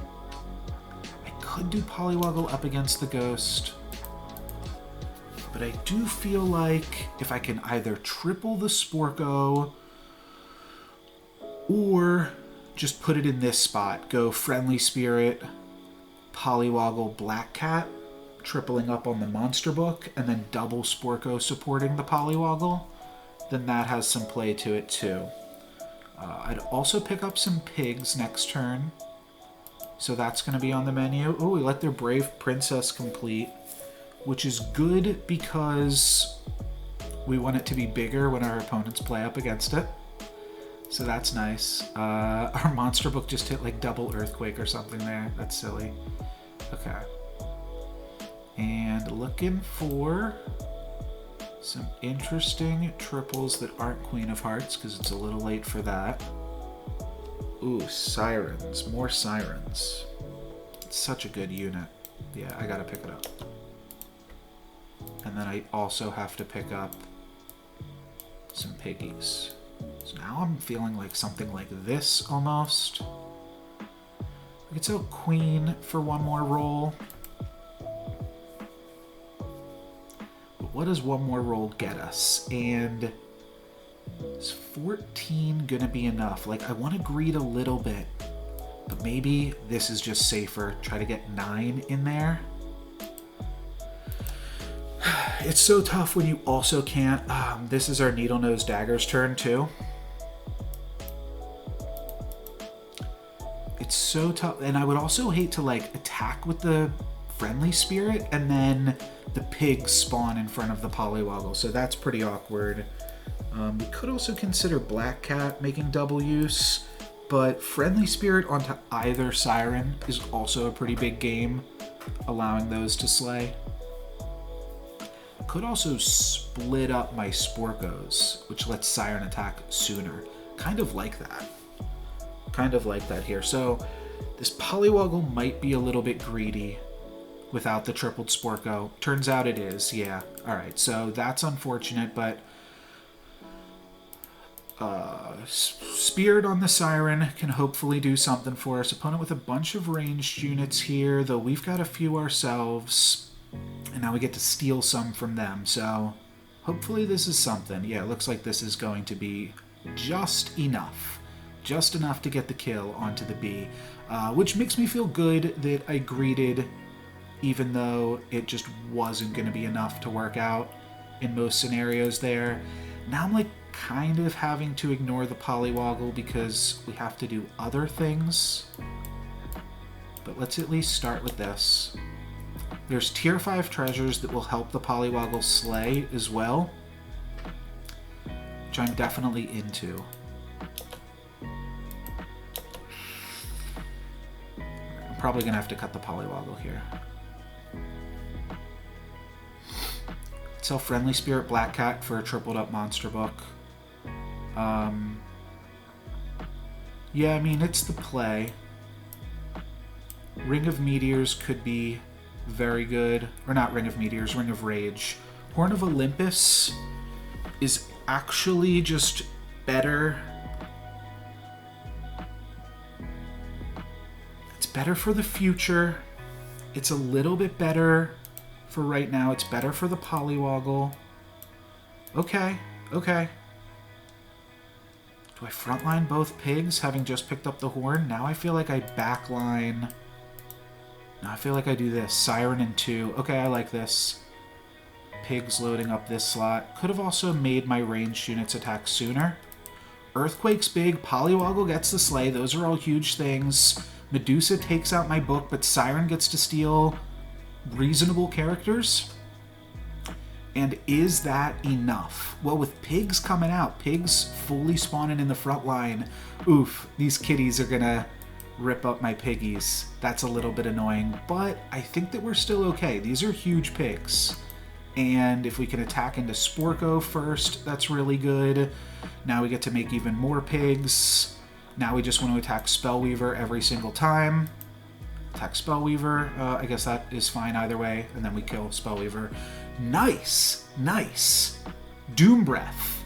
I could do Polywoggle up against the ghost. But I do feel like if I can either triple the Sporko or just put it in this spot, go Friendly Spirit, Polywoggle, Black Cat, tripling up on the Monster Book, and then double Sporko supporting the Polywoggle, then that has some play to it too. I'd also pick up some pigs next turn, so that's going to be on the menu. Oh, we let their Brave Princess complete, which is good because we want it to be bigger when our opponents play up against it. So that's nice. Our Monster Book just hit like double Earthquake or something there. That's silly. Okay. And looking for some interesting triples that aren't Queen of Hearts, because it's a little late for that. Ooh, Sirens. More Sirens. It's such a good unit. Yeah, I gotta pick it up. And then I also have to pick up some piggies. So now I'm feeling like something like this, almost. We could sell Queen for one more roll. What does one more roll get us? And is 14 gonna be enough? Like, I want to greed a little bit, but maybe this is just safer. Try to get 9 in there. It's so tough when you also can't. This is our Needle-Nose Daggers turn too. It's so tough, and I would also hate to like attack with the Friendly Spirit and then the pigs spawn in front of the Polywoggle, so that's pretty awkward. We could also consider Black Cat making double use, but Friendly Spirit onto either Siren is also a pretty big game, allowing those to slay. Could also split up my Sporkos, which lets Siren attack sooner. Kind of like that. Kind of like that here. So this Polywoggle might be a little bit greedy without the tripled Sporko. Turns out it is, yeah. Alright, so that's unfortunate, but Spirit on the Siren can hopefully do something for us. Opponent with a bunch of ranged units here, though we've got a few ourselves, and now we get to steal some from them, so hopefully this is something. Yeah, it looks like this is going to be just enough. Just enough to get the kill onto the B, which makes me feel good that I greeted, even though it just wasn't going to be enough to work out in most scenarios there. Now I'm like kind of having to ignore the Polywoggle because we have to do other things. But let's at least start with this. There's tier 5 treasures that will help the Polywoggle slay as well, which I'm definitely into. I'm probably going to have to cut the Polywoggle here. Sell Friendly Spirit Black Cat for a tripled up Monster Book. Yeah, I mean, it's the play. Ring of Meteors could be very good. Or not Ring of Meteors, Ring of Rage. Horn of Olympus is actually just better. It's better for the future. It's a little bit better for right now. It's better for the Polywoggle. Okay, okay. Do I frontline both pigs, having just picked up the horn? Now I feel like I backline. Now I feel like I do this. Siren and 2. Okay, I like this. Pigs loading up this slot. Could have also made my ranged units attack sooner. Earthquake's big. Polywoggle gets the sleigh. Those are all huge things. Medusa takes out my book, but Siren gets to steal reasonable characters. And is that enough? Well, with pigs coming out, pigs fully spawning in the front line, oof, these kitties are gonna rip up my piggies. That's a little bit annoying, but I think that we're still okay. These are huge pigs. And if we can attack into Sporko first, that's really good. Now we get to make even more pigs. Now we just want to attack Spellweaver every single time. Attack Spellweaver. I guess that is fine either way. And then we kill Spellweaver. Nice. Nice. Doom Breath.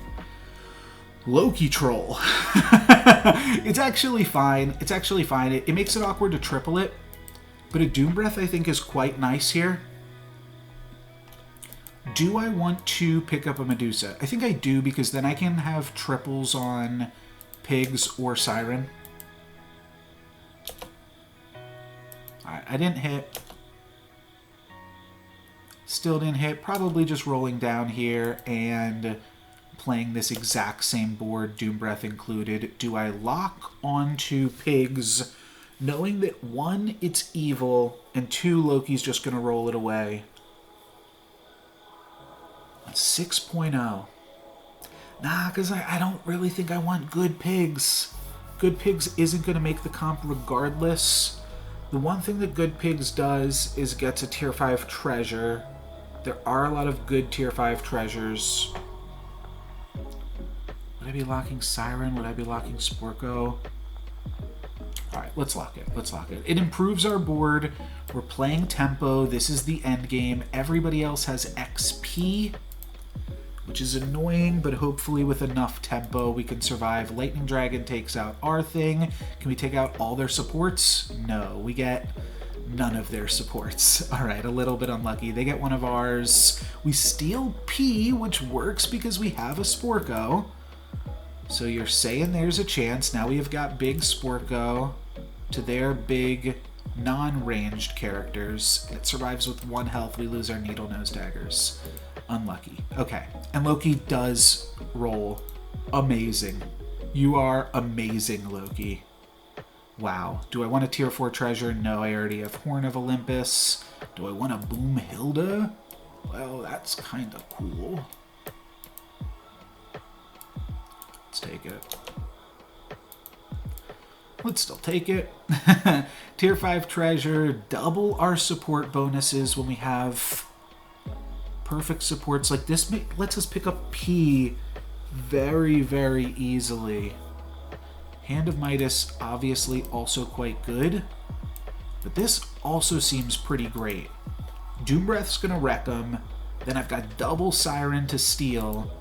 Loki Troll. It's actually fine. It's actually fine. It makes it awkward to triple it. But a Doom Breath, I think, is quite nice here. Do I want to pick up a Medusa? I think I do, because then I can have triples on pigs or Siren. Alright, I didn't hit. Still didn't hit. Probably just rolling down here and playing this exact same board, Doom Breath included. Do I lock onto pigs, knowing that 1, it's evil, and 2, Loki's just going to roll it away? 6.0. Nah, because I don't really think I want good pigs. Good pigs isn't going to make the comp regardless. The one thing that good pigs does is gets a tier 5 treasure. There are a lot of good tier 5 treasures. Would I be locking Siren? Would I be locking Sporko? Alright, let's lock it. Let's lock it. It improves our board. We're playing tempo. This is the end game. Everybody else has XP, which is annoying, but hopefully with enough tempo we can survive. Lightning Dragon takes out our thing. Can we take out all their supports? No, we get none of their supports. All right, a little bit unlucky. They get one of ours. We steal P, which works because we have a Sporko. So you're saying there's a chance. Now we have got big Sporko to their big non-ranged characters. It survives with 1 health. We lose our Needle Nose Daggers. Unlucky. Okay. And Loki does roll amazing. You are amazing, Loki. Wow. Do I want a tier 4 treasure? No, I already have Horn of Olympus. Do I want a Boom Hilda? Well, that's kind of cool. Let's take it. Let's still take it. Tier 5 treasure. Double our support bonuses when we have perfect supports. Like this lets us pick up P very, very easily. Hand of Midas, obviously also quite good. But this also seems pretty great. Doom Breath's gonna wreck them. Then I've got double Siren to steal.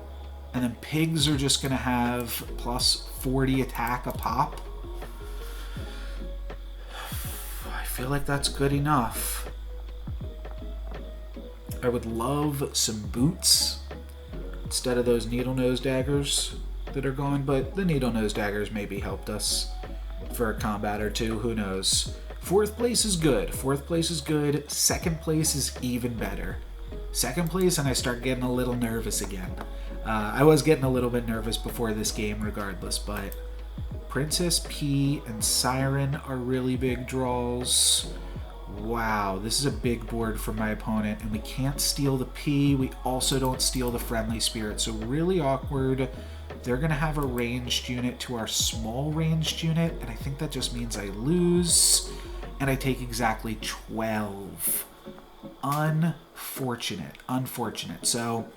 And then pigs are just gonna have plus 40 attack a pop. I feel like that's good enough. I would love some boots instead of those Needle Nose Daggers that are gone, but the Needle Nose Daggers maybe helped us for a combat or two, who knows. 4th place is good. 4th place is good. 2nd place is even better. 2nd place, and I start getting a little nervous again. I was getting a little bit nervous before this game regardless, but Princess P and Siren are really big draws. Wow, this is a big board for my opponent, and we can't steal the P. We also don't steal the Friendly Spirit, so really awkward. They're going to have a ranged unit to our small ranged unit, and I think that just means I lose, and I take exactly 12. Unfortunate. Unfortunate. So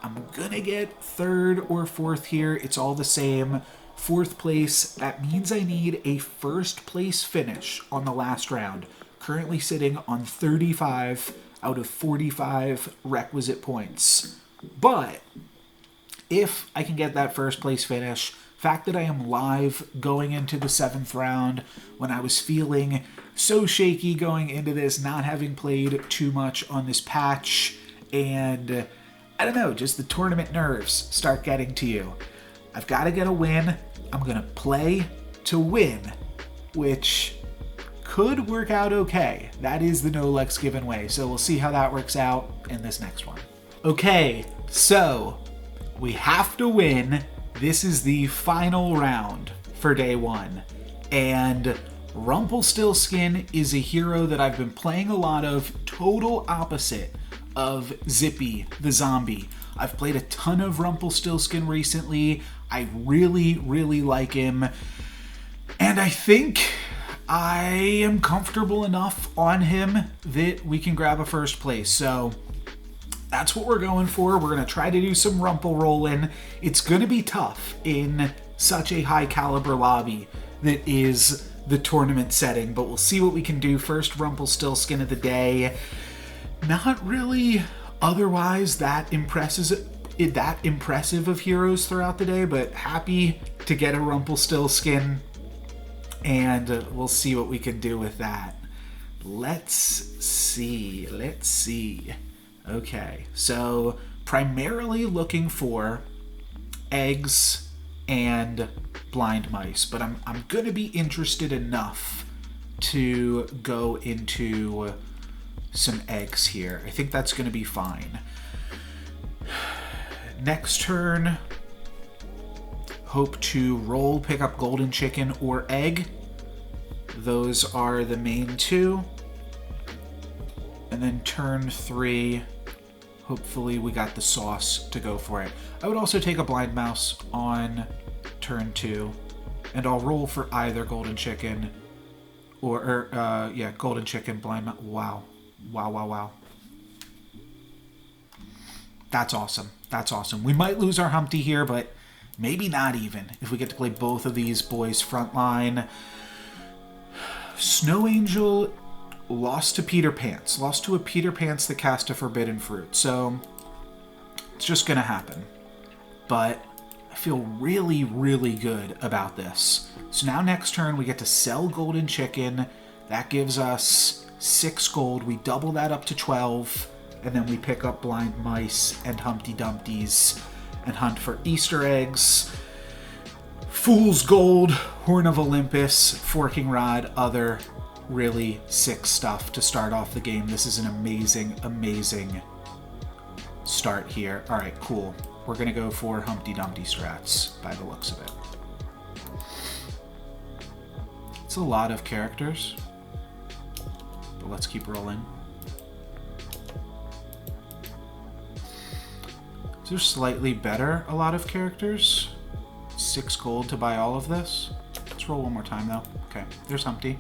I'm going to get 3rd or 4th here. It's all the same. 4th place. That means I need a 1st place finish on the last round. Currently sitting on 35 out of 45 requisite points. But if I can get that 1st place finish, fact that I am live going into the 7th round when I was feeling so shaky going into this, not having played too much on this patch, and I don't know, just the tournament nerves start getting to you. I've got to get a win. I'm going to play to win, which could work out okay. That is the NoLucksGiven way, so we'll see how that works out in this next one. Okay, so we have to win. This is the final round for day 1, and Rumpelstiltskin is a hero that I've been playing a lot of, total opposite of Zippy the zombie. I've played a ton of Rumpelstiltskin recently. I really, really like him, and I think I am comfortable enough on him that we can grab a 1st place. So that's what we're going for. We're going to try to do some Rumpel rolling. It's going to be tough in such a high caliber lobby that is the tournament setting, but we'll see what we can do. First Rumpelstiltskin of the day. Not really otherwise that impressive of heroes throughout the day, but happy to get a Rumpelstiltskin, and we'll see what we can do with that. Let's see. Okay, so primarily looking for eggs and blind mice, but I'm gonna be interested enough to go into some eggs here. I think that's gonna be fine. Next turn, hope to roll, pick up golden chicken or egg. Those are the main 2. And then turn 3, hopefully we got the sauce to go for it. I would also take a blind mouse on turn 2, and I'll roll for either golden chicken or golden chicken, blind mouse. Wow. That's awesome. We might lose our Humpty here, but maybe not even if we get to play both of these boys frontline. Snow Angel lost to Peter Pants. Lost to a Peter Pants that cast a forbidden fruit. So it's just going to happen. But I feel really, really good about this. So now next turn we get to sell golden chicken. That gives us 6 gold. We double that up to 12. And then we pick up blind mice and Humpty Dumpties and hunt for Easter eggs. Fool's Gold, Horn of Olympus, Forking Rod, other really sick stuff to start off the game. This is an amazing start here. All right, cool. We're going to go for Humpty Dumpty strats by the looks of it. It's a lot of characters, but let's keep rolling. These are slightly better, a lot of characters. 6 gold to buy all of this. Let's roll one more time though. Okay, there's Humpty.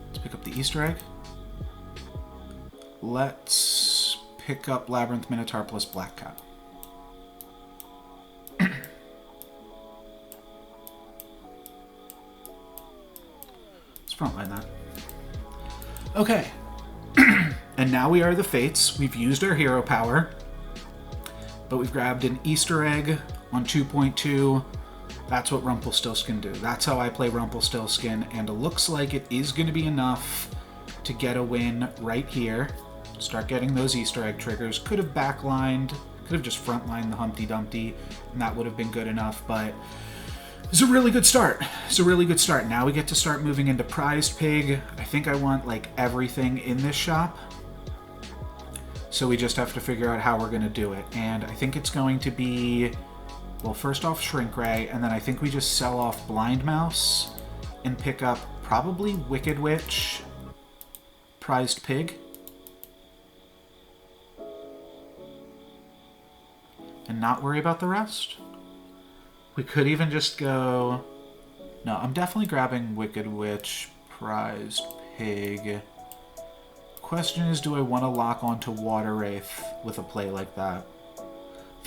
Let's pick up the Easter egg. Let's pick up Labyrinth Minotaur plus Black Cat. Let's frontline that. Okay. And now we are the Fates. We've used our hero power, but we've grabbed an Easter egg on 2.2. That's what Rumpelstiltskin do. That's how I play Rumpelstiltskin, and it looks like it is going to be enough to get a win right here. Start getting those Easter egg triggers. Could have backlined, could have just frontlined the Humpty Dumpty, and that would have been good enough, but it's a really good start. Now we get to start moving into Prized Pig. I think I want like everything in this shop. So we just have to figure out how we're going to do it. And I think it's going to be, well, first off Shrink Ray, and then I think we just sell off Blind Mouse and pick up probably Wicked Witch, Prized Pig, and not worry about the rest. We could even just go... No, I'm definitely grabbing Wicked Witch, Prized Pig. Question is, do I want to lock onto Water Wraith with a play like that?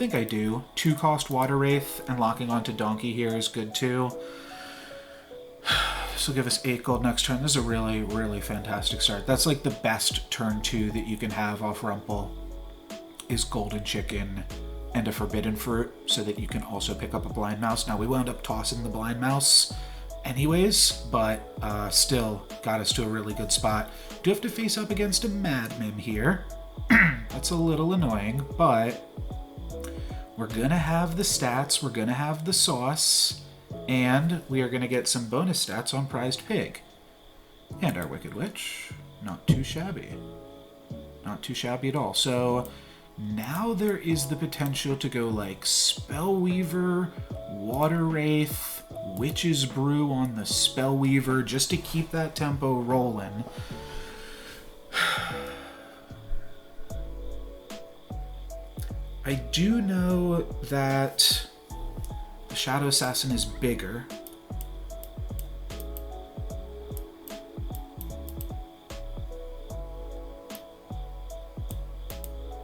think I do. 2-cost Water Wraith and locking onto Donkey here is good too. This will give us 8 gold next turn. This is a really, really fantastic start. That's like the best turn 2 that you can have off Rumple is Golden Chicken and a Forbidden Fruit so that you can also pick up a Blind Mouse. Now we wound up tossing the Blind Mouse anyways, but still got us to a really good spot. Do have to face up against a Mad Mim here. That's a little annoying, but we're gonna have the stats, we're gonna have the sauce, and we are gonna get some bonus stats on Prized Pig. And our Wicked Witch, not too shabby. Not too shabby at all. So now there is the potential to go like Spellweaver, Water Wraith, Witch's Brew on the Spellweaver, just to keep that tempo rolling. I do know that the Shadow Assassin is bigger.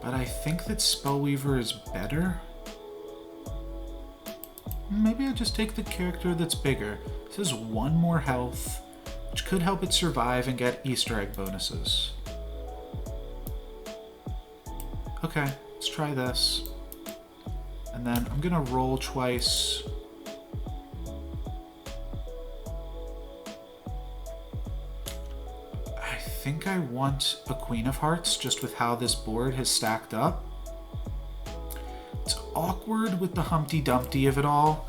But I think that Spellweaver is better. Maybe I just take the character that's bigger. This has 1 more health, which could help it survive and get Easter egg bonuses. Okay, let's try this. And then I'm gonna roll twice. I think I want a Queen of Hearts, just with how this board has stacked up. It's awkward with the Humpty Dumpty of it all,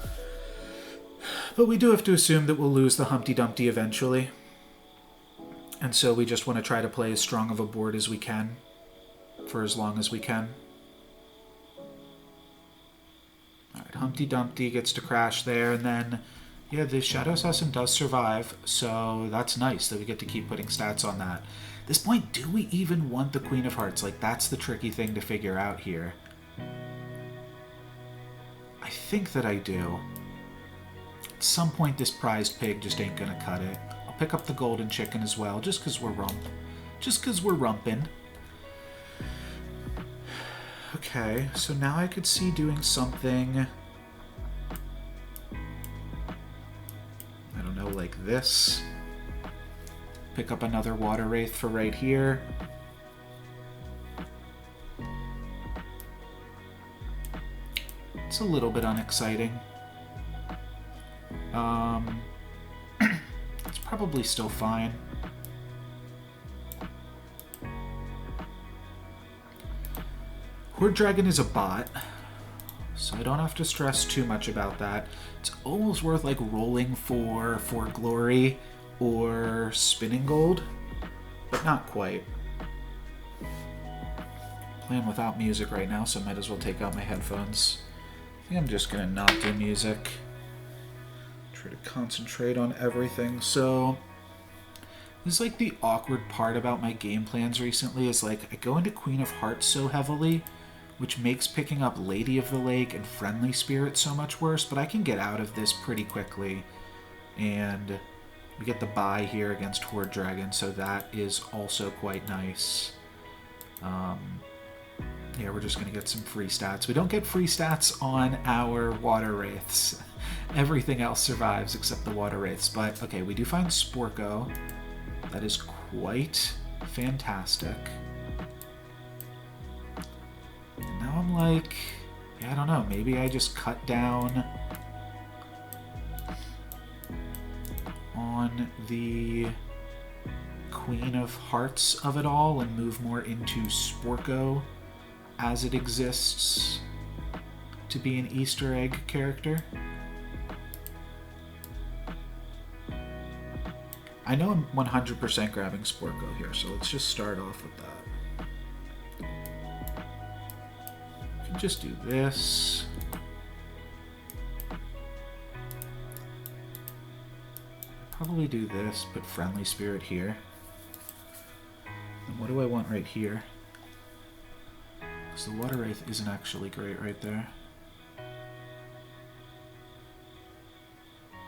but we do have to assume that we'll lose the Humpty Dumpty eventually. And so we just want to try to play as strong of a board as we can for as long as we can. Alright, Humpty Dumpty gets to crash there, and then, yeah, the Shadow Assassin does survive, so that's nice that we get to keep putting stats on that. At this point, do we even want the Queen of Hearts? Like, that's the tricky thing to figure out here. I think that I do. At some point, this Prized Pig just ain't gonna cut it. I'll pick up the Golden Chicken as well, just because we're rumping. Okay, so now I could see doing something, I don't know, like this. Pick up another Water Wraith for right here. It's a little bit unexciting. It's probably still fine. Horde Dragon is a bot, so I don't have to stress too much about that. It's almost worth like rolling for Glory or Spinning Gold, but not quite. Playing without music right now, so I might as well take out my headphones. I think I'm just gonna not do music. Try to concentrate on everything. So this is like the awkward part about my game plans recently is like I go into Queen of Hearts so heavily, which makes picking up Lady of the Lake and Friendly Spirit so much worse, but I can get out of this pretty quickly. And we get the bye here against Horde Dragon, so that is also quite nice. Yeah, we're just going to get some free stats. We don't get free stats on our Water Wraiths. Everything else survives except the Water Wraiths. But, okay, we do find Sporko. That is quite fantastic. And now I'm like, yeah, I don't know. Maybe I just cut down on the Queen of Hearts of it all and move more into Sporko as it exists to be an Easter egg character. I know I'm 100% grabbing Sporko here, so let's just start off with that. I can just do this. Probably do this, but Friendly Spirit here. And what do I want right here? Because the Water Wraith isn't actually great right there.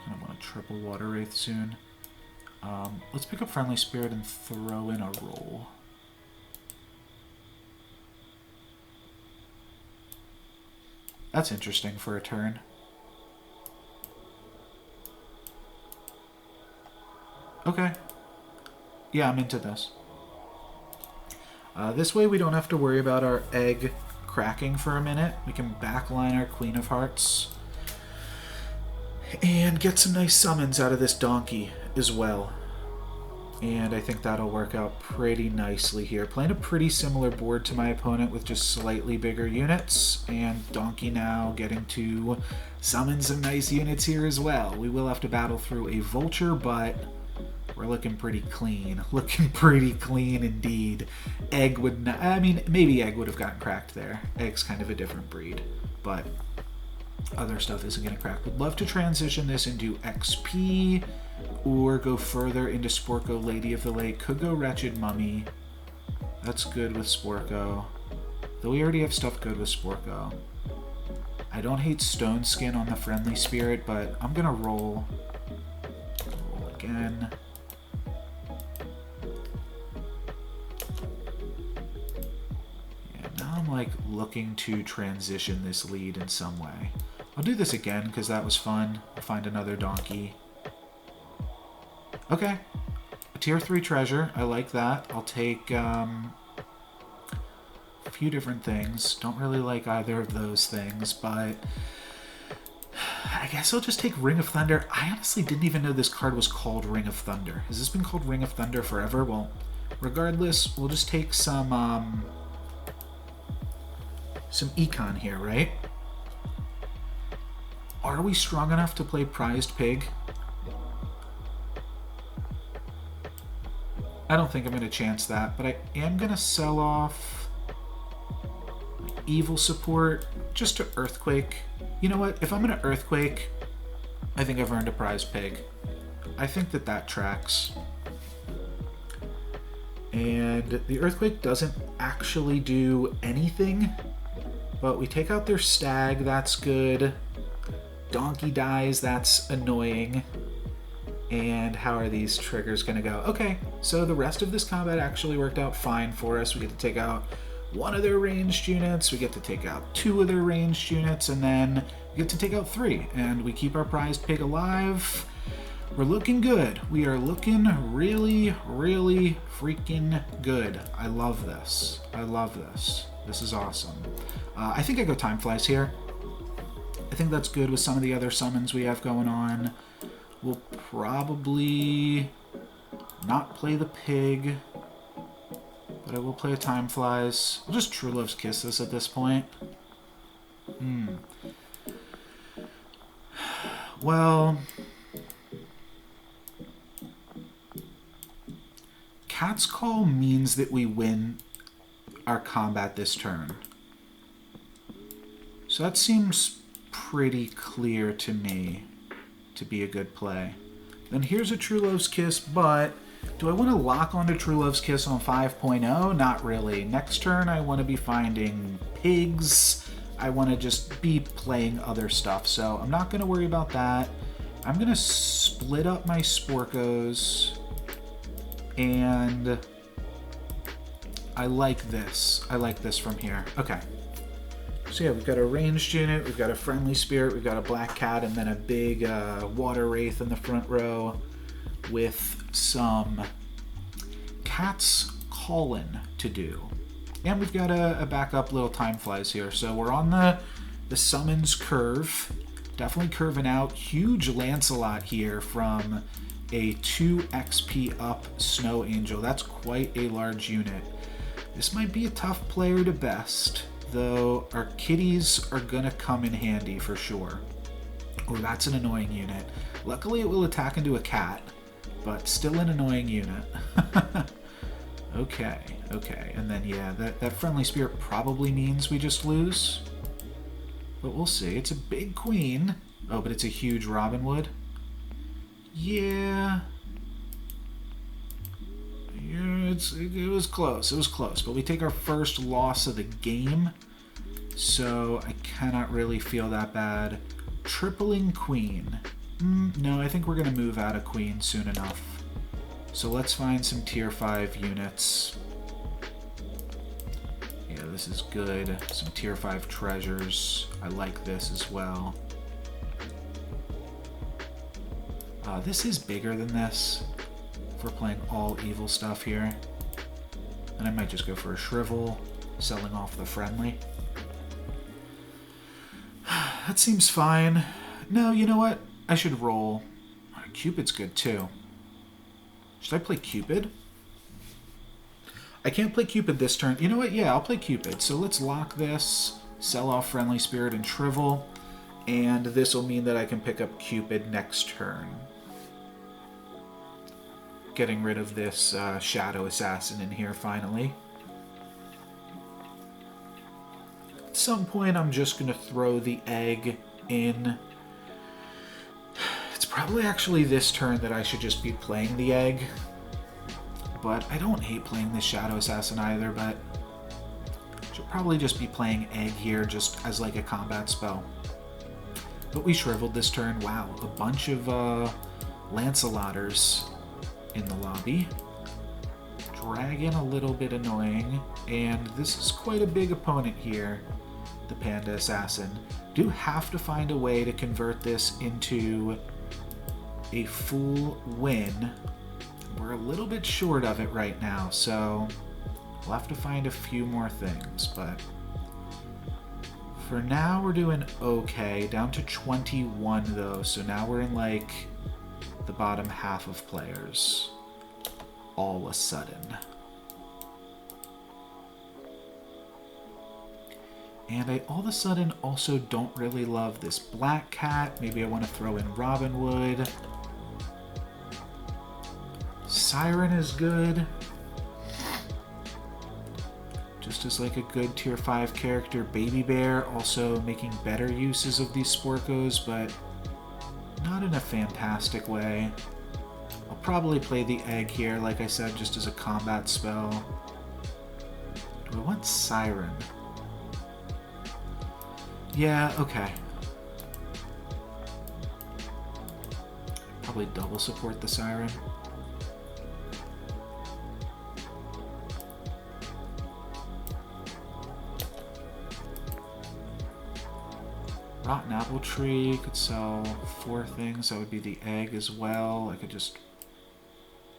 Kind of want to triple Water Wraith soon. Let's pick up Friendly Spirit and throw in a roll. That's interesting for a turn. Okay. Yeah, I'm into this. This way we don't have to worry about our egg cracking for a minute. We can backline our Queen of Hearts and get some nice summons out of this donkey as well. And I think that'll work out pretty nicely here. Playing a pretty similar board to my opponent with just slightly bigger units. And Donkey now getting to summon some nice units here as well. We will have to battle through a Vulture, but we're looking pretty clean. Looking pretty clean indeed. Egg would not... I mean, maybe Egg would have gotten cracked there. Egg's kind of a different breed, but other stuff isn't going to crack. Would love to transition this into XP or go further into Sporko, Lady of the Lake. Could go Wretched Mummy. That's good with Sporko. Though we already have stuff good with Sporko. I don't hate Stone Skin on the Friendly Spirit, but I'm going to roll. Roll again. Now I'm like looking to transition this lead in some way. I'll do this again because that was fun. I'll find another donkey. Okay. A tier 3 treasure. I like that. I'll take a few different things. Don't really like either of those things, but I guess I'll just take Ring of Thunder. I honestly didn't even know this card was called Ring of Thunder. Has this been called Ring of Thunder forever? Well, regardless, we'll just take some econ here, right? Are we strong enough to play Prized Pig? I don't think I'm going to chance that, but I am going to sell off my Evil Support just to Earthquake. You know what? If I'm going to Earthquake, I think I've earned a Prized Pig. I think that that tracks. And the Earthquake doesn't actually do anything, but we take out their Stag, that's good. Donkey dies, that's annoying. And how are these triggers going to go? Okay, so the rest of this combat actually worked out fine for us. We get to take out one of their ranged units, we get to take out two of their ranged units, and then we get to take out three. And we keep our Prized Pig alive. We're looking good. We are looking really, really freaking good. I love this. I love this. This is awesome. I think I go Time Flies here. I think that's good with some of the other summons we have going on. We'll probably not play the pig, but I will play a Time Flies. I'll just True Love's Kiss this at this point. Well, Cat's Call means that we win our combat this turn. So that seems pretty clear to me to be a good play. Then here's a True Love's Kiss, but do I want to lock onto True Love's Kiss on 5.0? Not really. Next turn I want to be finding pigs. I want to just be playing other stuff, so I'm not going to worry about that. I'm going to split up my Sporkos, and I like this. I like this from here. Okay. So yeah, we've got a ranged unit, we've got a friendly spirit, we've got a black cat, and then a big water wraith in the front row with some Cat's Callin' to do. And we've got a backup little Time Flies here. So we're on the summons curve, definitely curving out. Huge Lancelot here from a 2 XP up Snow Angel. That's quite a large unit. This might be a tough player to best, though our kitties are gonna come in handy for sure. Oh, that's an annoying unit. Luckily it will attack into a cat, but still an annoying unit. Okay, and then yeah, that friendly spirit probably means we just lose, but we'll see. It's a big queen. Oh, but it's a huge Robin Hood. Yeah, it was close. It was close, but we take our first loss of the game, so I cannot really feel that bad. Tripling queen. No, I think we're going to move out of queen soon enough. So let's find some tier 5 units. Yeah, this is good. Some tier 5 treasures. I like this as well. This is bigger than this. If we're playing all evil stuff here. And I might just go for a shrivel, selling off the friendly. That seems fine. No, you know what? I should roll. Cupid's good too. Should I play Cupid? I can't play Cupid this turn. You know what? Yeah, I'll play Cupid. So let's lock this, sell off Friendly Spirit and Shrivel, and this will mean that I can pick up Cupid next turn. Getting rid of this Shadow Assassin in here finally. At some point I'm just going to throw the egg in. It's probably actually this turn that I should just be playing the egg. But I don't hate playing this Shadow Assassin either, but should probably just be playing egg here just as like a combat spell. But we shriveled this turn. Wow, a bunch of Lancelotters in the lobby. Dragon, a little bit annoying. And this is quite a big opponent here, the Panda Assassin. Do have to find a way to convert this into a full win. We're a little bit short of it right now, so we'll have to find a few more things, but for now we're doing okay. Down to 21 though, so now we're in like the bottom half of players all of a sudden. And I all of a sudden also don't really love this Black Cat. Maybe I want to throw in Robin Wood. Siren is good. Just as like a good tier 5 character. Baby Bear also making better uses of these Sporkos, but not in a fantastic way. I'll probably play the egg here, like I said, just as a combat spell. Do I want Siren? Yeah, okay. Probably double support the Siren. Rotten Apple Tree could sell 4 things. That would be the egg as well. I could just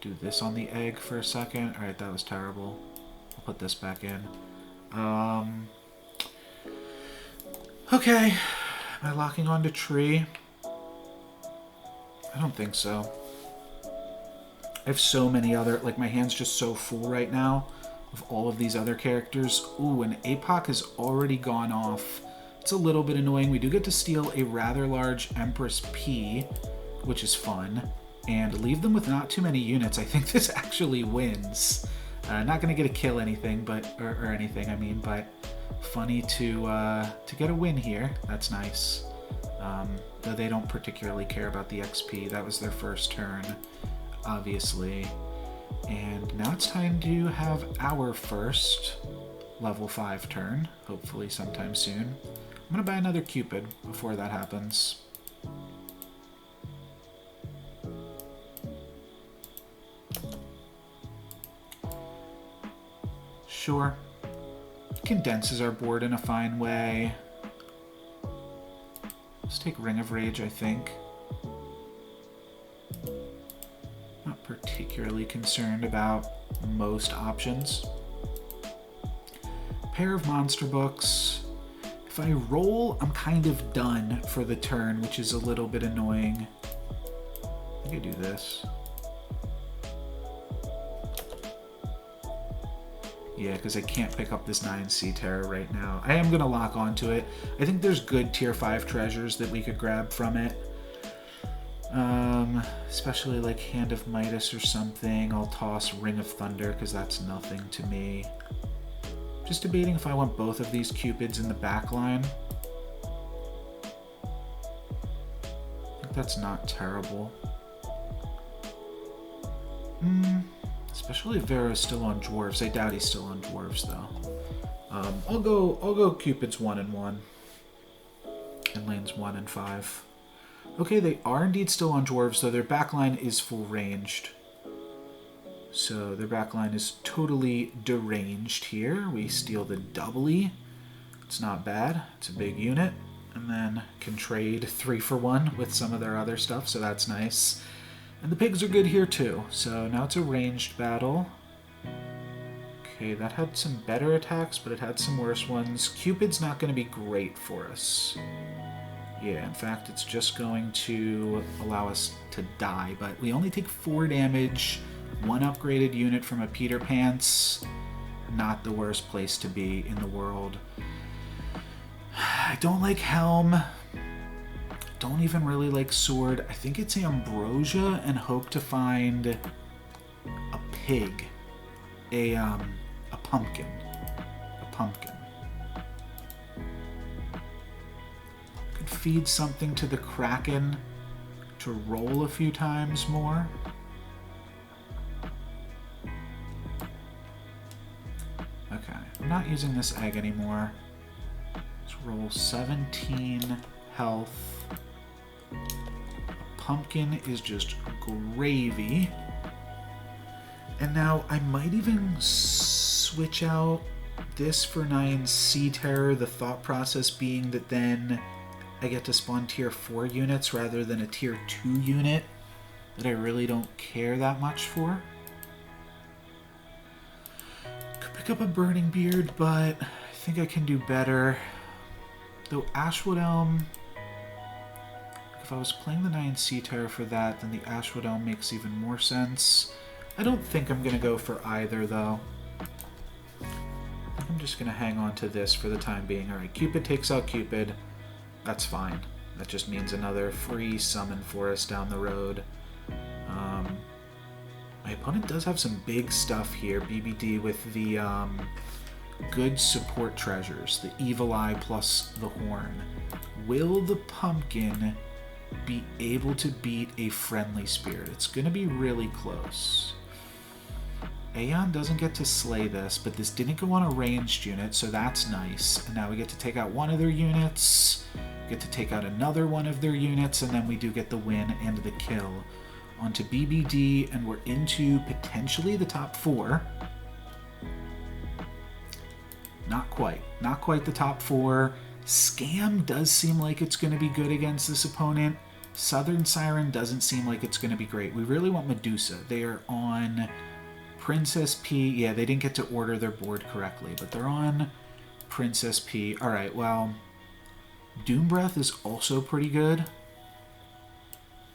do this on the egg for a second. Alright, that was terrible. I'll put this back in. Okay. Am I locking onto tree? I don't think so. I have so many other... Like, my hand's just so full right now with all of these other characters. Ooh, and APOC has already gone off. It's a little bit annoying. We do get to steal a rather large Empress P, which is fun, and leave them with not too many units. I think this actually wins. Not going to get a kill anything, but or anything. I mean, but funny to get a win here. That's nice. Though they don't particularly care about the XP. That was their first turn, obviously. And now it's time to have our first level 5 turn, hopefully sometime soon. I'm gonna buy another Cupid before that happens. Sure. Condenses our board in a fine way. Let's take Ring of Rage, I think. Not particularly concerned about most options. Pair of monster books. If I roll, I'm kind of done for the turn, which is a little bit annoying. I think I do this. Yeah, because I can't pick up this 9 Sea Terror right now. I am going to lock onto it. I think there's good tier 5 treasures that we could grab from it. Especially like Hand of Midas or something. I'll toss Ring of Thunder because that's nothing to me. Just debating if I want both of these Cupids in the back line. I think that's not terrible. Especially if Vera's still on Dwarves. I doubt he's still on Dwarves though. I'll go Cupids 1 and 1. And lanes 1 and 5. Okay, they are indeed still on Dwarves, though their backline is full ranged. So their backline is totally deranged here. We steal the doubly. It's not bad. It's a big unit. And then can trade 3 for 1 with some of their other stuff, so that's nice. And the pigs are good here too. So now it's a ranged battle. Okay, that had some better attacks, but it had some worse ones. Cupid's not going to be great for us. Yeah, in fact, it's just going to allow us to die, but we only take 4 damage. 1 upgraded unit from a Peter Pants. Not the worst place to be in the world. I don't like Helm. Don't even really like Sword. I think it's Ambrosia and hope to find a pig. A pumpkin. A pumpkin. Could feed something to the Kraken to roll a few times more. Okay, I'm not using this egg anymore. Let's roll 17 health. A pumpkin is just gravy. And now I might even switch out this for 9 Sea Terror, the thought process being that then I get to spawn tier 4 units rather than a tier 2 unit that I really don't care that much for. Pick up a Burning Beard, but I think I can do better. Though Ashwood Elm, if I was playing the 9 Sea Terror for that, then the Ashwood Elm makes even more sense. I don't think I'm going to go for either, though. I'm just going to hang on to this for the time being. Alright, Cupid takes out Cupid. That's fine. That just means another free summon for us down the road. My opponent does have some big stuff here. BBD with the good support treasures. The Evil Eye plus the Horn. Will the Pumpkin be able to beat a Friendly Spirit? It's going to be really close. Aeon doesn't get to slay this, but this didn't go on a ranged unit, so that's nice. And now we get to take out one of their units, get to take out another one of their units, and then we do get the win and the kill. Onto BBD, and we're into potentially the top 4. Not quite. Not quite the top 4. Scam does seem like it's going to be good against this opponent. Southern Siren doesn't seem like it's going to be great. We really want Medusa. They are on Princess P. Yeah, they didn't get to order their board correctly, but they're on Princess P. Alright, well, Doom Breath is also pretty good.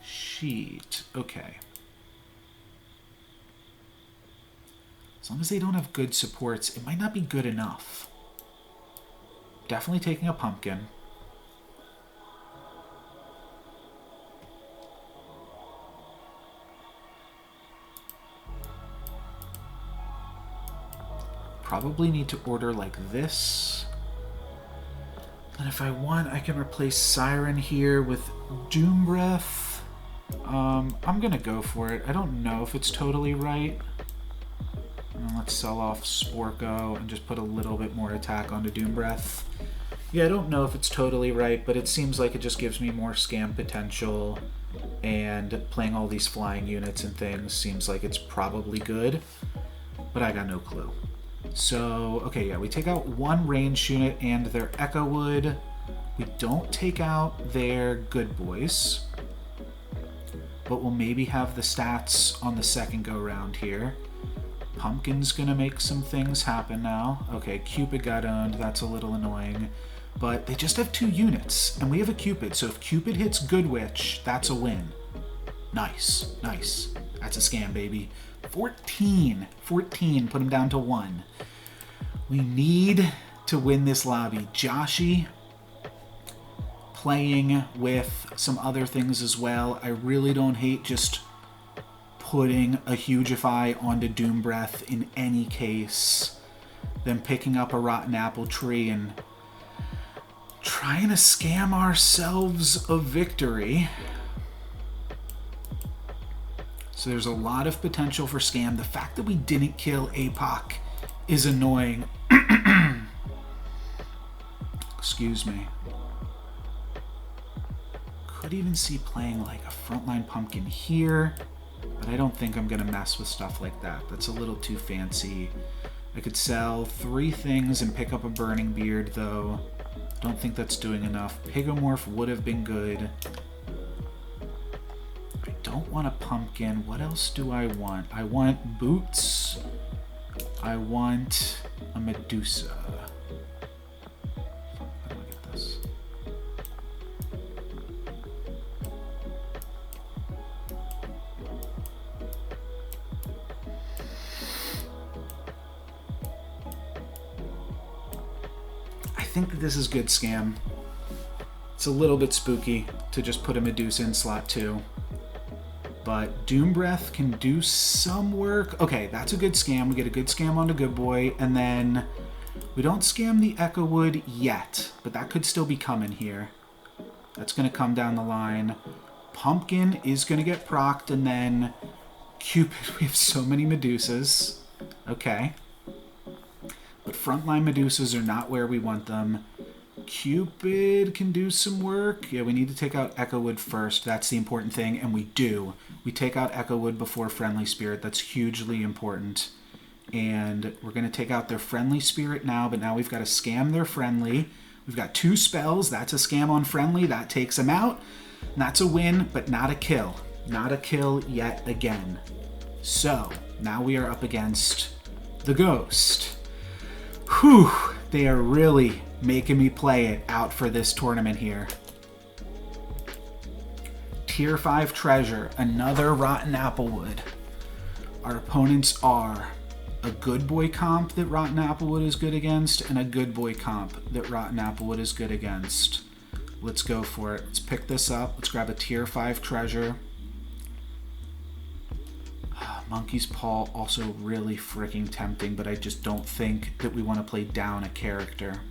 Sheet. Okay. As long as they don't have good supports, it might not be good enough. Definitely taking a pumpkin. Probably need to order like this. And if I want, I can replace Siren here with Doom Breath. I'm gonna go for it. I don't know if it's totally right. Let's sell off Sporko and just put a little bit more attack onto Doom Breath. Yeah, I don't know if it's totally right, but it seems like it just gives me more scam potential, and playing all these flying units and things seems like it's probably good, but I got no clue. So, okay, yeah, we take out one ranged unit and their Echo Wood. We don't take out their Good Boys, but we'll maybe have the stats on the second go-round here. Pumpkin's gonna make some things happen now. Okay, Cupid got owned. That's a little annoying. But they just have 2 units, and we have a Cupid. So if Cupid hits Good Witch, that's a win. Nice, nice. That's a scam, baby. 14. 14, put him down to 1. We need to win this lobby. Joshi playing with some other things as well. I really don't hate just putting a Hugify onto Doom Breath in any case, then picking up a Rotten Apple Tree and trying to scam ourselves a victory. So there's a lot of potential for scam. The fact that we didn't kill APOC is annoying. Excuse me. Could even see playing like a frontline pumpkin here. But I don't think I'm going to mess with stuff like that. That's a little too fancy. I could sell 3 things and pick up a Burning Beard, though. Don't think that's doing enough. Pigomorph would have been good. I don't want a pumpkin. What else do I want? I want boots. I want a Medusa. How do I get this? I think that this is good, Scam. It's a little bit spooky to just put a Medusa in slot 2. But Doom Breath can do some work. Okay, that's a good scam. We get a good scam on the good boy. And then we don't scam the Echo Wood yet, but that could still be coming here. That's going to come down the line. Pumpkin is going to get procced, and then Cupid. We have so many Medusas. Okay. But frontline Medusas are not where we want them. Cupid can do some work. Yeah, we need to take out Echo Wood first. That's the important thing, and we do. We take out Echo Wood before Friendly Spirit. That's hugely important. And we're going to take out their Friendly Spirit now, but now we've got to scam their Friendly. We've got 2 spells. That's a scam on Friendly. That takes them out. And that's a win, but not a kill. Not a kill yet again. So, now we are up against the Ghost. Whew, they are really making me play it out for this tournament here. Tier 5 Treasure, another Rotten Applewood. Our opponents are a Good Boy comp that Rotten Applewood is good against, and a Good Boy comp that Rotten Applewood is good against. Let's go for it. Let's pick this up. Let's grab a Tier 5 Treasure. Monkey's Paw, also really freaking tempting, but I just don't think that we want to play down a character.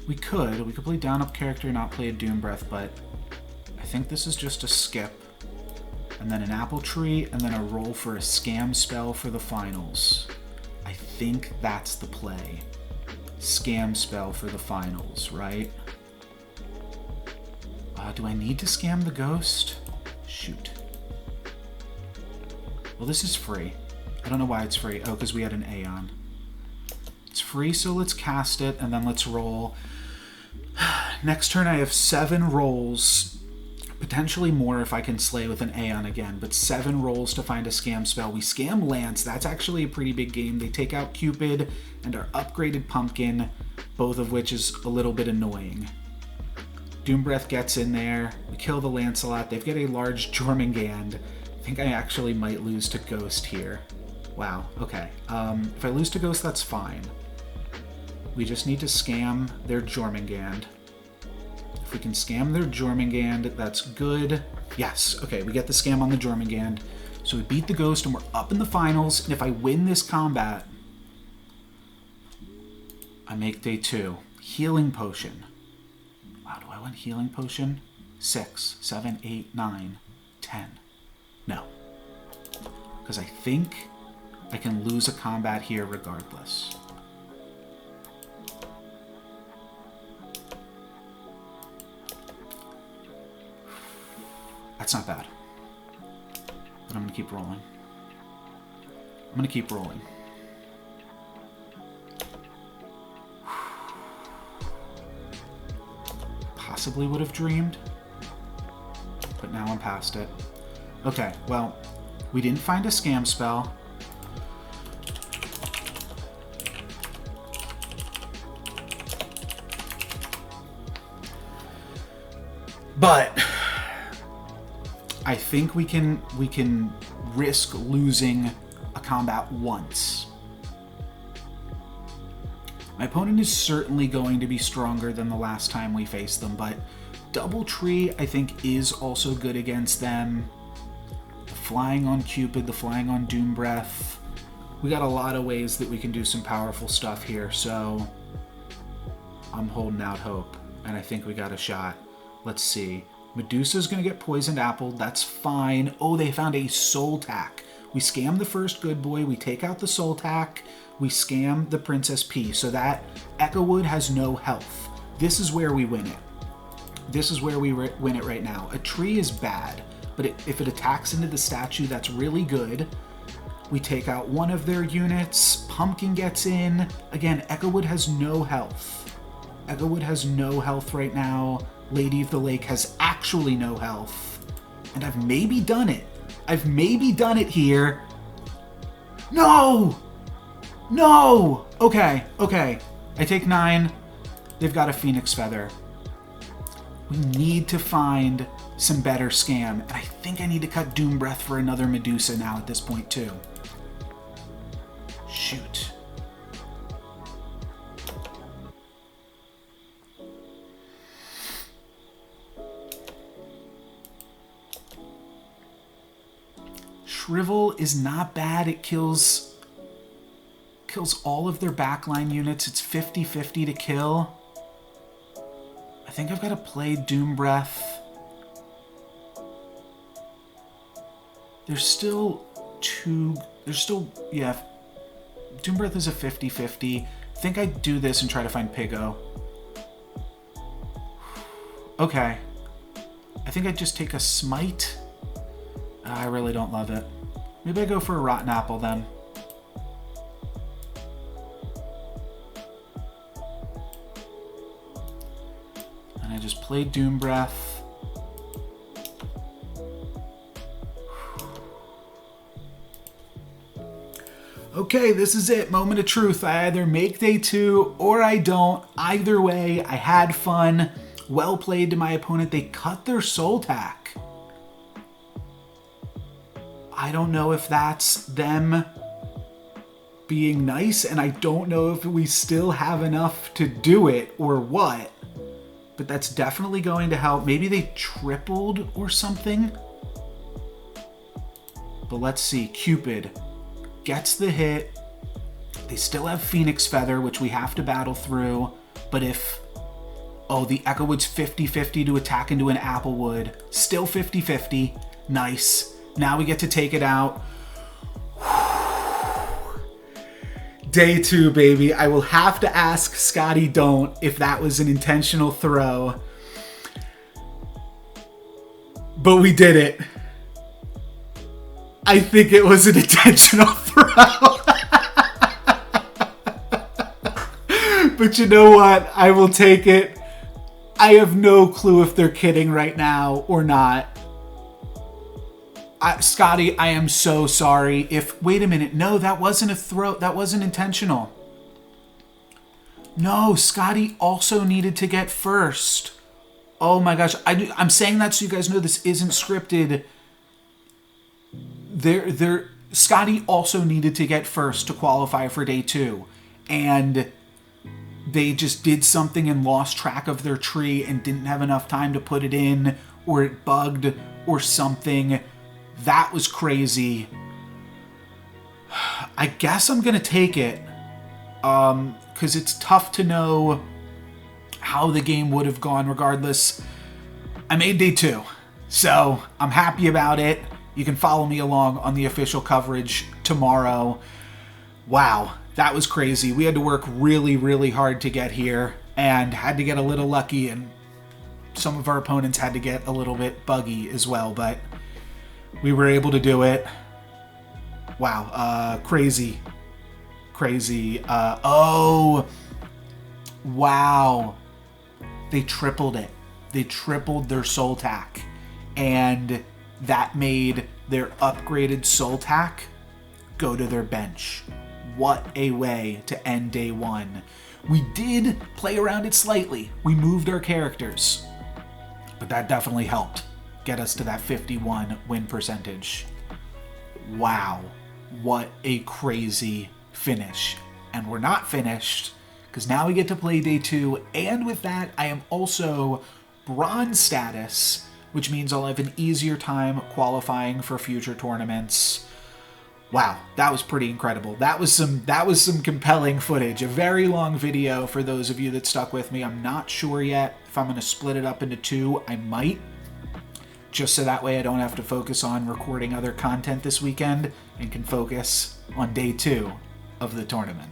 We could play down up character, not play a Doom Breath, but I think this is just a skip. And then an Apple Tree, and then a roll for a scam spell for the finals. I think that's the play. Scam spell for the finals, right? Do I need to scam the Ghost? Shoot. Well, this is free. I don't know why it's free. Oh, because we had an Aeon. It's free, so let's cast it, and then let's roll. Next turn I have 7 rolls. Potentially more if I can slay with an Aeon again, but 7 rolls to find a scam spell. We scam Lance. That's actually a pretty big game. They take out Cupid and our upgraded Pumpkin, both of which is a little bit annoying. Doom Breath gets in there. We kill the Lancelot. They've got a large Jormungand. I think I actually might lose to Ghost here. Wow, okay. If I lose to Ghost, that's fine. We just need to scam their Jormungand. If we can scam their Jormungand, that's good. Yes, okay, we get the scam on the Jormungand. So we beat the Ghost and we're up in the finals. And if I win this combat, I make day 2. Healing Potion. Wow, do I want Healing Potion? 6, 7, 8, 9, 10. No. Because I think I can lose a combat here regardless. That's not bad. But I'm going to keep rolling. I'm going to keep rolling. Possibly would have dreamed, but now I'm past it. Okay, well, we didn't find a scam spell. But I think we can risk losing a combat once. My opponent is certainly going to be stronger than the last time we faced them, but Double Tree I think is also good against them. The flying on Cupid, the flying on Doom Breath. We got a lot of ways that we can do some powerful stuff here, so I'm holding out hope, and I think we got a shot. Let's see. Medusa's going to get Poisoned Apple. That's fine. Oh, they found a Soul Tack. We scam the first good boy. We take out the Soul Tack. We scam the Princess P. So that Echo Wood has no health. This is where we win it. This is where we win it right now. A tree is bad, but if it attacks into the statue, that's really good. We take out one of their units. Pumpkin gets in. Again, Echowood has no health. Echowood has no health right now. Lady of the Lake has actually no health. And I've maybe done it. I've maybe done it here. No! No! Okay, okay. I take 9. They've got a Phoenix Feather. We need to find some better scam. And I think I need to cut Doom Breath for another Medusa now at this point, too. Shoot. Shrivel is not bad. It kills all of their backline units. It's 50-50 to kill. I think I've got to play Doom Breath. Yeah. Doom Breath is a 50-50. I think I do this and try to find Pigo. Okay. I think I just take a Smite. I really don't love it. Maybe I go for a Rotten Apple then. And I just play Doom Breath. Okay, this is it. Moment of truth. I either make day 2 or I don't. Either way, I had fun. Well played to my opponent. They cut their soul tack. I don't know if that's them being nice, and I don't know if we still have enough to do it or what. But that's definitely going to help. Maybe they tripled or something. But let's see. Cupid gets the hit. They still have Phoenix Feather, which we have to battle through. But if... Oh, the Echowood's 50-50 to attack into an Applewood. Still 50-50. Nice. Now we get to take it out. Day 2, baby. I will have to ask Scotty Don't if that was an intentional throw. But we did it. I think it was an intentional throw. But you know what? I will take it. I have no clue if they're kidding right now or not. Scotty, I am so sorry. Wait a minute. No, that wasn't a throw. That wasn't intentional. No, Scotty also needed to get first. Oh my gosh. I'm saying that so you guys know this isn't scripted. Scotty also needed to get first to qualify for day 2. And they just did something and lost track of their tree and didn't have enough time to put it in, or it bugged or something. That was crazy. I guess I'm going to take it. Because it's tough to know how the game would have gone regardless. I made day 2. So I'm happy about it. You can follow me along on the official coverage tomorrow. Wow, that was crazy. We had to work really, really hard to get here and had to get a little lucky, and some of our opponents had to get a little bit buggy as well, but we were able to do it. Wow, crazy. Crazy. Oh, wow. They tripled it. They tripled their soul tack, and that made their upgraded soul tack go to their bench. What a way to end day 1. We did play around it slightly. We moved our characters, but that definitely helped get us to that 51 win percentage. Wow, what a crazy finish. And we're not finished, because now we get to play day 2, and with that, I am also bronze status, which means I'll have an easier time qualifying for future tournaments. Wow, that was pretty incredible. That was some compelling footage. A very long video for those of you that stuck with me. I'm not sure yet if I'm going to split it up into 2. I might, just so that way I don't have to focus on recording other content this weekend and can focus on day 2 of the tournament.